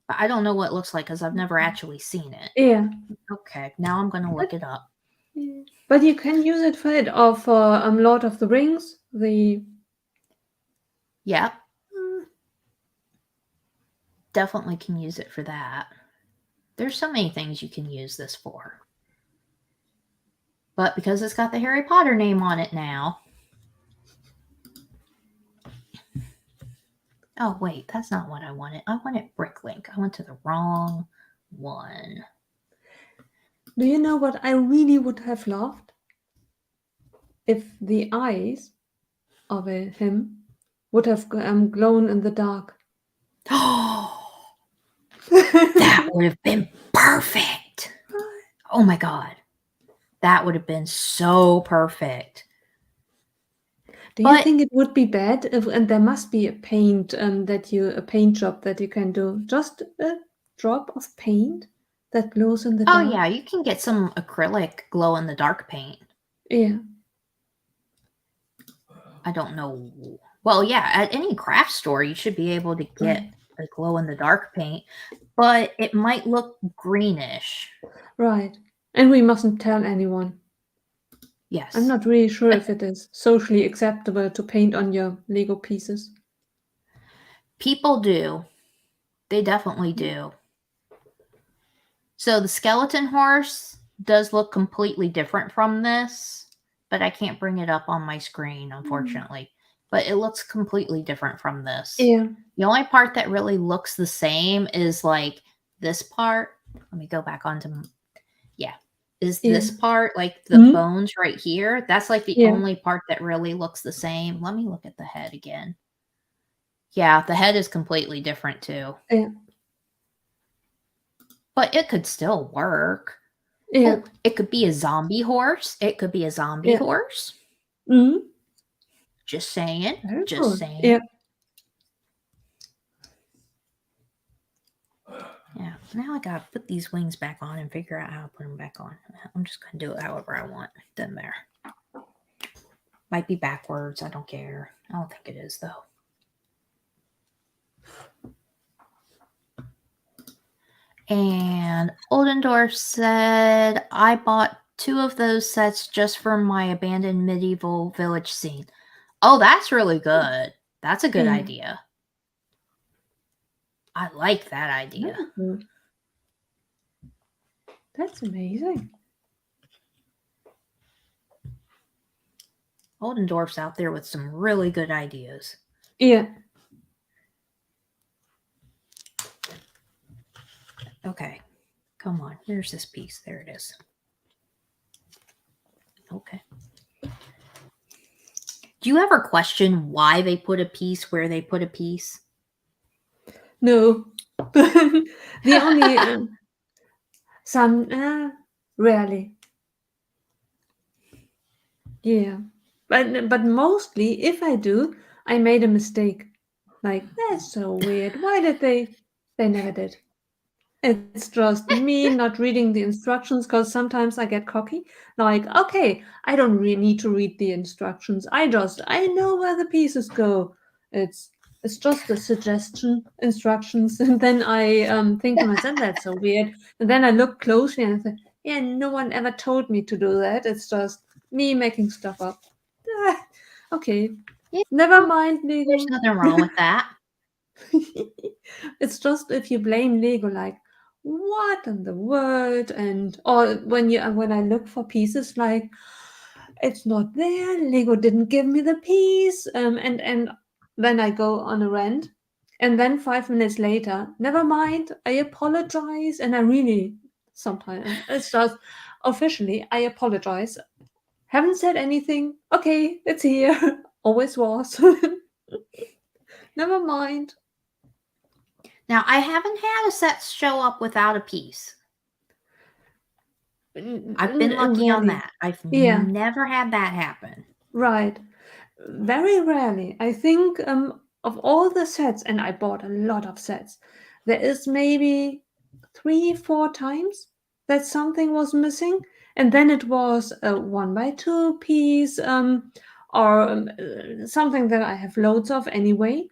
but I don't know what it looks like because I've never actually seen it. Yeah. Okay, now I'm going to look it up. Yeah. But you can use it for it or for Lord of the Rings. Yep. Definitely can use it for that. There's so many things you can use this for. But because it's got the Harry Potter name on it now. Oh, wait, that's not what I wanted. I wanted Bricklink. I went to the wrong one. Do you know what I really would have loved? If the eyes of him would have glown in the dark. Oh, that would have been perfect. Oh my God. That would have been so perfect. Do you think it would be bad if, and there must be a paint a paint job that you can do, just a drop of paint that glows in the Oh dark? yeah, you can get some acrylic glow in the dark paint. Yeah. I don't know. Well, yeah, at any craft store you should be able to get a glow in the dark paint, but it might look greenish. Right. And we mustn't tell anyone. Yes. I'm not really sure if it is socially acceptable to paint on your Lego pieces. People do. They definitely do. So the skeleton horse does look completely different from this, but I can't bring it up on my screen, unfortunately. But it looks completely different from this. Yeah. The only part that really looks the same is like this part. Let me go back onto, this part, like the bones right here. That's like the only part that really looks the same. Let me look at the head again. Yeah, the head is completely different too. Yeah. But it could still work. Yeah. Oh, it could be a zombie horse. It could be a zombie horse. Mm-hmm. Just saying. Very Just good. saying. Yeah. Yeah. Now I gotta put these wings back on and figure out how to put them back on. I'm just gonna do it however I want. Doesn't matter. Might be backwards. I don't care. I don't think it is though. And Oldendorf said, I bought 2 of those sets just for my abandoned medieval village scene. Oh, that's really good. That's a good idea. I like that idea. That's amazing. Oldendorf's out there with some really good ideas. Yeah. Okay. Come on. Where's this piece? There it is. Okay. Do you ever question why they put a piece where they put a piece? No. The only some rarely. Yeah. But mostly if I do, I made a mistake. Like, that's so weird. Why did they never did. It's just me not reading the instructions because sometimes I get cocky. Like, okay, I don't really need to read the instructions. I know where the pieces go. It's just a suggestion, instructions, and then I think to myself that's so weird. And then I look closely and I say, yeah, no one ever told me to do that. It's just me making stuff up. Okay, Yeah, never mind, Lego. there's nothing wrong with that. It's just if you blame Lego, like, what in the world? And or when I look for pieces, like, it's not there. Lego didn't give me the piece. And then I go on a rant, and then 5 minutes later, never mind. I apologize, and I really sometimes it's just officially I apologize. Haven't said anything. Okay, it's here. Always was. Never mind. Now, I haven't had a set show up without a piece. I've been lucky on that. I've never had that happen. Right. Very rarely. I think of all the sets, and I bought a lot of sets, there is maybe 3-4 times that something was missing, and then it was a 1x2 piece or something that I have loads of anyway.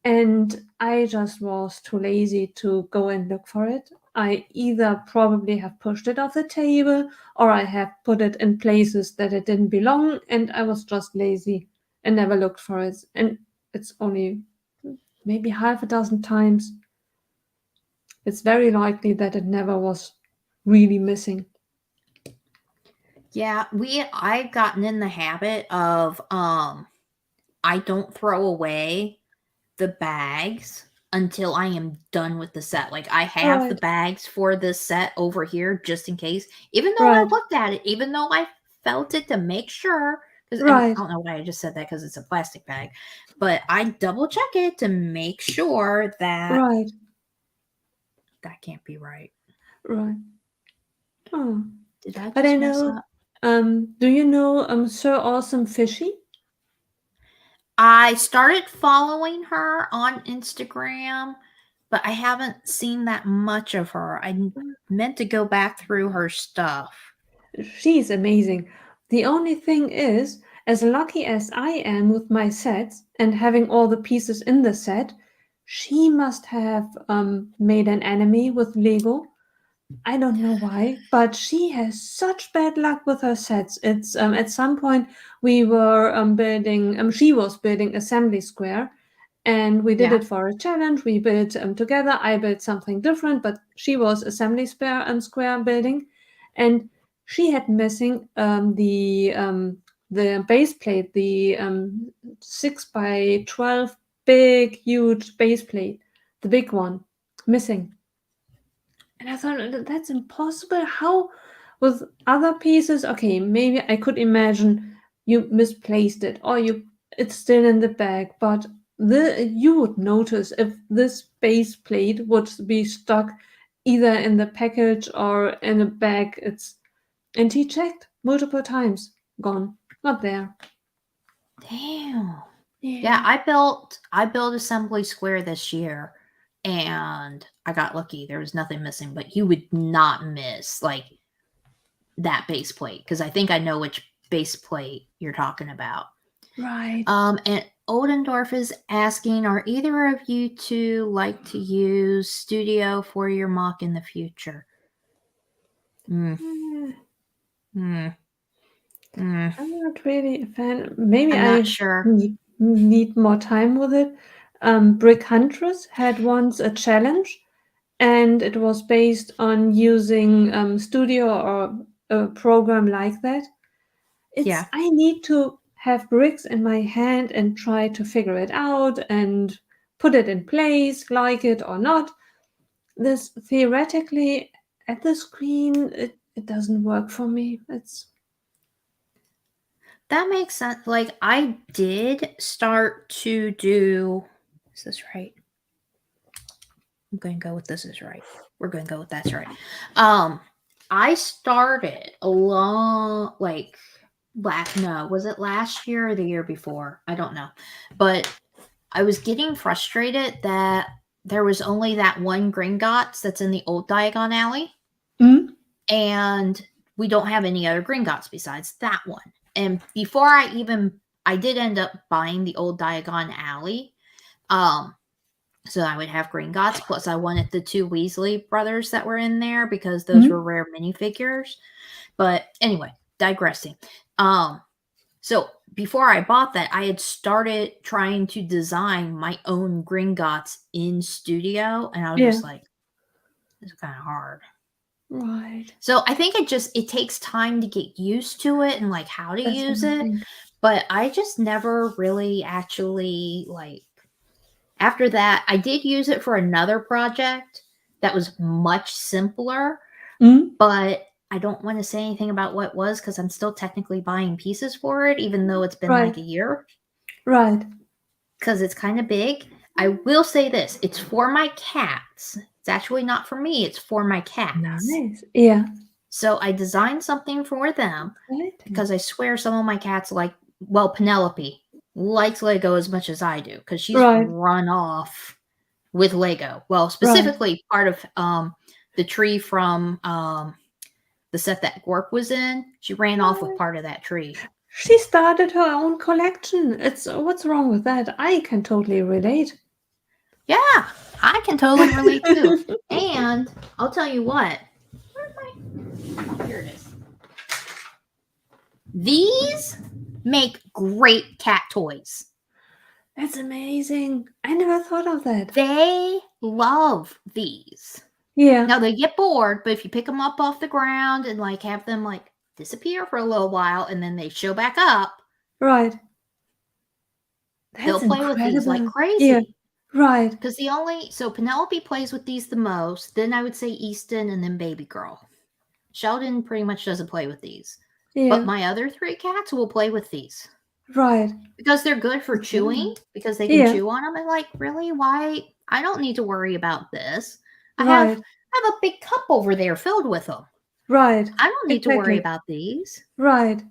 And I just was too lazy to go and look for it. I either probably have pushed it off the table or I have put it in places that it didn't belong, and I was just lazy and never looked for it. And it's only maybe half a dozen times. It's very likely that it never was really missing. Yeah, I've gotten in the habit of I don't throw away the bags until I am done with the set. Like, I have the bags for this set over here just in case. Even though I looked at it, even though I felt it to make sure, because I don't know why I just said that because it's a plastic bag, but I double check it to make sure that that can't be right. Right. Oh. Did I just But I mess know, up? do you know Sir Awesome Fishy? I started following her on Instagram, but I haven't seen that much of her. I meant to go back through her stuff. She's amazing. The only thing is, as lucky as I am with my sets and having all the pieces in the set, she must have made an enemy with Lego. I don't know why, but she has such bad luck with her sets. It's at some point we were building. She was building Assembly Square, and we did it for a challenge. We built together. I built something different, but she was Assembly Square building, and she had missing the base plate, the 6x12 big huge base plate, the big one, missing. And I thought that's impossible. How with other pieces? Okay, maybe I could imagine you misplaced it or it's still in the bag, but you would notice if this base plate would be stuck either in the package or in a bag. And he checked multiple times. Gone. Not there. Damn. Yeah, I built Assembly Square this year, and I got lucky. There was nothing missing, but you would not miss like that base plate because I think I know which base plate you're talking about. Right. And Oldendorf is asking, are either of you two like to use Studio for your mock in the future? I'm Mm. not really a fan. Maybe I'm not sure. need more time with it. Brick Huntress had once a challenge, and it was based on using Studio or a program like that. Yeah. I need to have bricks in my hand and try to figure it out and put it in place, like it or not. This theoretically at the screen, it doesn't work for me. That makes sense. Like, I did start to do. Is this right? I'm going to go with this is right. We're going to go with that's right. I started along like was it last year or the year before? I don't know. But I was getting frustrated that there was only that one Gringotts that's in the old Diagon Alley. Mm? And we don't have any other Gringotts besides that one. And before I did end up buying the old Diagon Alley. So I would have Gringotts, plus I wanted the two Weasley brothers that were in there because those were rare minifigures. But anyway, digressing. So before I bought that, I had started trying to design my own Gringotts in Studio, and I was just like, this is kind of hard. Right. So I think it takes time to get used to it and like how to use it. But I just never really actually like after that, I did use it for another project that was much simpler, but I don't want to say anything about what it was because I'm still technically buying pieces for it, even though it's been like a year. Right. Because it's kind of big. I will say this, it's for my cats. It's actually not for me, it's for my cats. Nice. Yeah. So I designed something for them because I swear some of my cats Penelope likes Lego as much as I do because she's run off with Lego. Well, specifically part of the tree from the set that Gorp was in. She ran off with part of that tree. She started her own collection. What's wrong with that? I can totally relate. Yeah, I can totally relate too. And I'll tell you what. Here it is. These make great cat toys. That's amazing. I never thought of that. They love these. Yeah. Now they get bored, but if you pick them up off the ground and like have them like disappear for a little while and then they show back up. Right. They'll play with these like crazy. Yeah. Right. Because Penelope plays with these the most. Then I would say Easton and then Baby Girl. Sheldon pretty much doesn't play with these. Yeah. But my other three cats will play with these. Right. Because they're good for chewing. Because they can chew on them. And like, really? Why? I don't need to worry about this. I have a big cup over there filled with them. Right. I don't need to worry about these. Right.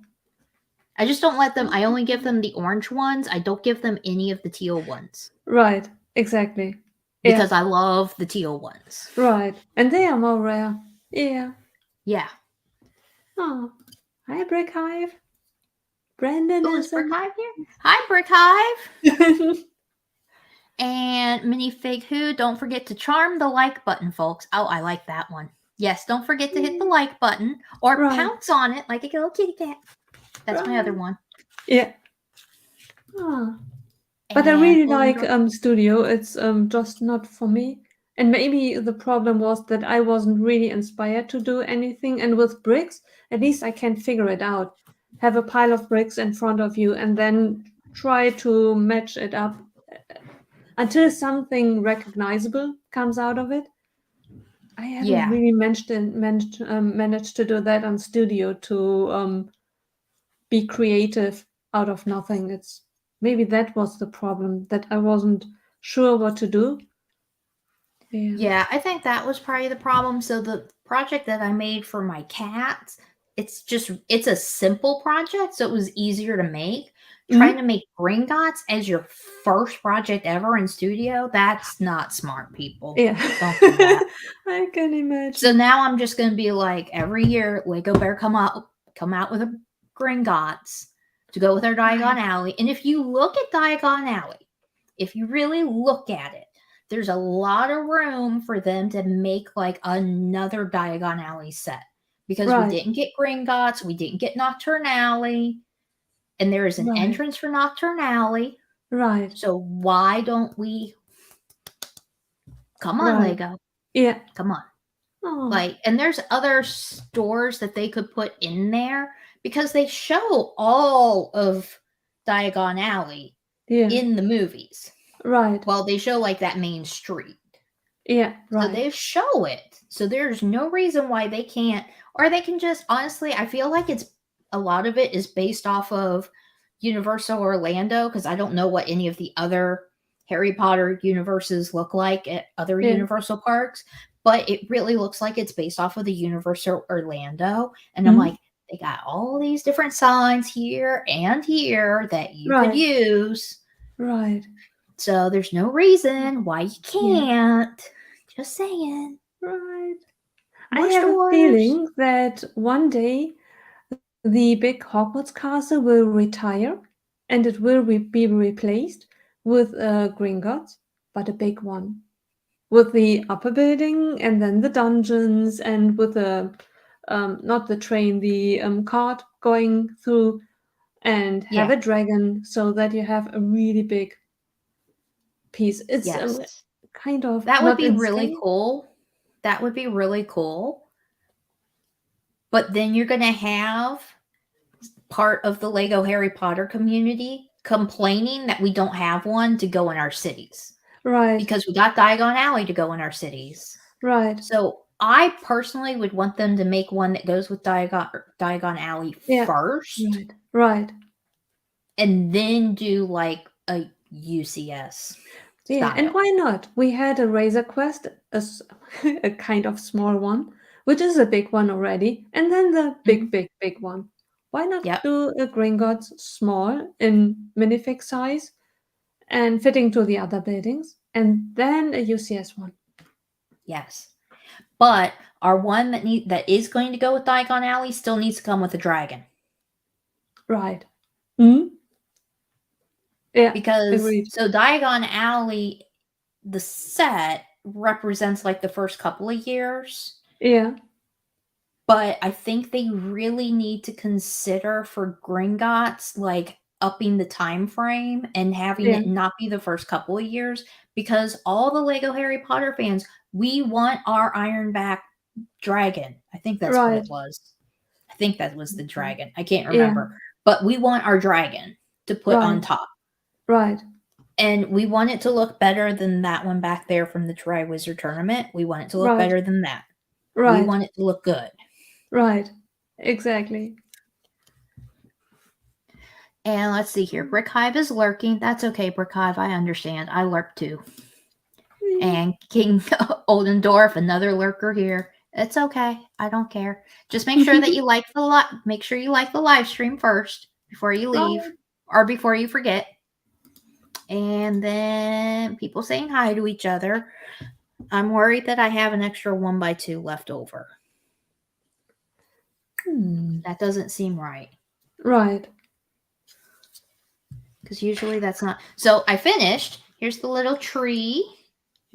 I just don't let them. I only give them the orange ones. I don't give them any of the teal ones. Right. Exactly. Because I love the teal ones. Right. And they are more rare. Yeah. Yeah. Oh. Hi, Brick Hive. Brandon is Brick Hive here? Hi, Brick Hive. And Minifig Who, don't forget to charm the like button, folks. Oh, I like that one. Yes, don't forget to hit the like button or pounce on it like a little kitty cat. That's my other one. Yeah. Oh. But I really like Studio. It's just not for me. And maybe the problem was that I wasn't really inspired to do anything. And with bricks, at least I can figure it out. Have a pile of bricks in front of you and then try to match it up until something recognizable comes out of it. I haven't really managed to do that on Studio to be creative out of nothing. Maybe that was the problem, that I wasn't sure what to do. Yeah, I think that was probably the problem. So the project that I made for my cats, it's a simple project, so it was easier to make. Trying to make Gringotts as your first project ever in Studio, that's not smart, people. Yeah. Don't do that. I can imagine. So now I'm just going to be like, every year, Lego Bear come out with a Gringotts. to go with our Diagon Right. Alley. And if you look at Diagon Alley, if you really look at it, there's a lot of room for them to make like another Diagon Alley set. Because we Right. didn't get Gringotts, we didn't get Nocturne Alley, and there is an Right. entrance for Nocturne Alley. Right. So why don't we? Come on, Right. Lego. Yeah. Come on. Oh. Like, and there's other stores that they could put in there because they show all of Diagon Alley Yeah. in the movies. Right. Well, they show like that main street. Yeah. Right. So they show it. So there's no reason why they can't, or they can just, honestly, I feel like it's a lot of it is based off of Universal Orlando, because I don't know what any of the other Harry Potter universes look like at other Yeah. Universal parks, but it really looks like it's based off of the Universal Orlando. And I'm like, they got all these different signs here and here that you could Right. use. Right. So there's no reason why you can't. Just saying. Right. More I have a stores. feeling that one day the big Hogwarts castle will retire and it will be replaced with a Gringotts, but a big one. With the upper building and then the dungeons and with the, not the train, the cart going through and have Yeah. a dragon so that you have a really big piece. It's Yes. kind of That would not be in really scale. cool. That would be really cool. But then you're going to have part of the Lego Harry Potter community complaining that we don't have one to go in our cities. Right. Because we got Diagon Alley to go in our cities. Right. So I personally would want them to make one that goes with Diagon Alley first. Right. Right. And then do like a UCS. Yeah, and why not? We had a Razor Quest, a kind of small one, which is a big one already, and then the big one. Why not do a Gringotts small in minifig size and fitting to the other buildings, and then a UCS one? Yes. But our one that is going to go with Diagon Alley still needs to come with a dragon. Right. Hmm? Yeah. Because agreed. so Diagon Alley, the set represents like the first couple of years. Yeah. But I think they really need to consider for Gringotts like upping the time frame and having it not be the first couple of years, because all the Lego Harry Potter fans, we want our Ironback dragon. I think that's what it was. I think that was the dragon. I can't remember. But we want our dragon to put on top. Right. And we want it to look better than that one back there from the Triwizard Tournament. We want it to look better than that. Right. We want it to look good. Right. Exactly. And let's see here. Brick Hive is lurking. That's okay, Brick Hive. I understand. I lurk too. And King Oldendorf, another lurker here. It's okay. I don't care. Just make sure that you like the live stream first before you leave or before you forget. And then people saying hi to each other. I'm worried that I have an extra 1x2 left over. That doesn't seem right. Right. Because usually that's not. So I finished. Here's the little tree.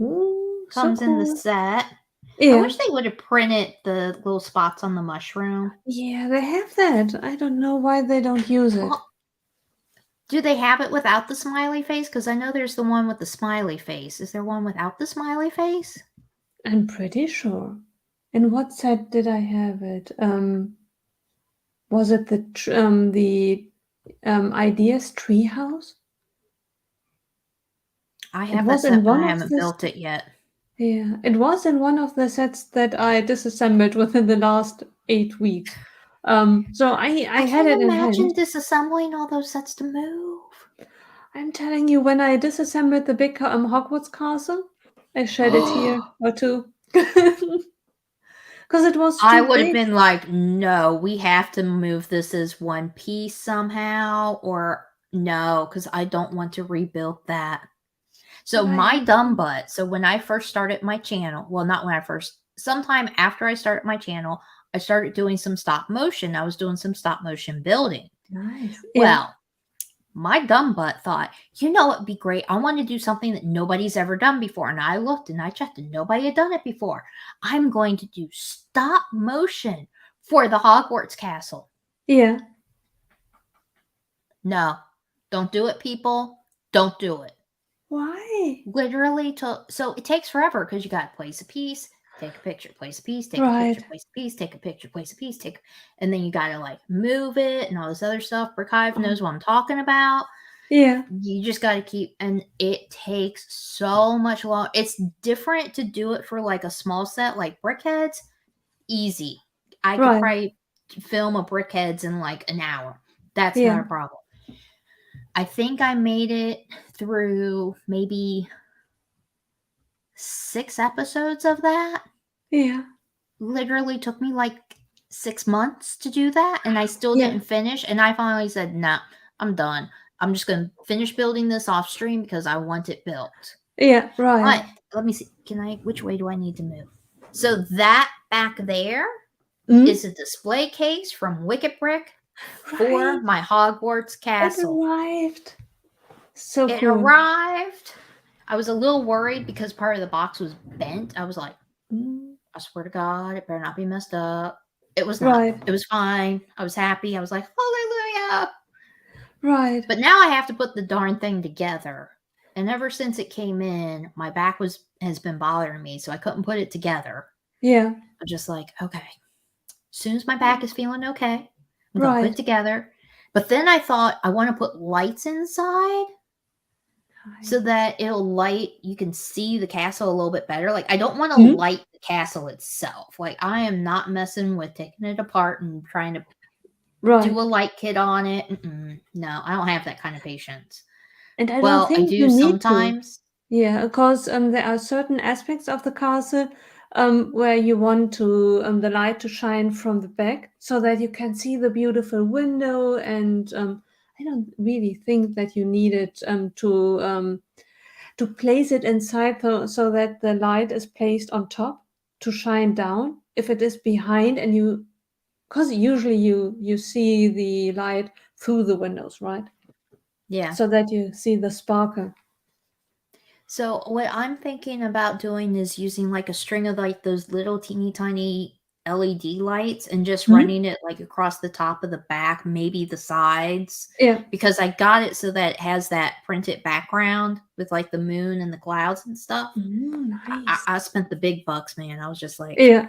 Ooh, Comes so in cool. the set. Yeah. I wish they would have printed the little spots on the mushroom. Yeah, they have that. I don't know why they don't use it. Well, do they have it without the smiley face? Because I know there's the one with the smiley face. Is there one without the smiley face? I'm pretty sure. In what set did I have it? Was it the Ideas Treehouse? I have that set, but I haven't built it yet. Yeah, it was in one of the sets that I disassembled within the last 8 weeks. So I had it in hand. Imagine disassembling all those sets to move. I'm telling you, when I disassembled the big Hogwarts castle, I shed it here or two. Because it was too I would have big. been like, no, we have to move this as one piece somehow, or no, because I don't want to rebuild that. So my dumb butt, so when I first started my channel, well, not when I first, sometime after I started my channel, I started doing some stop motion. I was doing some stop motion building. Nice. Well, my dumb butt thought, you know what'd be great? I want to do something that nobody's ever done before. And I looked and I checked and nobody had done it before. I'm going to do stop motion for the Hogwarts castle. Yeah. No, don't do it, people. Don't do it. Why? Literally, so it takes forever because you got to place a piece, take a picture, place a piece, take a picture, place a piece, take a picture, place a piece, and then you got to like move it and all this other stuff. Brickhive knows what I'm talking about. Yeah. You just got to keep, and it takes so much long. It's different to do it for like a small set like Brickheads. Easy. I could probably film a Brickheads in like an hour. That's not a problem. I think I made it through maybe 6 episodes of that. Yeah. Literally took me like 6 months to do that, and I still didn't finish. And I finally said, "Nah, I'm done. I'm just going to finish building this off stream because I want it built." Yeah, right. But let me see. Which way do I need to move? So that back there is a display case from Wicked Brick for my Hogwarts castle. It arrived. So it cool. arrived. I was a little worried because part of the box was bent. I was like, I swear to God, it better not be messed up. It was not. It was fine. I was happy. I was like, hallelujah. Right. But now I have to put the darn thing together. And ever since it came in, my back has been bothering me, so I couldn't put it together. Yeah. I'm just like, okay. As soon as my back is feeling okay, I'm going to put it together. But then I thought I want to put lights inside so that it'll light, you can see the castle a little bit better. Like, I don't want to light the castle itself. Like, I am not messing with taking it apart and trying to do a light kit on it. No, I don't have that kind of patience. And I don't think you need sometimes. Yeah, because there are certain aspects of the castle where you want to the light to shine from the back so that you can see the beautiful window. And I don't really think that you need it to place it inside so that the light is placed on top to shine down. If it is behind and because usually you see the light through the windows, right? Yeah. So that you see the sparkle. So what I'm thinking about doing is using like a string of like those little teeny tiny LED lights and just running it like across the top of the back, maybe the sides. Yeah. Because I got it so that it has that printed background with like the moon and the clouds and stuff. Nice. I spent the big bucks, man. I was just like, yeah.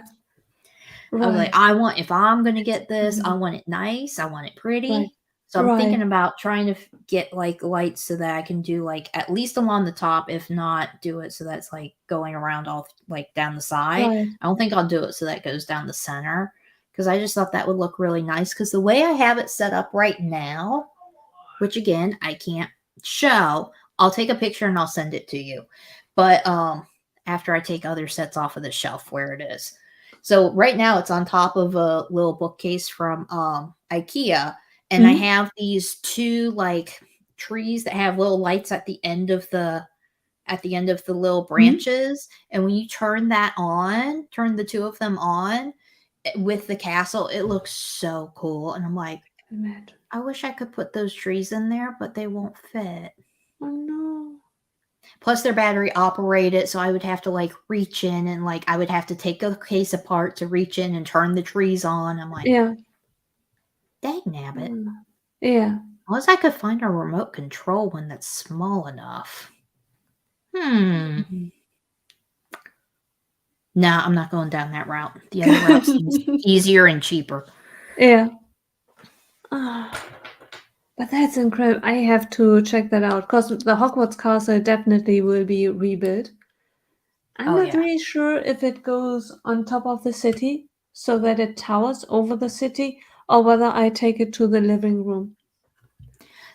Right. I was like, if I'm going to get this, I want it nice. I want it pretty. Right. So I'm thinking about trying to get like lights so that I can do like at least along the top, if not do it so that's like going around all like down the side. Right. I don't think I'll do it so that goes down the center because I just thought that would look really nice because the way I have it set up right now, which again, I can't show, I'll take a picture and I'll send it to you. But after I take other sets off of the shelf where it is. So right now it's on top of a little bookcase from IKEA. And I have these 2 like trees that have little lights at the end of the little branches. And when you turn the 2 of them on with the castle, it looks so cool. And I'm like, I wish I could put those trees in there, but they won't fit. Oh no. Plus they're battery operated, so I would have to like reach in and like I would have to take the case apart to reach in and turn the trees on. I'm like, yeah. Dang nabbit. Yeah. Unless I could find a remote control one that's small enough. No, I'm not going down that route. The other route seems easier and cheaper. Yeah. But that's incredible. I have to check that out because the Hogwarts castle definitely will be rebuilt. I'm not really sure if it goes on top of the city so that it towers over the city or whether I take it to the living room.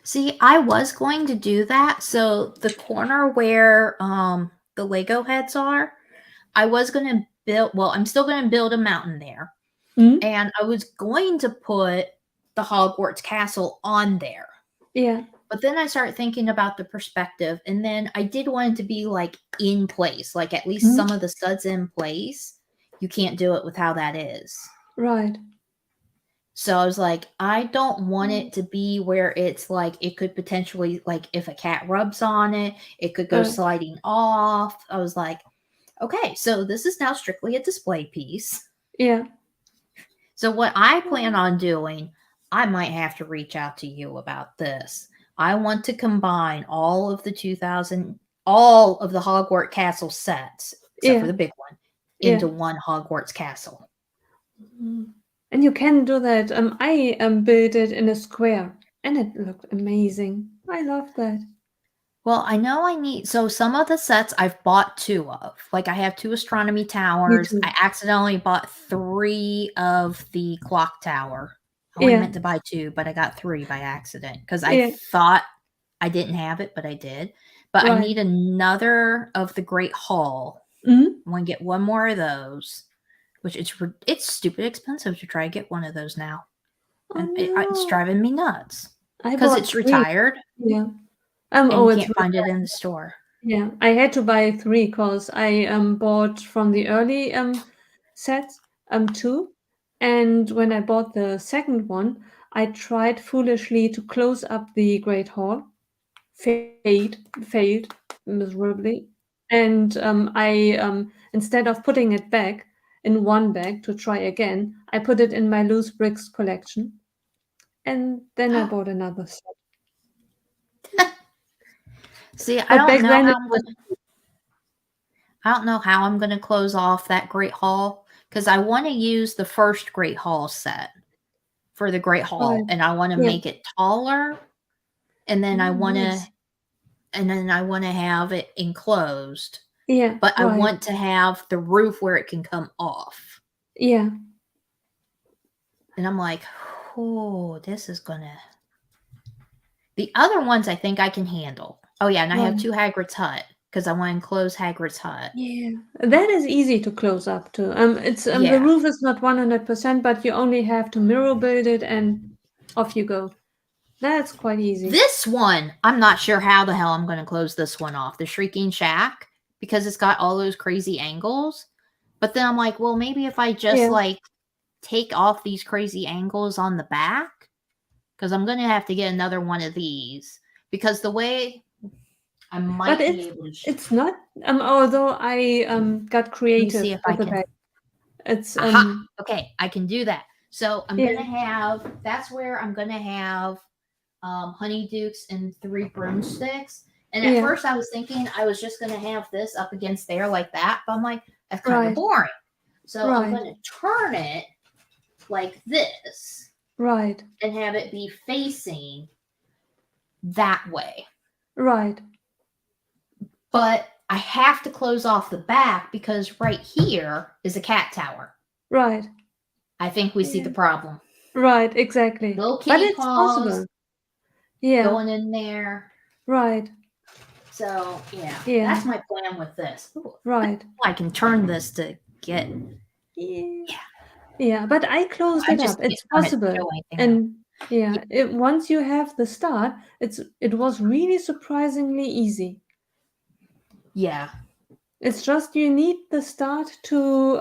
See, I was going to do that. So the corner where the Lego heads are, I was going to I'm still going to build a mountain there. And I was going to put the Hogwarts castle on there. Yeah. But then I started thinking about the perspective, and then I did want it to be like in place, like at least some of the studs in place. You can't do it with how that is. Right. So I was like, I don't want it to be where it's like it could potentially, like, if a cat rubs on it, it could go sliding off. I was like, okay, so this is now strictly a display piece. Yeah. So what I plan on doing, I might have to reach out to you about this. I want to combine all of the Hogwarts Castle sets, except for the big one, into one Hogwarts Castle. And you can do that. I built it in a square, and it looked amazing. I love that. Well, I know I need, so some of the sets I've bought 2 of. Like, I have 2 astronomy towers. I accidentally bought 3 of the clock tower. I only meant to buy 2, but I got 3 by accident because I thought I didn't have it, but I did. But I need another of the Great Hall. I'm going to get 1 more of those, which it's stupid expensive to try to get 1 of those now. And it's driving me nuts because it's retired. Yeah. And you can't find it in the store. Yeah, I had to buy 3 because I bought from the early sets 2, and when I bought the second one, I tried foolishly to close up the Great Hall, failed miserably, and I instead of putting it back in one bag to try again, I put it in my loose bricks collection, and then I bought another set. See, I don't know how I'm going to close off that Great Hall because I want to use the first Great Hall set for the Great Hall, and I want to make it taller, and then I want to have it enclosed. Yeah, but I want to have the roof where it can come off. Yeah. And I'm like, oh, this is gonna. The other ones I think I can handle. Oh yeah, and I have 2 Hagrid's Hut because I want to enclose Hagrid's Hut. Yeah, that is easy to close up to. It's the roof is not 100%, but you only have to mirror build it, and off you go. That's quite easy. This one, I'm not sure how the hell I'm going to close this one off. The Shrieking Shack, because it's got all those crazy angles. But then I'm like, well, maybe if I just like take off these crazy angles on the back, because I'm going to have to get another one of these. Because the way I might be able to. It's not. Although I got creative. Let me see if I can. It's okay, I can do that. So I'm gonna have. That's where I'm gonna have honeydukes and 3 broomsticks. And at first I was thinking I was just gonna have this up against there like that, but I'm like, that's kind of boring. So I'm gonna turn it like this. Right. And have it be facing that way. Right. But I have to close off the back because right here is a cat tower. Right. I think we see the problem. Right, exactly. Little kitty paws possible. Going in there. Right. So, yeah. That's my plan with this. Ooh, right. I can turn this to get... Yeah, but I closed it up. It's possible. And once you have the start, it was really surprisingly easy. Yeah. It's just you need the start to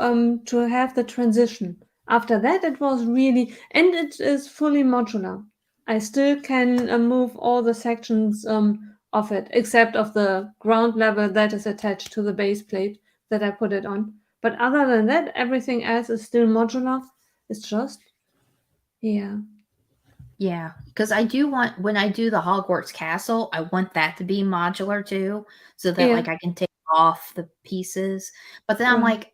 have the transition. After that, it was really, and it is fully modular. I still can move all the sections of it, except of the ground level that is attached to the base plate that I put it on. But other than that, everything else is still modular. It's just, Yeah, because I do want, when I do the Hogwarts Castle, I want that to be modular too, so that like I can take off the pieces. But then I'm like,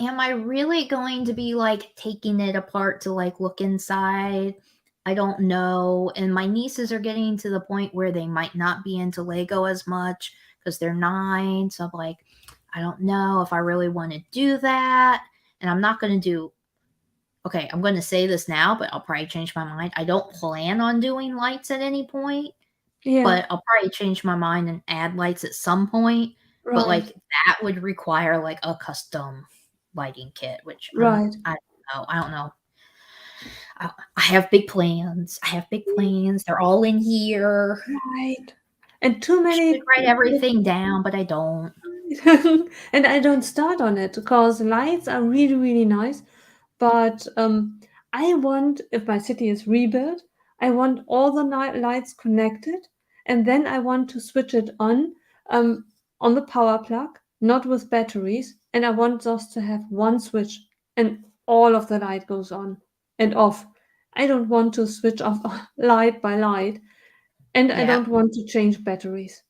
am I really going to be like taking it apart to like look inside? I don't know. And my nieces are getting to the point where they might not be into Lego as much because they're 9. So I'm like, I don't know if I really want to do that. And I'm not going to do, okay, I'm going to say this now, but I'll probably change my mind. I don't plan on doing lights at any point. But I'll probably change my mind and add lights at some point. But like that would require like a custom lighting kit, which I don't know. I have big plans. They're all in here. Right. And too many. I should write everything down, but I don't. And I don't start on it because lights are really, really nice. But I want, if my city is rebuilt, I want all the lights connected, and then I want to switch it on the power plug, not with batteries, and I want just to have one switch, and all of the light goes on and off. I don't want to switch off light by light, and I Yeah. don't want to change batteries.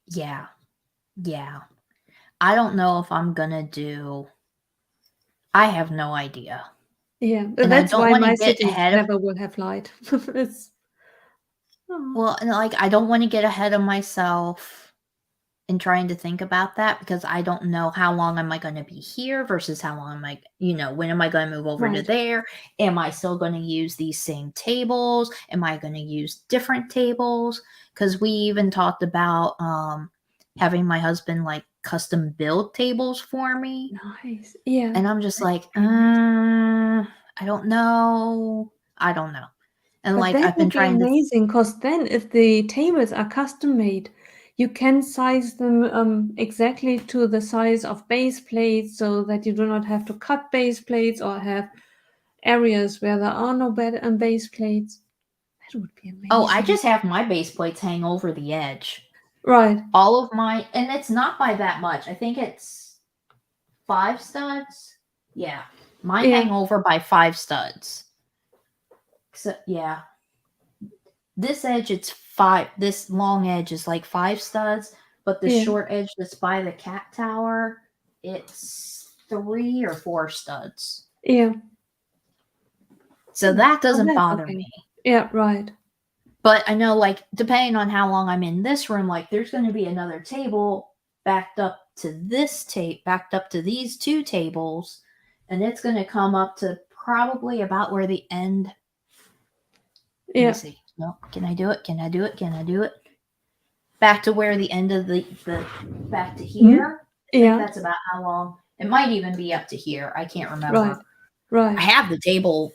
Yeah. Yeah. I don't know if I'm gonna do. I have no idea. Yeah, And I that's don't why want to my get city ahead of. never will have light. It's oh, Well, and like I don't want to get ahead of myself in trying to think about that because I don't know how long am I going to be here versus how long am I, when am I going to move over to right. there? Am I still going to use these same tables? Am I going to use different tables? Because we even talked about having my husband like custom build tables for me. Nice. Yeah. And I'm just That like, would be amazing. I don't know. I don't know. And But like that I've been would be trying to. amazing because then if the tables are custom made, you can size them exactly to the size of base plates so that you do not have to cut base plates or have areas where there are no base plates. That would be Oh, I amazing. just have my base plates hang over the edge. Right. All of mine, and it's not by that much. I think it's 5 studs. Yeah, mine Yeah. hang over by 5 studs. So yeah, this edge it's 5. This long edge is like 5 studs, but the Yeah. short edge that's by the cat tower, it's 3 or 4 studs. Yeah. So that Oh, doesn't that's bother okay. me. Yeah. Right. But I know, like, depending on how long I'm in this room, like, there's going to be another table backed up to backed up to these 2 tables, and it's going to come up to probably about where the end. Let me Yeah. see. No, can I do it? Can I do it? Can I do it? Back to where the end of the back to here. I think Yeah. that's about how long. It might even be up to here. I can't remember. Right. Right. I have the table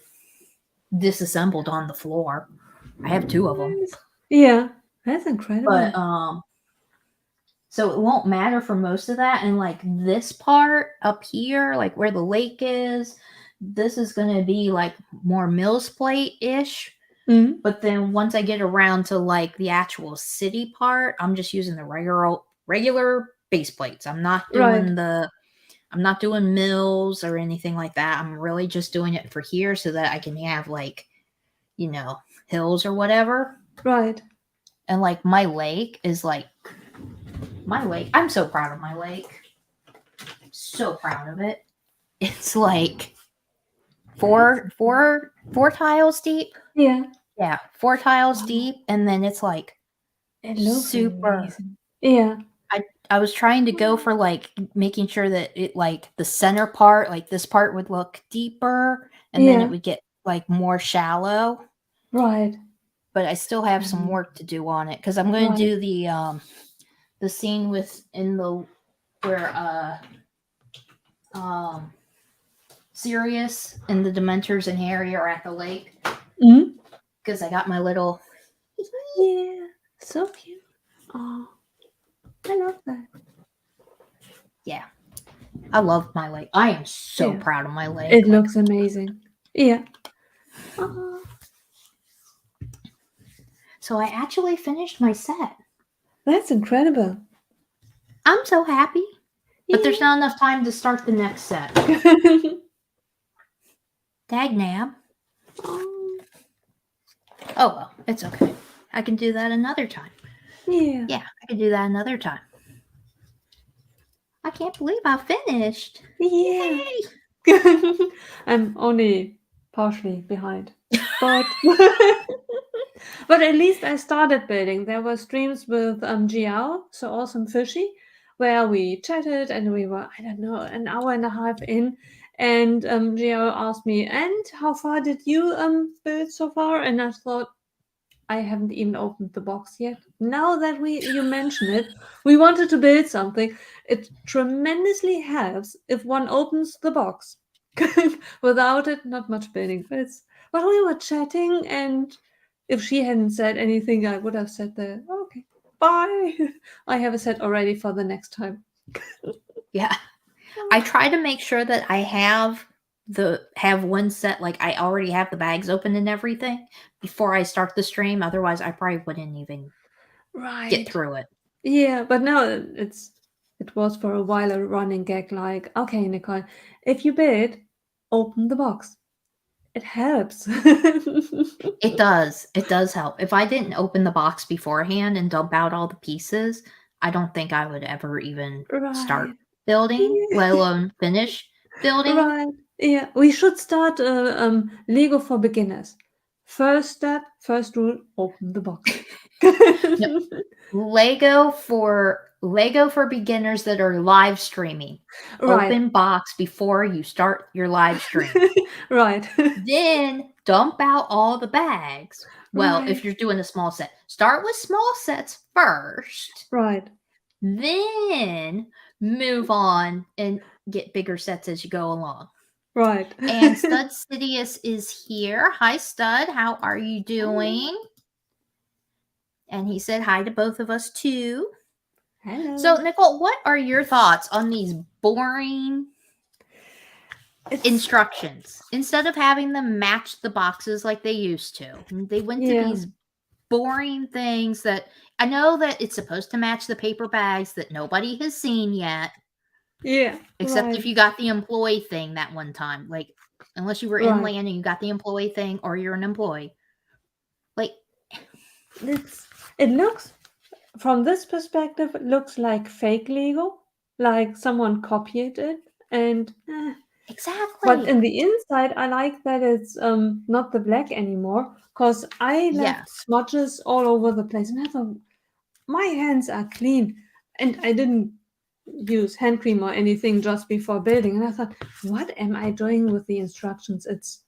disassembled on the floor. I have 2 of them. Nice. Yeah. That's incredible. But so it won't matter for most of that. And like this part up here, like where the lake is, this is going to be like more Mills plate ish. Mm. But then once I get around to like the actual city part, I'm just using the regular base plates. I'm not Right. doing Mills or anything like that. I'm really just doing it for here so that I can have like, hills or whatever. Right. And like my lake is like my lake. I'm so proud of my lake. So proud of it. It's like four tiles deep. Yeah. Yeah, 4 tiles Wow. deep, and then it's like It looks super. amazing. Yeah. I was trying to go for like making sure that it like the center part, like this part would look deeper, and then it Yeah. would get like more shallow. Right. But I still have some work to do on it because I'm going to Right. do the scene within the where Sirius and the Dementors and Harry are at the lake Mm. because I got my little. Yeah. So cute. Oh, I love that. Yeah, I love my lake. I am so Yeah. proud of my lake. It looks amazing. Yeah. Oh, So I actually finished my set. that's incredible. I'm so happy, but there's Yeah. not enough time to start the next set. Dagnab. Oh, Oh well, it's okay. I can do that another time. yeah. Yeah, I can do that another time. I can't believe I finished. Yeah. Yay! I'm only partially behind. But but at least I started building. There were streams with Giao, so Awesome Fishy, where we chatted and we were, I don't know, an hour and a half in. And Giao asked me, and how far did you build so far? And I thought, I haven't even opened the box yet. Now that you mention it, we wanted to build something. It tremendously helps if one opens the box. Without it, not much building. But we were chatting, and if she hadn't said anything, I would have said okay, bye. I have a set already for the next time. Yeah. I try to make sure that I have have one set, like I already have the bags open and everything before I start the stream. Otherwise, I probably wouldn't even get Right. through it. Yeah, but now it was for a while a running gag like, okay, Nicole, if you bid, open the box. It helps. It does. It does help. If I didn't open the box beforehand and dump out all the pieces, I don't think I would ever even start Right. building, Yeah. let alone finish building. Right. Yeah. We should start Lego for beginners. First step, first rule, open the box. No, Lego for beginners that are live streaming. Right. Open box before you start your live stream. Right. Then dump out all the bags. Well, Right. if you're doing a small set, start with small sets first. Right. Then move on and get bigger sets as you go along. Right. And Stud Sidious is here. Hi, Stud. How are you doing? And he said hi to both of us too. Hello. So, Nicole, what are your thoughts on these boring instructions? Instead of having them match the boxes like they used to, they went to these boring things that I know that it's supposed to match the paper bags that nobody has seen yet. Yeah. Except if you got the employee thing that one time. Like, unless you were in land and you got the employee thing or you're an employee. Like, it looks, from this perspective, it looks like fake Lego. Like someone copied it and exactly. But in the inside, I like that it's not the black anymore, because I left smudges all over the place, and I thought my hands are clean, and I didn't use hand cream or anything just before building, and I thought, what am I doing with the instructions? It's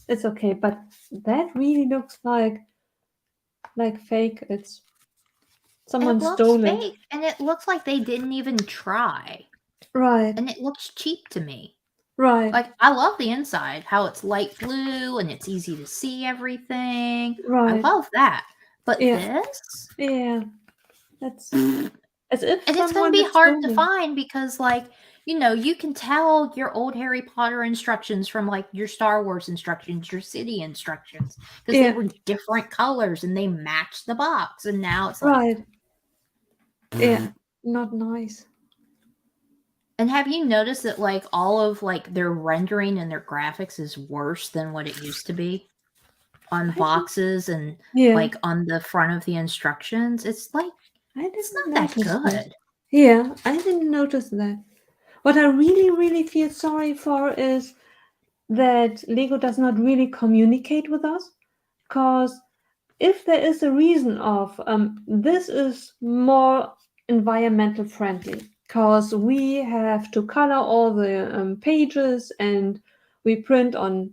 it's okay, but that really looks like fake. It's someone stole it. Fake, and it looks like they didn't even try. Right. And it looks cheap to me. Right. Like, I love the inside, how it's light blue and it's easy to see everything. Right. I love that. But this? Yeah. That's as if and it's going to be hard to find because, like, you know, you can tell your old Harry Potter instructions from, like, your Star Wars instructions, your city instructions, because they were different colors and they matched the box. And now it's like... Yeah, not nice. And have you noticed that, like, all of, like, their rendering and their graphics is worse than what it used to be on boxes and, like, on the front of the instructions? It's like, it's not that good. Yeah, I didn't notice that. What I really, really feel sorry for is that Lego does not really communicate with us, because if there is a reason of this is more environmental friendly, because we have to color all the pages and we print on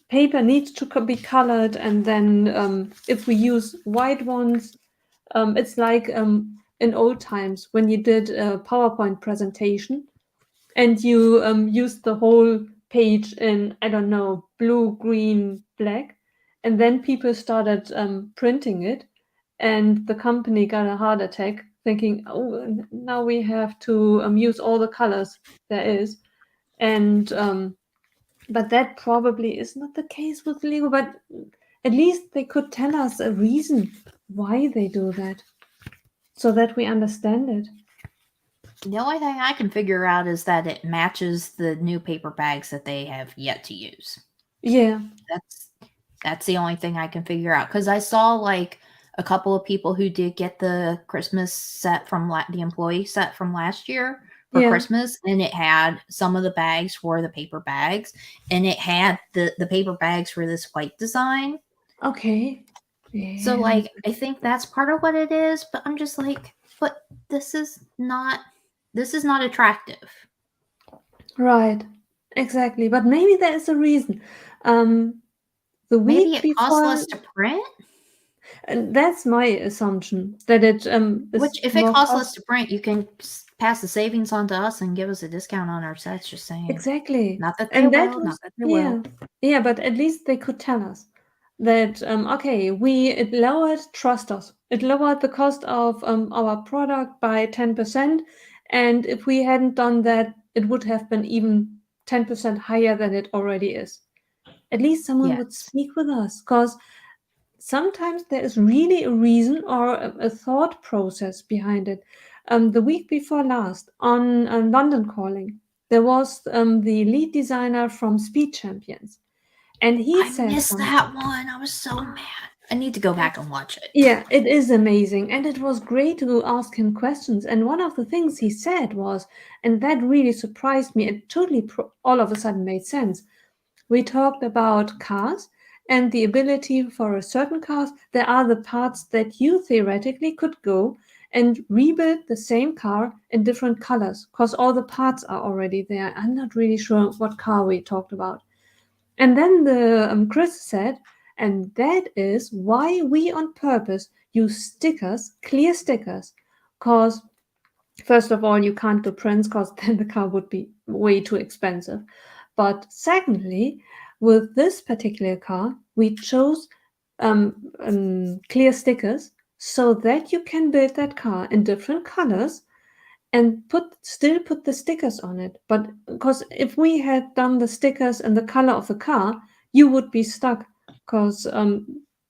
paper needs to be colored, and then if we use white ones, it's like in old times when you did a PowerPoint presentation and you used the whole page in, I don't know, blue, green, black, and then people started printing it, and the company got a heart attack thinking, oh, now we have to use all the colors there is. And but that probably is not the case with Lego, but at least they could tell us a reason why they do that so that we understand it. The only thing I can figure out is that it matches the new paper bags that they have yet to use. Yeah. That's the only thing I can figure out, because I saw, like, a couple of people who did get the Christmas set from the employee set from last year for Christmas, and it had some of the bags for the paper bags, and it had the paper bags for this white design. Okay. Yeah. So, like, I think that's part of what it is, but I'm just like, but this is not attractive. Right. Exactly. But maybe there is a reason. The week maybe it before, costs less to print. And that's my assumption, that it which, if it costs less to print, you can pass the savings on to us and give us a discount on our sets. Just saying. Exactly. Not that they will. Not that they will. Yeah, but at least they could tell us that okay, it lowered, trust us, it lowered the cost of our product by 10%, and if we hadn't done that, it would have been even 10% higher than it already is. At least someone would Yes. speak with us, because sometimes there is really a reason or a thought process behind it. The week before last on London Calling, there was the lead designer from Speed Champions, and he I said missed something. that one. I was so mad. I need to go back and watch it. Yeah, it is amazing. And it was great to ask him questions. And one of the things he said was, and that really surprised me, it totally all of a sudden made sense. We talked about cars and the ability for a certain car. There are the parts that you theoretically could go and rebuild the same car in different colors because all the parts are already there. I'm not really sure what car we talked about. And then the Chris said, and that is why we on purpose use stickers, clear stickers, because first of all, you can't do prints because then the car would be way too expensive. But secondly, with this particular car, we chose clear stickers so that you can build that car in different colors and still put the stickers on it. But because if we had done the stickers in the color of the car, you would be stuck because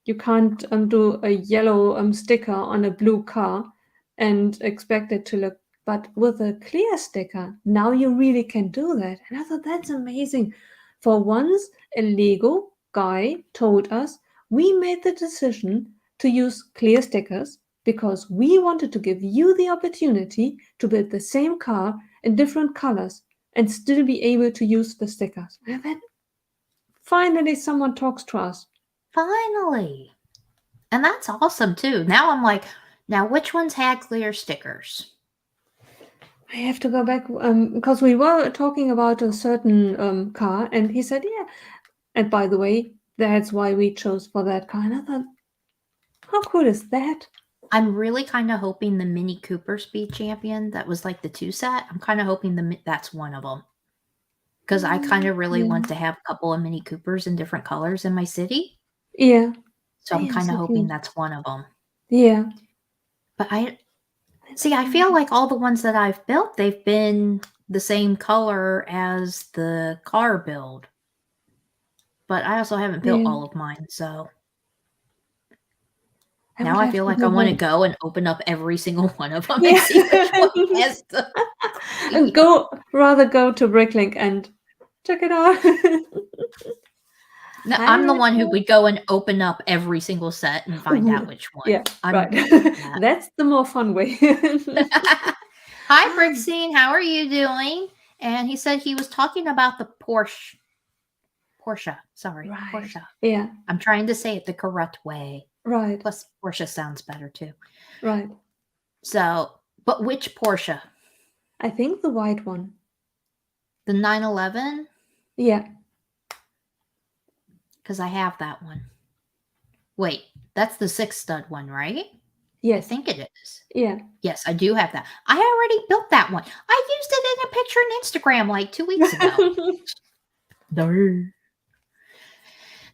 you can't do a yellow sticker on a blue car and expect it to look. But with a clear sticker, now you really can do that. And I thought that's amazing. For once, a Lego guy told us we made the decision to use clear stickers because we wanted to give you the opportunity to build the same car in different colors and still be able to use the stickers. And then finally someone talks to us. Finally. And that's awesome too. Now I'm like, now which ones had clear stickers? I have to go back because we were talking about a certain car, and he said, "Yeah." And by the way, that's why we chose for that car. And I thought, how cool is that? I'm really kind of hoping the Mini Cooper Speed Champion, that was like the 2 set. I'm kind of hoping that's one of them. Because I kind of really want to have a couple of Mini Coopers in different colors in my city. Yeah. So I'm kind of so hoping cute. that's one of them. Yeah. But I feel like all the ones that I've built, they've been the same color as the car build. But I also haven't built all of mine, so now I feel like I want to go and open up every single one of them and see which one has the and rather go to Bricklink and check it out. No, I'm the one who would go and open up every single set and find out which one. Yeah, right. That's the more fun way. Hi, Brixine. How are you doing? And he said he was talking about the Porsche. Sorry, Right. Porsche. Yeah. I'm trying to say it the correct way. Right. Plus, Porsche sounds better too. Right. So, but which Porsche? I think the white one. The 911? Yeah. Because I have that one. Wait, that's the 6-stud one, right? Yes. I think it is. Yeah. Yes, I do have that. I already built that one. I used it in a picture on Instagram like 2 weeks ago.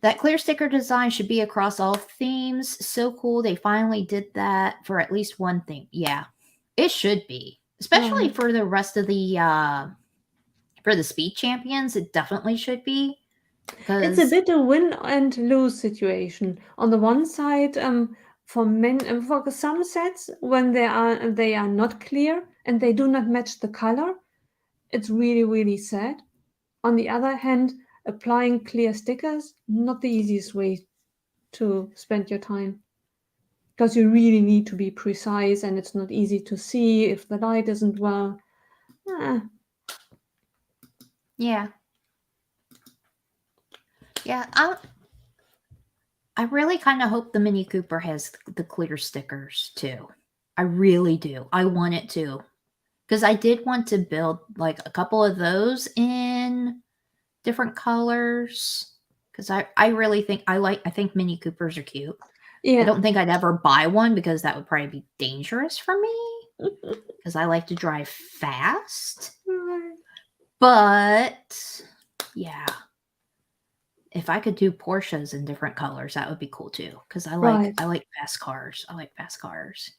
That clear sticker design should be across all themes. So cool. They finally did that for at least one theme. Yeah, it should be. Especially for the rest of the for the Speed Champions, it definitely should be. It's a bit a win and lose situation. On the one side, for some sets, when they are not clear and they do not match the color, it's really, really sad. On the other hand, applying clear stickers, not the easiest way to spend your time. Because you really need to be precise and it's not easy to see if the light isn't well. Yeah. Yeah, I really kind of hope the Mini Cooper has the clear stickers too. I really do. I want it to. Because I did want to build like a couple of those in different colors. Because I really think I think Mini Coopers are cute. Yeah. I don't think I'd ever buy one because that would probably be dangerous for me. Because I like to drive fast. But yeah. If I could do Porsches in different colors, that would be cool too. Because I like fast cars. I like fast cars.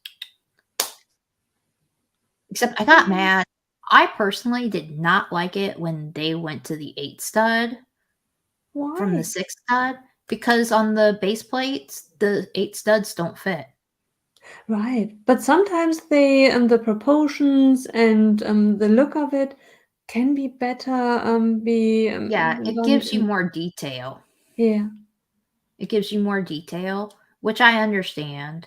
Except I got mad. I personally did not like it when they went to the 8 stud from the Why? 6 stud because on the base plates, the 8 studs don't fit. Right. But sometimes they the proportions and the look of it can be better be Yeah, it done gives you in, more detail. yeah. It gives you more detail, which I understand,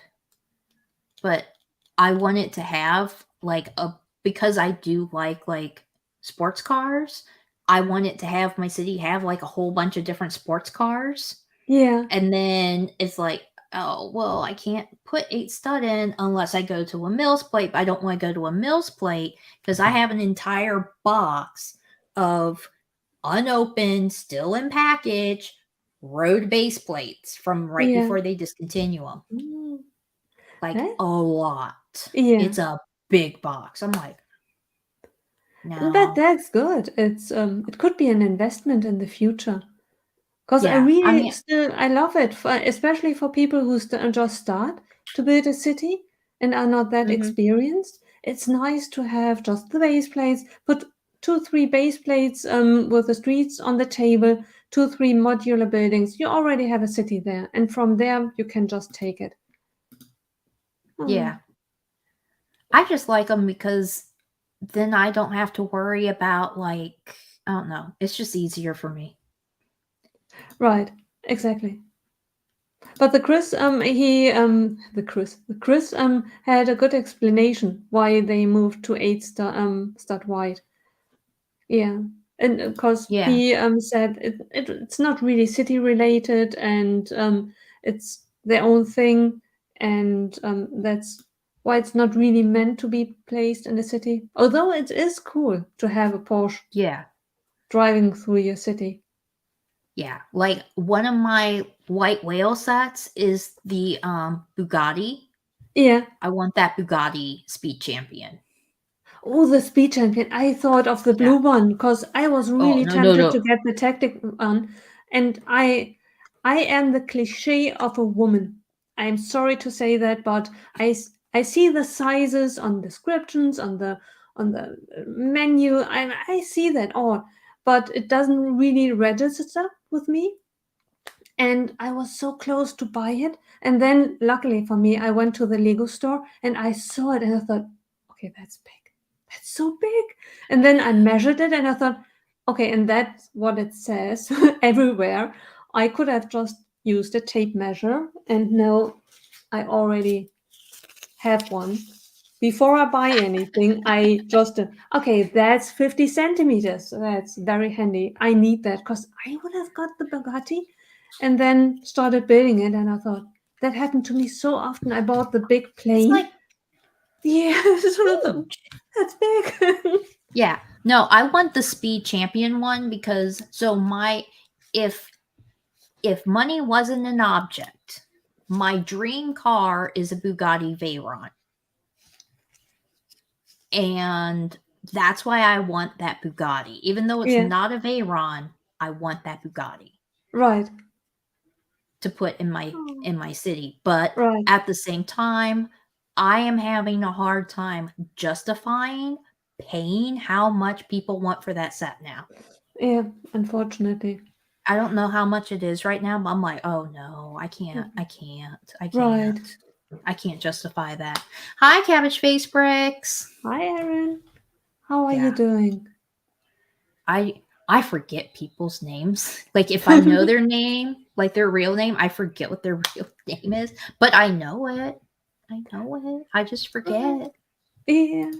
but I want it to have like a because I do like sports cars, I want it to have my city have like a whole bunch of different sports cars. Yeah. And then it's like, oh, well, I can't put 8 stud in unless I go to a Mills plate. But I don't want to go to a Mills plate because I have an entire box of unopened, still in package, road base plates from right Yeah. before they discontinue them. Mm, Like that, a lot. yeah. It's a big box. I'm like, But no. that's good. It's it could be an investment in the future. Because I Yeah. I really mean, still I love it, for, especially for people who just start to build a city and are not that mhm. experienced. It's nice to have just the base plates, put 2, 3 base plates with the streets on the table, 2, 3 modular buildings. You already have a city there, and from there you can just take it. Yeah. Oh, I just like them because then I don't have to worry about like I don't know. It's just easier for me. right, exactly. But the Chris had a good explanation why they moved to 8 stud wide. Yeah, and because Yeah. he said it's not really city related and it's their own thing, and that's why it's not really meant to be placed in the city. Although it is cool to have a Porsche Yeah. driving through your city. Yeah. Like one of my white whale sets is the Bugatti. Yeah. I want that Bugatti Speed Champion. Oh, the speed champion. I thought of the Yeah. blue one because I was Oh really no no tempted no. to get the tactic one. And I am the cliche of a woman. I'm sorry to say that, but I see the sizes on descriptions, on the menu. I see that all, but it doesn't really register with me. And I was so close to buy it. And then, luckily for me, I went to the Lego store and I saw it and I thought, okay, that's big. That's so big. And then I measured it and I thought, okay, and that's what it says everywhere. I could have just used a tape measure and now I already have one. Before I buy anything, I just, okay, that's 50 centimeters. That's very handy. I need that because I would have got the Bugatti and then started building it. And I thought, that happened to me so often. I bought the big It's like plane. Yeah, so I thought, huge. that's big. Yeah. No, I want the Speed Champion one because so my if if money wasn't an object, my dream car is a Bugatti Veyron. And that's why I want that Bugatti. Even though it's Yeah, not a Veyron, I want that Bugatti right. to put Oh, in my city. But right. at the same time, I am having a hard time justifying paying how much people want for that set now. Yeah, unfortunately. I don't know how much it is right now, but I'm like, oh no, I can't, I Mhm. can't, I Right. can't. I can't justify that. Hi, Cabbage Face Bricks. Hi, Erin. How are you Yeah, doing? I forget people's names. Like if I know their name, like their real name, I forget what their real name is, but I know it. I know it. I just Oh, forget. yeah.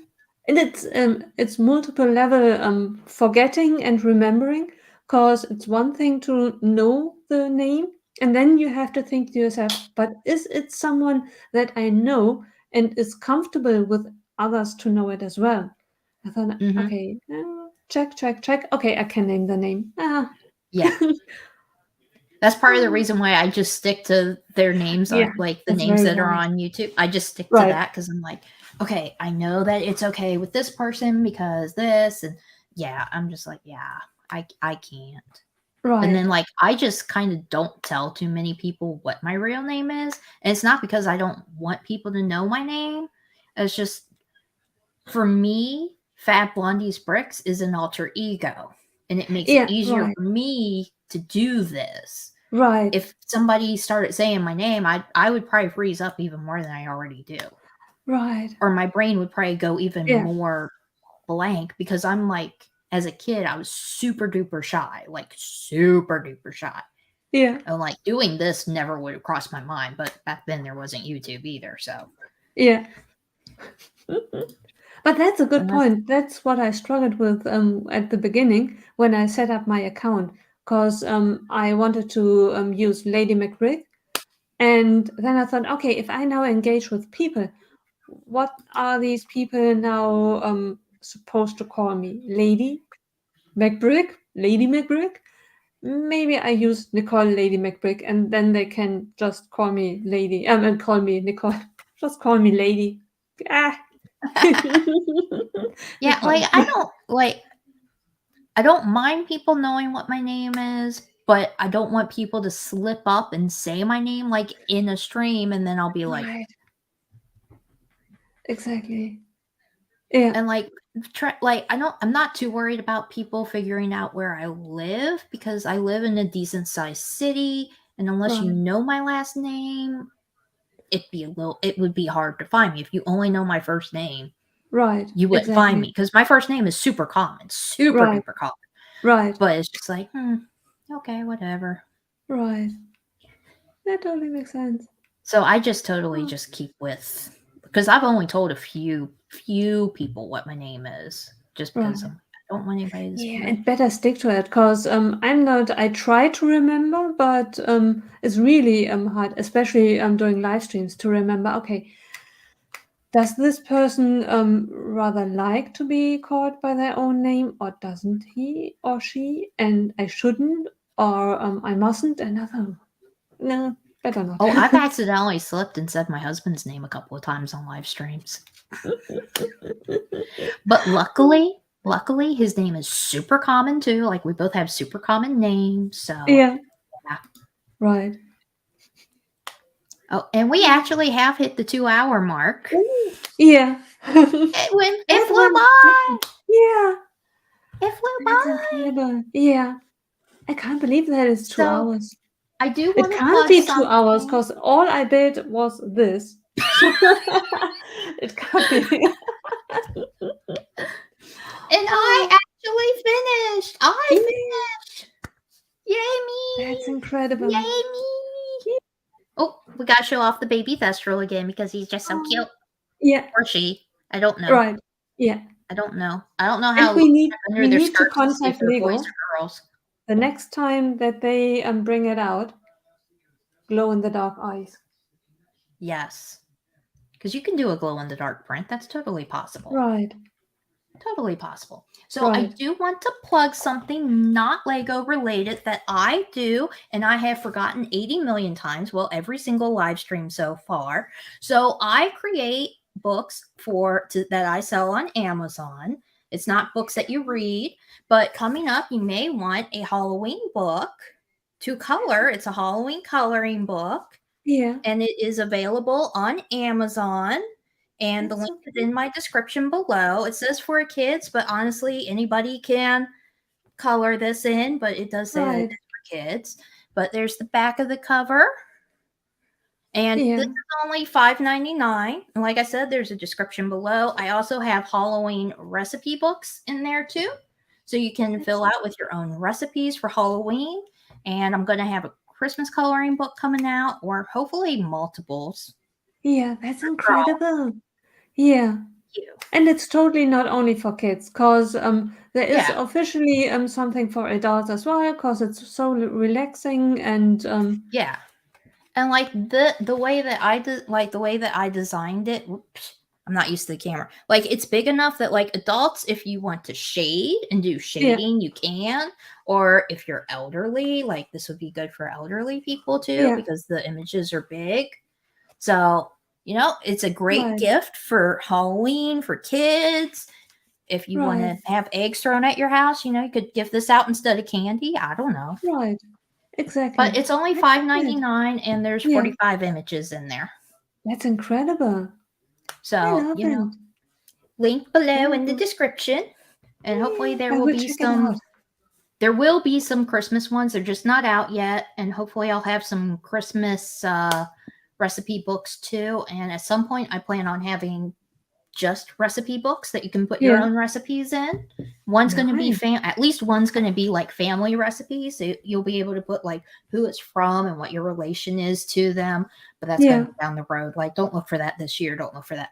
And it's multiple level forgetting and remembering because it's one thing to know the name and then you have to think to yourself, but is it someone that I know and is comfortable with others to know it as well? I thought, Hmm. okay, check, check, check. Okay, I can name the name. Ah. Yeah, that's part of the reason why I just stick to their names Yeah, on like the that's names very that are wise. on YouTube. I just stick to Right, that because I'm like, okay, I know that it's okay with this person because this, and yeah, I'm just like, yeah, I can't. And right. then like I just kind of don't tell too many people what my real name is. And it's not because I don't want people to know my name. It's just for me, FabBlondies Bricks is an alter ego, and it makes it Yeah, easier right, for me to do this. right, If somebody started saying my name, I would probably freeze up even more than I already do. right. Or my brain would probably go even Yeah, more blank because I'm like, as a kid, I was super duper shy, like super duper shy. yeah, And like doing this never would have crossed my mind, but back then there wasn't YouTube either. So, yeah. But that's a good and that's, point. That's what I struggled with at the beginning when I set up my account, because I wanted to use Lady McBrick, and then I thought, okay, if I now engage with people, what are these people now supposed to call me? Lady McBrick? Lady McBrick? Maybe I use Nicole Lady McBrick, and then they can just call me Lady, and call me Nicole. Just call me Lady. Ah. yeah, Nicole. I don't mind people knowing what my name is, but I don't want people to slip up and say my name like in a stream, and then I'll be like, Right. Exactly. Yeah. and like, I'm not too worried about people figuring out where I live because I live in a decent sized city, and unless you Right. know my last name, it would be hard to find me. If you only know my first name, Right. you wouldn't find me Exactly. because my first name is super common, super Right. duper common. Right. But it's just like, okay, whatever. Right. That totally makes sense. So I just totally Oh, just keep with, because I've only told a few people what my name is, just because right. I don't want anybody to be Yeah, like, and better stick to it because I'm not. I try to remember, but it's really hard, especially doing live streams, to remember. Okay, does this person rather like to be called by their own name, or doesn't he or she? And I shouldn't, or I mustn't. And I thought, no, better not. oh, I've accidentally slipped and said my husband's name a couple of times on live streams. But luckily, his name is super common too. Like we both have super common names. So, Yeah, yeah. right. Oh, and we actually have hit the 2-hour mark. Ooh, yeah. It That flew went by. quickly. Yeah, It flew that's by. incredible. Yeah, I can't believe that it's 2 So hours. I do It want to can't plug be 2 hours something. because all I did was this. So it can't be. And I Oh, actually finished. I yeah, finished. Yay that's me. incredible. Yay me. Oh, we got to show off the baby Thestral again because he's just so Oh, cute. yeah, Or she. I don't know. right. Yeah. I don't know. I don't know And how to we look need under we their need to skirts to see if contact they're boys Lego or girls. the next time that they bring it out. Glow in the dark eyes. Yes. Because you can do a glow in the dark print. That's totally possible. Right. Totally possible. So I Right. do want to plug something not Lego related that I do, and I have forgotten 80 million times. Well, every single live stream so far. So I create books that I sell on Amazon. It's not books that you read, but coming up, you may want a Halloween book to color. It's a Halloween coloring book, Yeah. and it is available on Amazon. And the That's link so is cute. in my description below. It says for kids, but honestly, anybody can color this in, but it does say that Right. it's for kids. But there's the back of the cover. And this Yeah. is only $5.99. And like I said, there's a description below. I also have Halloween recipe books in there too. So you can That's fill out with your own recipes for Halloween. And I'm going to have a Christmas coloring book coming out, or hopefully multiples. yeah, that's For all incredible. Yeah. of you. And it's totally not only for kids, because there is Yeah. officially something for adults as well, because it's so relaxing and Yeah. And like the way that I designed it, whoops, I'm not used to the camera. Like it's big enough that like adults, if you want to shade and do yeah, shading, you can. Or if you're elderly, like this would be good for elderly people too, yeah, because the images are big. So, it's a great right, gift for Halloween for kids. If you want right, to have eggs thrown at your house, you could give this out instead of candy. I don't know. right, But exactly. it's only That's good. $5.99 and there's Yeah, 45 images in there. that's incredible. I So, love it. link below in the description. And hopefully there will be some. There will be some Christmas ones. They're just not out yet. And hopefully I'll have some Christmas recipe books too. And at some point I plan on having just recipe books that you can put your own recipes in. One's going to be at least one's going to be like family recipes. So you'll be able to put like who it's from and what your relation is to them. But that's going to be down the road. Like, don't look for that this year. Don't look for that.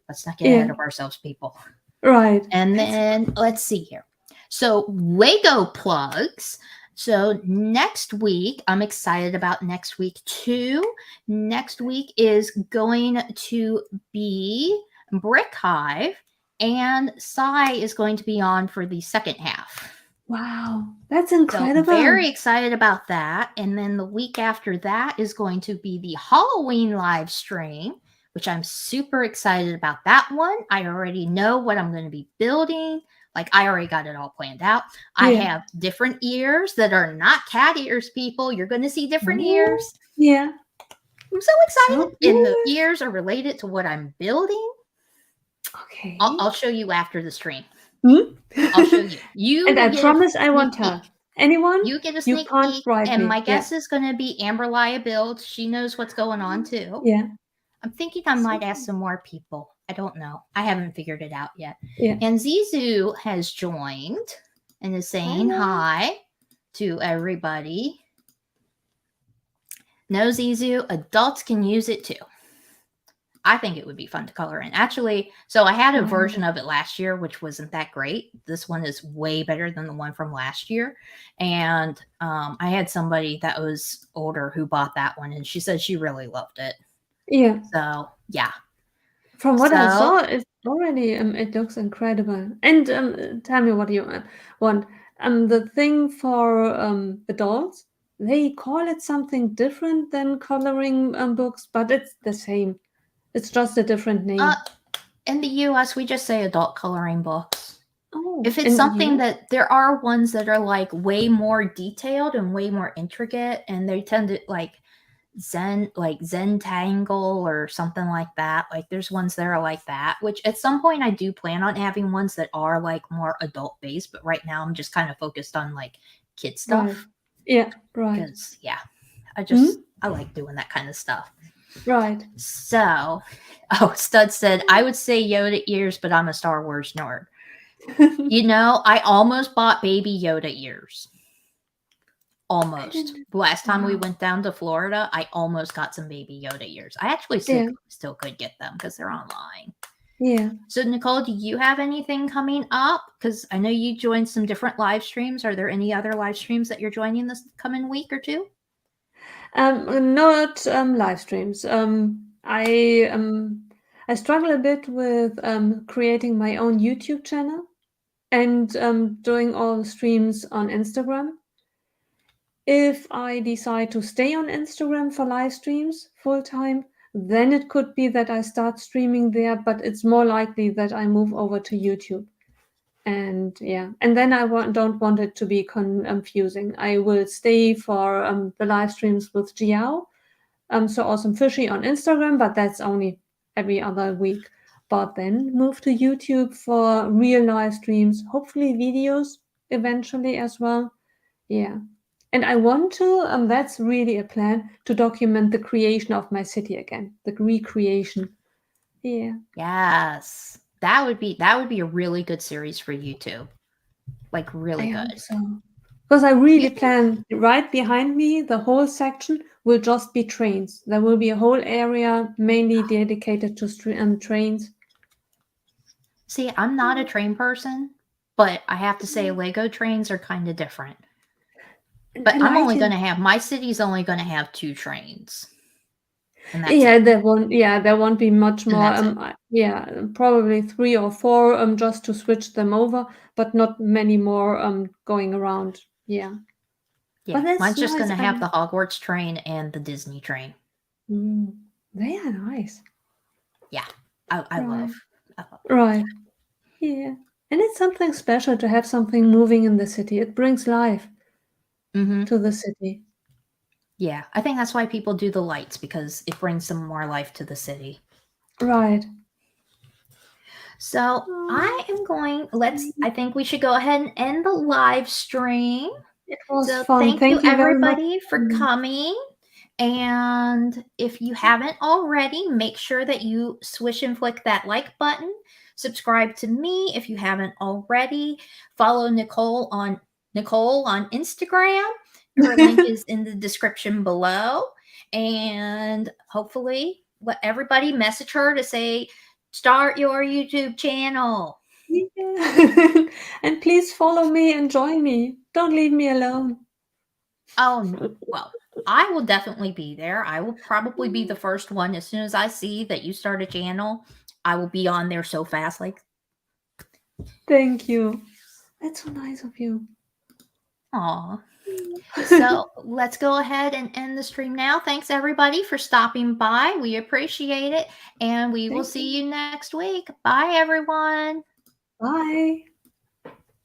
Let's not get ahead of ourselves, people. Right. And then let's see here. So Lego plugs. So next week, I'm excited about next week too. Next week is going to be Brick Hive, and Sai is going to be on for the second half. Wow, that's incredible. So very excited about that. And then the week after that is going to be the Halloween live stream, which I'm super excited about that one. I already know what I'm going to be building. Like, I already got it all planned out. I have different ears that are not cat ears, people. You're going to see different ears. Yeah. I'm so excited. And the ears are related to what I'm building. Okay. I'll show you after the stream. I'll show you. And I promise I won't tell anyone. You get a sneak peek. And my guess is going to be Amber Laya Build. She knows what's going on too. Yeah. I'm thinking I might ask some more people. I don't know. I haven't figured it out yet. Yeah. And Zizu has joined and is saying hi to everybody. No, Zizu, adults can use it too. I think it would be fun to color in. Actually, so I had a version of it last year, which wasn't that great. This one is way better than the one from last year. And I had somebody that was older who bought that one, and she said she really loved it. Yeah. So, yeah. From what I saw, it's already, it looks incredible. And tell me what you want. The thing for adults, they call it something different than coloring books, but it's the same. It's just a different name. In the US, we just say adult coloring books. Oh, if it's something that there are ones that are like way more detailed and way more intricate, and they tend to like Zentangle or something like that. Like there's ones that are like that, which at some point I do plan on having ones that are like more adult based, but right now I'm just kind of focused on like kid stuff. Right. Yeah, right. Because I like doing that kind of stuff. Right. So, Stud said, I would say Yoda ears, but I'm a Star Wars nerd. I almost bought baby Yoda ears. Almost. The last time we went down to Florida, I almost got some baby Yoda ears. I actually still could get them because they're online. Yeah. So, Nicole, do you have anything coming up? Because I know you joined some different live streams. Are there any other live streams that you're joining this coming week or two? Not live streams. I struggle a bit with creating my own YouTube channel and doing all the streams on Instagram. If I decide to stay on Instagram for live streams full time, then it could be that I start streaming there, but it's more likely that I move over to YouTube. And then I don't want it to be confusing. I will stay for the live streams with Jiao, so Awesome Fishy on Instagram, but that's only every other week. But then move to YouTube for real live streams, hopefully videos eventually as well. Yeah. And I want to, that's really a plan, to document the creation of my city again, the recreation. Yeah. Yes. That would be a really good series for YouTube. Like really good. Hope so. Because I really plan right behind me, the whole section will just be trains. There will be a whole area mainly dedicated to trains. See, I'm not a train person, but I have to say Lego trains are kind of different. But I'm only going to have, my city's only going to have 2 trains. And that's there won't be much more. Probably 3 or 4 just to switch them over, but not many more going around. Yeah. Yeah, mine's just going to have the Hogwarts train and the Disney train. They are nice. Yeah, I love. Right. Yeah. And it's something special to have something moving in the city. It brings life to the city. Yeah, I think that's why people do the lights, because it brings some more life to the city. Right. So I am going, I think we should go ahead and end the live stream. It was So fun. thank you very much. everybody for coming. And if you haven't already, make sure that you swish and flick that like button. Subscribe to me if you haven't already. Follow Nicole on Instagram. Her link is in the description below. And hopefully, let everybody message her to say, start your YouTube channel. Yeah. And please follow me and join me. Don't leave me alone. Oh, well, I will definitely be there. I will probably be the first one. As soon as I see that you start a channel, I will be on there so fast. Like, thank you. That's so nice of you. aw. So let's go ahead and end the stream now. Thanks everybody for stopping by. We appreciate it. And we will see you next week. Bye, everyone. Bye.